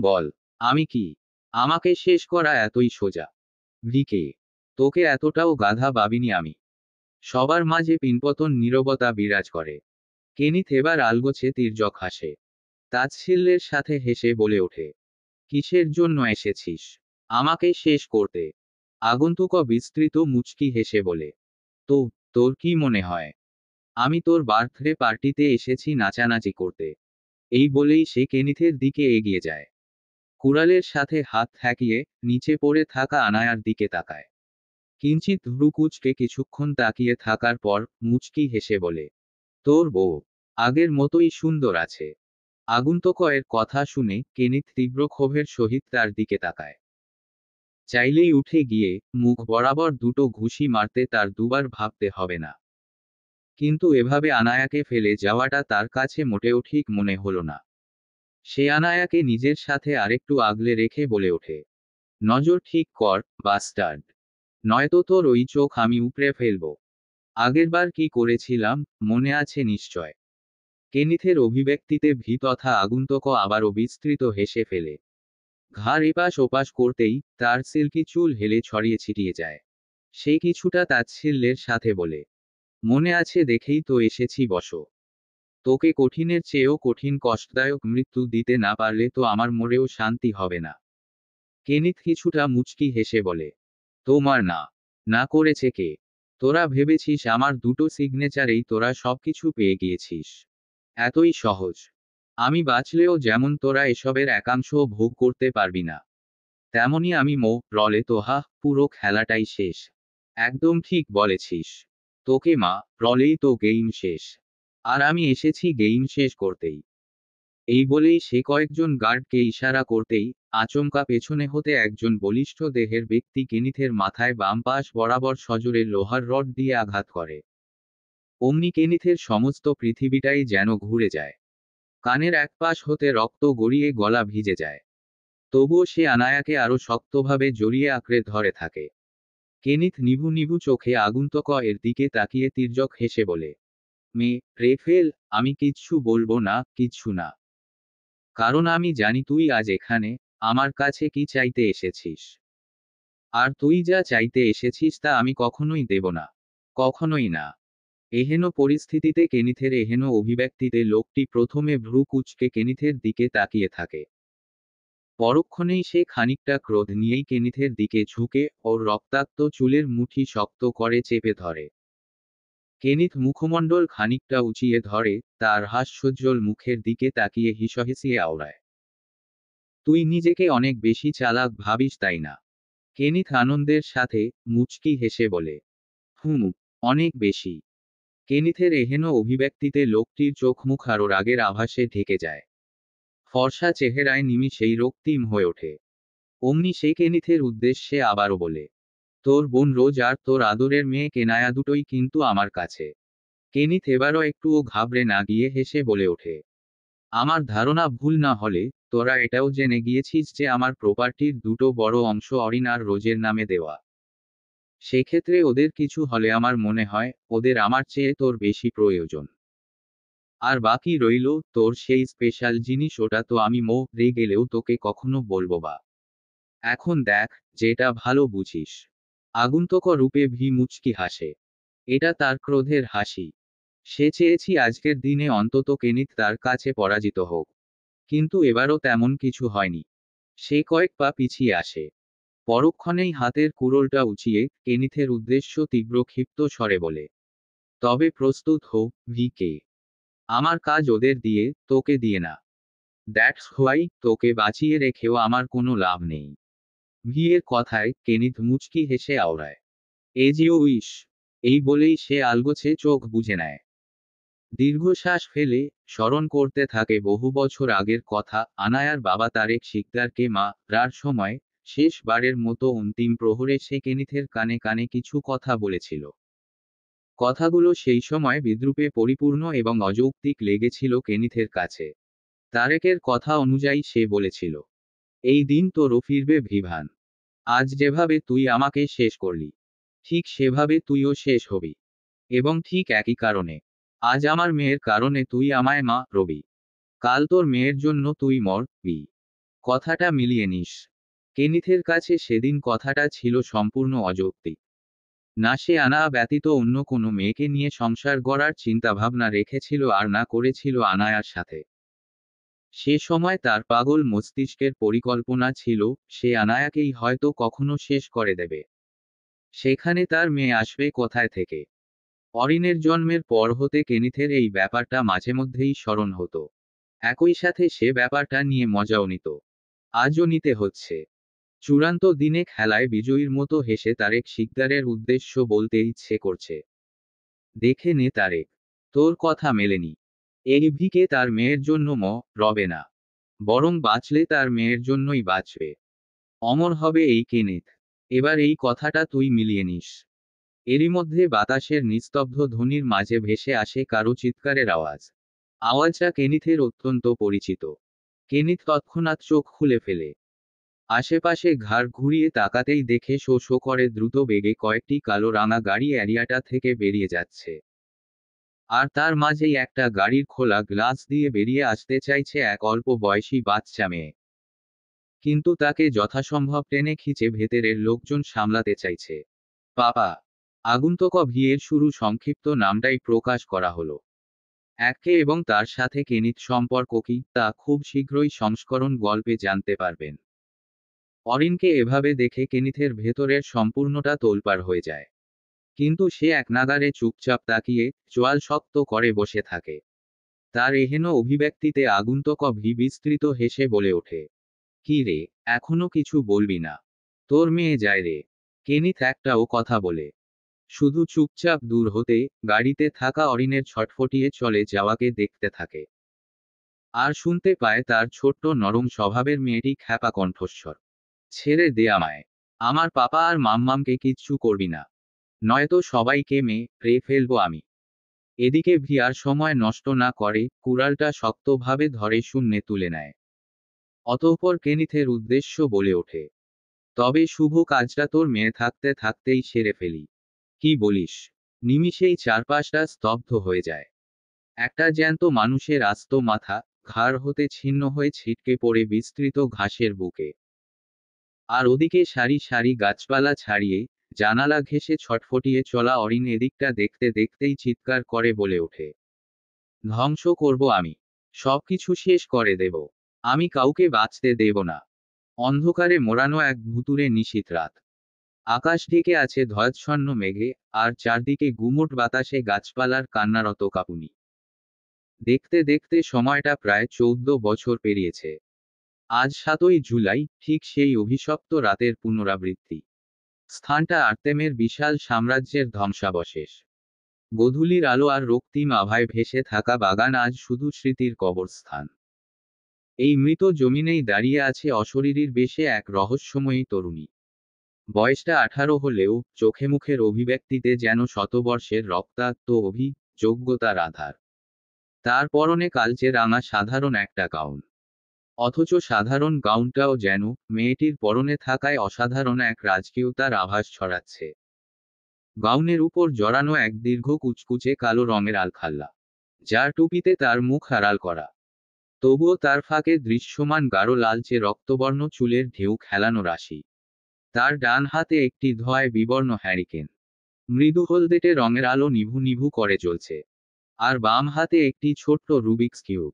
বল, আমি কি? আমাকে শেষ করা এতই সোজা? ভিকে, তোকে এতটাও গাধা ভাবিনি আমি। সবার মাঝে পিনপতন নীরবতা বিরাজ করে। কেনিথ এবার আলগোছে তির্যক হাসে। তাচ্ছিল্যের সাথে হেসে বলে ওঠে, কিসের জন্য এসেছিস? আমাকে শেষ করতে? আগন্তুক বিস্তৃত মুচকি হেসে বলে, তো তোর কি মনে হয় আমি তোর বার্থডে পার্টিতে এসেছি নাচানাচি করতে? এই বলেই সে কেনিথের দিকে এগিয়ে যায়। কুড়ালের সাথে হাত ঠেকিয়ে নিচে পড়ে থাকা আনায়ার দিকে তাকায়। কিঞ্চিত ভ্রু কুঁচকে কিছুক্ষণ তাকিয়ে থাকার পর মুচকি হেসে বলে, তোর বউ আগের মতোই সুন্দর আছে। আগন্তুক এর কথা শুনে কেনিথ তীব্র ক্ষোভের সহিত তার দিকে তাকায়। চাইলেই উঠে গিয়ে মুখ বরাবর দুটো ঘুষি মারতে তার দুবার ভাবতে হবে না। কিন্তু এভাবে আনায়াকে ফেলে যাওয়াটা তার কাছে মোটেও ঠিক মনে হলো না। সে আনায়াকে নিজের সাথে আরেকটু আগলে রেখে বলে ওঠে, নজর ঠিক কর, বাস্টার্ড। নয়তো তোর ওই চোখ আমি উপড়ে ফেলব। আগেরবার কি করেছিলাম, মনে আছে নিশ্চয়? কেনিথের অভিব্যক্তিতে ভী তথা আগন্তুক আবারও বিস্তৃত হেসে ফেলে। ঘাড় এপাশ ওপাশ করতেই তার সিল্কি চুল হেলে ছড়িয়ে ছিটিয়ে যায়। সে কিছুটা তাচ্ছিল্যের সাথে বলে, মনে আছে দেখেই তো এসেছি বসো। তোকে কঠিনের চেয়েও কঠিন কষ্টদায়ক মৃত্যু দিতে না পারলে তো আমার মরেও শান্তি হবে না। কেনিথ কিছুটা মুচকি হেসে বলে, তোমার না? না করেছে কে? তোরা ভেবেছিস আমার দুটো সিগনেচারেই তোরা সবকিছু পেয়ে গিয়েছিস? এতই সহজ? আমি বাঁচলেও যেমন তোরা এসবের একাংশও ভোগ করতে পারবি না, তেমনি আমি রলে তোহা পুরো খেলাটাই শেষ। একদম ঠিক বলেছিস। তোকে রলেই তো গেইম শেষ। আর আমি এসেছি গেইম শেষ করতেই। এই বলেই সে কয়েকজন গার্ডকে ইশারা করতেই আচমকা পেছনে হতে একজন বলিষ্ঠ দেহের ব্যক্তি কেনিথের মাথায় বাম পাশ বরাবর সজোরে লোহার রড দিয়ে আঘাত করে। অমনি কেনিথের সমস্ত পৃথিবীটাই যেন ঘুরে যায়। কানের এক পাশ হতে রক্ত গড়িয়ে গলা ভিজে যায়। তবুও সে আনায়াকে আরো শক্তভাবে জড়িয়ে আঁকড়ে ধরে থাকে। কেনিথ নিভু নিভু চোখে আগন্তুক এর দিকে তাকিয়ে তির্যক হেসে বলে, মেয়ে রেফেল, আমি কিচ্ছু বলবো না, কিচ্ছু না। কারণ আমি জানি তুই আজ এখানে আমার কাছে কি চাইতে এসেছিস। আর তুই যা চাইতে এসেছিস তা আমি কখনোই দেব না। কখনোই না। এহেন পরিস্থিতিতে কেনিথের এহেন অভিব্যক্তিতে লোকটি প্রথমে ভ্রু কুঁচকে কেনিথের দিকে তাকিয়ে থাকে। পরক্ষণেই সে খানিকটা ক্রোধ নিয়েই কেনিথের দিকে ঝুঁকে ওর রক্তাক্ত চুলের মুঠি শক্ত করে চেপে ধরে। কেনিথ মুখমণ্ডল খানিকটা উঁচিয়ে ধরে, তার হাস্যোজ্জ্বল মুখের দিকে তাকিয়ে হিসহিসিয়ে আওড়ায়। তুই নিজেকে অনেক বেশি চালাক ভাবিস তাই না? কেনিথ আনন্দের সাথে মুচকি হেসে বলে, হুম, অনেক বেশি। কেনিথের এহেন অভিব্যক্তিতে লোকটির চোখ মুখ আরও রাগের আভাসে ঢেকে যায়। ফর্সা চেহারায় নিমিষেই রক্তিম হয়ে ওঠে। অমনি সে কেনিথের উদ্দেশ্যে আবারও বলে, তোর বোন রোজ আর তোর আদরের মেয়ে কেনায়া দুটোই কিন্তু আমার কাছে। কেনিথ এবারও একটুও ঘাবড়ে না গিয়ে হেসে বলে ওঠে, আমার ধারণা ভুল না হলে তোরা এটাও জেনে গিয়েছিস যে আমার প্রপার্টির দুটো বড় অংশ অরিন আর রোজের নামে দেওয়া। সেক্ষেত্রে ওদের কিছু হলে আমার মনে হয় ওদের আমার চেয়ে তোর বেশি প্রয়োজন। আর বাকি রইল তোর সেই স্পেশাল জিনিস, ওটা তো আমি রে গেলেও তোকে কখনো বলবো বা। এখন দেখ, যেটা ভালো বুঝিস। আগন্তুক রূপে ভি মুচকি হাসে। এটা তার ক্রোধের হাসি। সে চেয়েছি আজকের দিনে অন্তত কেনিথ তার কাছে পরাজিত হোক। কিন্তু এবারও তেমন কিছু হয়নি। সে কয়েক পা পিছিয়ে আসে। পরক্ষণেই হাতের কুড়োলটা উঁচিয়ে কেনিথের উদ্দেশ্য তীব্র ক্ষিপ্ত স্বরে বলে, তবে প্রস্তুত হো, ভিকে। আমার কাজ ওদের দিয়ে, তোকে দিয়ে না। দ্যাটস হোয়াই তোকে বাঁচিয়ে রেখেও আমার কোনো লাভ নেই। ভিয়ের কথায় কেনিথ মুচকি হেসে আওড়ায়, এজ ইউ উইশ। এই বলেই সে আলগোছে চোখ বুজে নেয়। দীর্ঘশ্বাস ফেলে স্মরণ করতে থাকে বহু বছর আগের কথা। আনায়ার বাবা তারেক শিকদারকে রার সময় শেষবারের মতো অন্তিম প্রহরে সে কেনিথের কানে কানে কিছু কথা বলেছিল। কথাগুলো সেই সময় বিদ্রূপে পরিপূর্ণ এবং অযৌক্তিক লেগেছিল কেনিথের কাছে। তারেকের কথা অনুযায়ী সে বলেছিল, এই দিন তোরও ফিরবে ভিভান। আজ যেভাবে তুই আমাকে শেষ করলি, ঠিক সেভাবে তুইও শেষ হবি। এবং ঠিক একই কারণে আজ আমার মেয়ের কারণে তুই আমায় রবি। কাল তোর মেয়ের জন্য তুই বি। কথাটা মিলিয়ে নিস। কেনিথের কাছে সেদিন কথাটা ছিল সম্পূর্ণ অযৌক্তিক। না সে আনা ব্যতীত অন্য কোনো মেয়েকে নিয়ে সংসার গড়ার চিন্তাভাবনা রেখেছিল আর না করেছিল আনায়ার সাথে। সে সময় তার পাগল মস্তিষ্কের পরিকল্পনা ছিল সে আনায়াকেই হয়তো কখনো শেষ করে দেবে। সেখানে তার মেয়ে আসবে কোথায় থেকে? অরিনের জন্মের পর হতে কেনিথের এই ব্যাপারটা মাঝে মধ্যেই স্মরণ হতো। একই সাথে সে ব্যাপারটা নিয়ে মজাও নিত। আজও নিতে হচ্ছে। চূড়ান্ত দিনে খেলায় বিজয়ীর মতো হেসে তারেক শিকদারের উদ্দেশ্য বলতে ইচ্ছে করছে, দেখে নে তারেক, তোর কথা মেলেনি। এই ভিকে তার মেয়ের জন্য রবে না। বরং বাঁচলে তার মেয়ের জন্যই বাঁচবে। অমর হবে এই কেনিথ। এবার এই কথাটা তুই মিলিয়ে নিস। এরই মধ্যে বাতাসের নিস্তব্ধ ধ্বনির মাঝে ভেসে আসে কারো চিৎকারের আওয়াজ। আওয়াজটা কেনিথের অত্যন্ত পরিচিত। কেনিথ তৎক্ষণাৎ চোখ খুলে ফেলে। আশেপাশে ঘাড় ঘুরিয়ে তাকাতেই দেখে শো শো করে দ্রুত বেগে কয়েকটি কালো রাঙা গাড়ি এরিয়াটা থেকে বেরিয়ে যাচ্ছে। আর তার মাঝেই একটা গাড়ির খোলা গ্লাস দিয়ে বেরিয়ে আসতে চাইছে এক অল্প বয়সী বাচ্চা মেয়ে। কিন্তু তাকে যথাসম্ভব টেনে খিঁচে ভেতরের লোকজন সামলাতে চাইছে। পাপা। আগন্তুক ভিয়ের শুরু সংক্ষিপ্ত নামটাই প্রকাশ করা হলো। একে এবং তার সাথে কেনিথ সম্পর্ক কি তা খুব শীঘ্রই সংস্করণ গল্পে জানতে পারবেন। অরিনকে এভাবে দেখে কেনিথের ভেতরের সম্পূর্ণটা তোলপাড় হয়ে যায়। কিন্তু সে এক নাগারে চুপচাপ তাকিয়ে চোয়াল শক্ত করে বসে থাকে। তার এহেন অভিব্যক্তিতে আগন্তুক বিস্তৃত হেসে বলে ওঠে, কি রে, এখনো কিছু বলবি না? তোর মেয়ে যায় রে। কেনিথ একটাও কথা বলে শুধু চুপচাপ দূর হতে গাড়িতে থাকা অরিনের ছটফটিয়ে চলে যাওয়াকে দেখতে থাকে। আর শুনতে পায় তার ছোট্ট নরম স্বভাবের মেয়েটি খ্যাপা কণ্ঠস্বর, ছেড়ে দে আমায়। আমার পাপা আর মাম্মামকে কিচ্ছু করবি না, নয়তো সবাইকে রে ফেলবো আমি। এদিকে ভিয়ার সময় নষ্ট না করে কুড়ালটা শক্তভাবে ধরে শূন্যে তুলে নেয়। অতঃপর কেনিথের উদ্দেশ্য বলে ওঠে, তবে শুভ কাজটা তোর মেয়ে থাকতে থাকতেই সেরে ফেলি। কি বলিস? নিমিষেই চারপাশটা স্তব্ধ হয়ে যায়। একটা জ্যান্ত মানুষের আস্ত মাথা ঘাড় হতে ছিন্ন হয়ে ছিটকে পড়ে বিস্তৃত ঘাসের বুকে। আর ওদিকে সারি সারি গাছপালা ছাড়িয়ে জানালা ঘেঁষে ছটফটিয়ে চলা অরিন এদিকটা দেখতে দেখতেই চিৎকার করে বলে ওঠে, ধ্বংস করব আমি, সবকিছু শেষ করে দেব, আমি কাউকে বাঁচতে দেব না। অন্ধকারে মোড়ানো এক ভুতুড়ে নিশীথ রাত। আকাশ ঢেকে আছে ধয়াচ্ছন্ন মেঘে, আর চারদিকে গুমোট বাতাসে গাছপালার কান্নারত কাঁপুনি। দেখতে দেখতে সময়টা প্রায় 14 বছর পেরিয়েছে। আজ 7ই জুলাই, ঠিক সেই অভিশপ্ত রাতের পুনরাবৃত্তি। স্থানটা আর্তেমের বিশাল সাম্রাজ্যের ধ্বংসাবশেষ। গোধূলির আলো আর রক্তিম আভায় ভেসে থাকা বাগান আজ শুধু স্মৃতির কবরস্থান। এই মৃত জমিনেই দাঁড়িয়ে আছে অশরীরীর বেশে এক রহস্যময়ী তরুণী। বয়সটা 18 হলেও চোখে মুখের অভিব্যক্তিতে যেন শতবর্ষের রক্তাক্ত যোগ্যতার আধার। তার পরনে কালচে রাঙা সাধারণ একটা গাউন। অথচ সাধারণ গাউনটাও যেন মেয়েটির পরনে থাকায় অসাধারণ এক রাজকীয়তার আভাস ছড়াচ্ছে। গাউনের উপর জড়ানো এক দীর্ঘ কুচকুচে কালো রঙের আলখাল্লা, যার টুপিতে তার মুখ আড়াল করা। তবুও তার ফাঁকে দৃশ্যমান গাঢ় লালচে রক্তবর্ণ চুলের ঢেউ খেলানো রাশি। তার ডান হাতে একটি ধোঁয়ায় বিবর্ণ হ্যারিকেন, মৃদু হলদেটে রঙের আলো নিভু নিভু করে জ্বলছে। আর বাম হাতে একটি ছোট্ট রুবিক্স কিউব,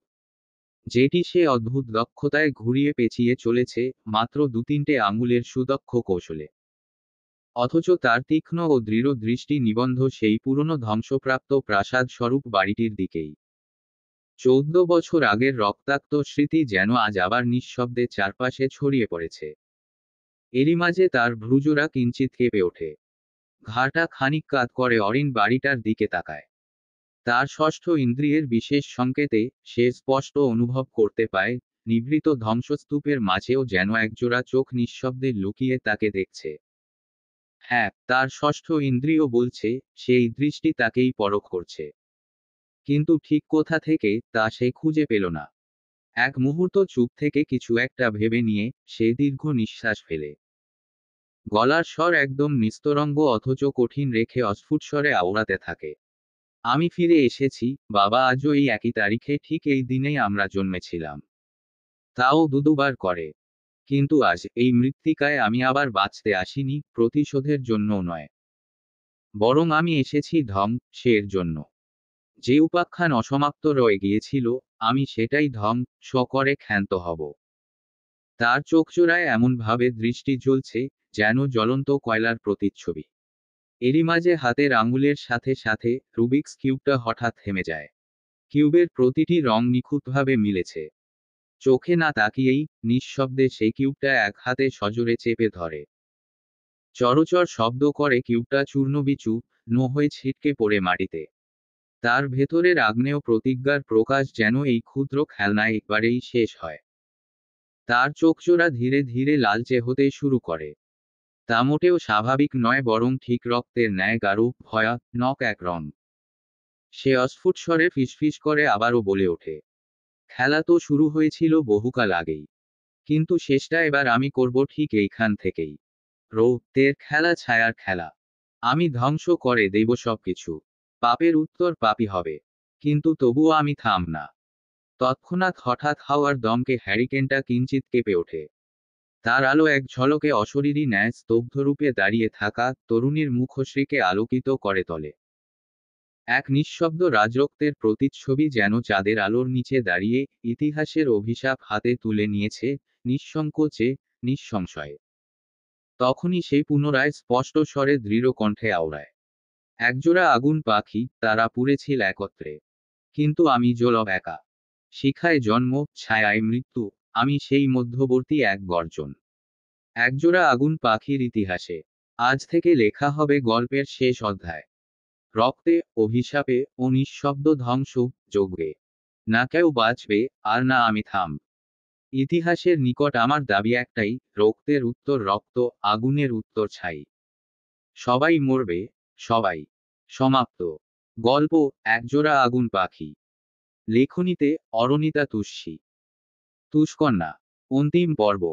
যেটি সে অদ্ভুত দক্ষতায় ঘুরিয়ে পেঁচিয়ে চলেছে, মাত্র 2-3টে আঙুলের সুদক্ষ কৌশলে। অথচ তার তীক্ষ্ণ ও দৃঢ় দৃষ্টি নিবন্ধ সেই পুরনো ধ্বংসপ্রাপ্ত প্রাসাদ স্বরূপ বাড়িটির দিকেই। 14 বছর আগের রক্তাক্ত স্মৃতি যেন আজ আবার নিঃশব্দে চারপাশে ছড়িয়ে পড়েছে। এরই মাঝে তার ভ্রুজোড়া কিঞ্চিৎ কেঁপে ওঠে। ঘাড়টা খানিক কাত করে অরিন বাড়িটার দিকে তাকায়। তার ষষ্ঠ ইন্দ্রিয়ের বিশেষ সংকেতে সে স্পষ্ট অনুভব করতে পায়, নিভৃত ধ্বংসস্তূপের মাঝেও যেন একজোড়া চোখ নিঃশব্দে লুকিয়ে তাকে দেখছে। হ্যাঁ, তার ষষ্ঠ ইন্দ্রিয় বলছে, সেই দৃষ্টি তাকেই পরখ করছে। কিন্তু ঠিক কোথা থেকে তা সে খুঁজে পেল না। এক মুহূর্ত চুপ থেকে কিছু একটা ভেবে নিয়ে সে দীর্ঘ নিঃশ্বাস ফেলে। গলার স্বর একদম নিস্তরঙ্গ অথচ কঠিন রেখে অস্ফুট স্বরে আওড়াতে থাকে, আমি ফিরে এসেছি, বাবা, আজও এই একই তারিখে ঠিক এই দিনেই আমরা জন্মেছিলাম। তাও দুবার করে। কিন্তু আজ এই মৃত্তিকায় আমি আবার বাঁচতে আসিনি, প্রতিশোধের জন্যও নয়। বরং আমি এসেছি ধ্বংসের জন্য। যে উপাখ্যান অসমাপ্ত রয়ে গিয়েছিল, আমি সেটাই ধ্বংস করে ক্ষান্ত হব। তার চোখজোড়ায় এমনভাবে দৃষ্টি জ্বলছে, যেন জ্বলন্ত কয়লার প্রতিচ্ছবি। এরই মাঝে হাতের আঙুলের সাথে সাথে রুবিক্স কিউবটা হঠাৎ থেমে যায়। কিউবের প্রতিটি রং নিখুঁতভাবে মিলেছে। চোখে না তাকিয়েই নিঃশব্দে সেই কিউবটা এক হাতে সজোরে চেপে ধরে। চরচর শব্দ করে কিউবটা চূর্ণবিচূর্ণ হয়ে ছিটকে পড়ে মাটিতে। তার ভেতরের আগ্নেয় প্রতিজ্ঞার প্রকাশ যেন এই ক্ষুদ্র খেলনায় একবারেই শেষ হয়। তার চোখজোড়া ধীরে ধীরে লালচে হতে শুরু করে। তা মোটেও স্বাভাবিক নয়, বরং ঠিক রক্তের ন্যায় গাঢ় ভয়ানক এক রং। সে অস্ফুট স্বরে ফিসফিস করে আবারও বলে ওঠে, খেলা তো শুরু হয়েছিল বহুকাল আগেই, কিন্তু শেষটা এবার আমি করব ঠিক এইখান থেকেই। রক্তের খেলা, ছায়ার খেলা। আমি ধ্বংস করে দেব সবকিছু। পাপের উত্তর পাপই হবে। কিন্তু তবুও আমি থাম না। তৎক্ষণাৎ হঠাৎ হাওয়ার দমকে হ্যারিকেনটা কিঞ্চিৎ কেঁপে ওঠে। তার আলো এক ঝলকে অশরীরী ন্যায় স্তব্ধরূপে দাঁড়িয়ে থাকা তরুণীর মুখশ্রীকে আলোকিত করে তোলে। এক নিঃশব্দ রাজরক্তের প্রতিচ্ছবি যেন চাঁদের আলোর নিচে দাঁড়িয়ে ইতিহাসের অভিশাপ হাতে তুলে নিয়েছে, নিঃসংকোচে, নিঃসংশয়ে। তখনই সে পুনরায় স্পষ্ট স্বরে দৃঢ় কণ্ঠে আওড়ায়, একজোড়া আগুন পাখি, তারা পুড়েছিল একত্রে। কিন্তু আমি জ্বলব একা। শিখায় জন্ম, ছায়ায় মৃত্যু, আমি সেই মধ্যবর্তী এক গর্জন। একজোড়া আগুন পাখির ইতিহাসে আজ থেকে লেখা হবে গল্পের শেষ অধ্যায়। রক্তে, অভিশাপে ও নিঃশব্দ ধ্বংস যজ্ঞে। না কেউ বাঁচবে, আর না আমি থাম। ইতিহাসের নিকট আমার দাবি একটাই, রক্তের উত্তর রক্ত, আগুনের উত্তর ছাই। সবাই মরবে, সবাই। সমাপ্ত। গল্প, একজোড়া আগুন পাখি। লেখনীতে অরনিতা তুষ্যি। তুষকন্যা। অন্তিম পর্ব।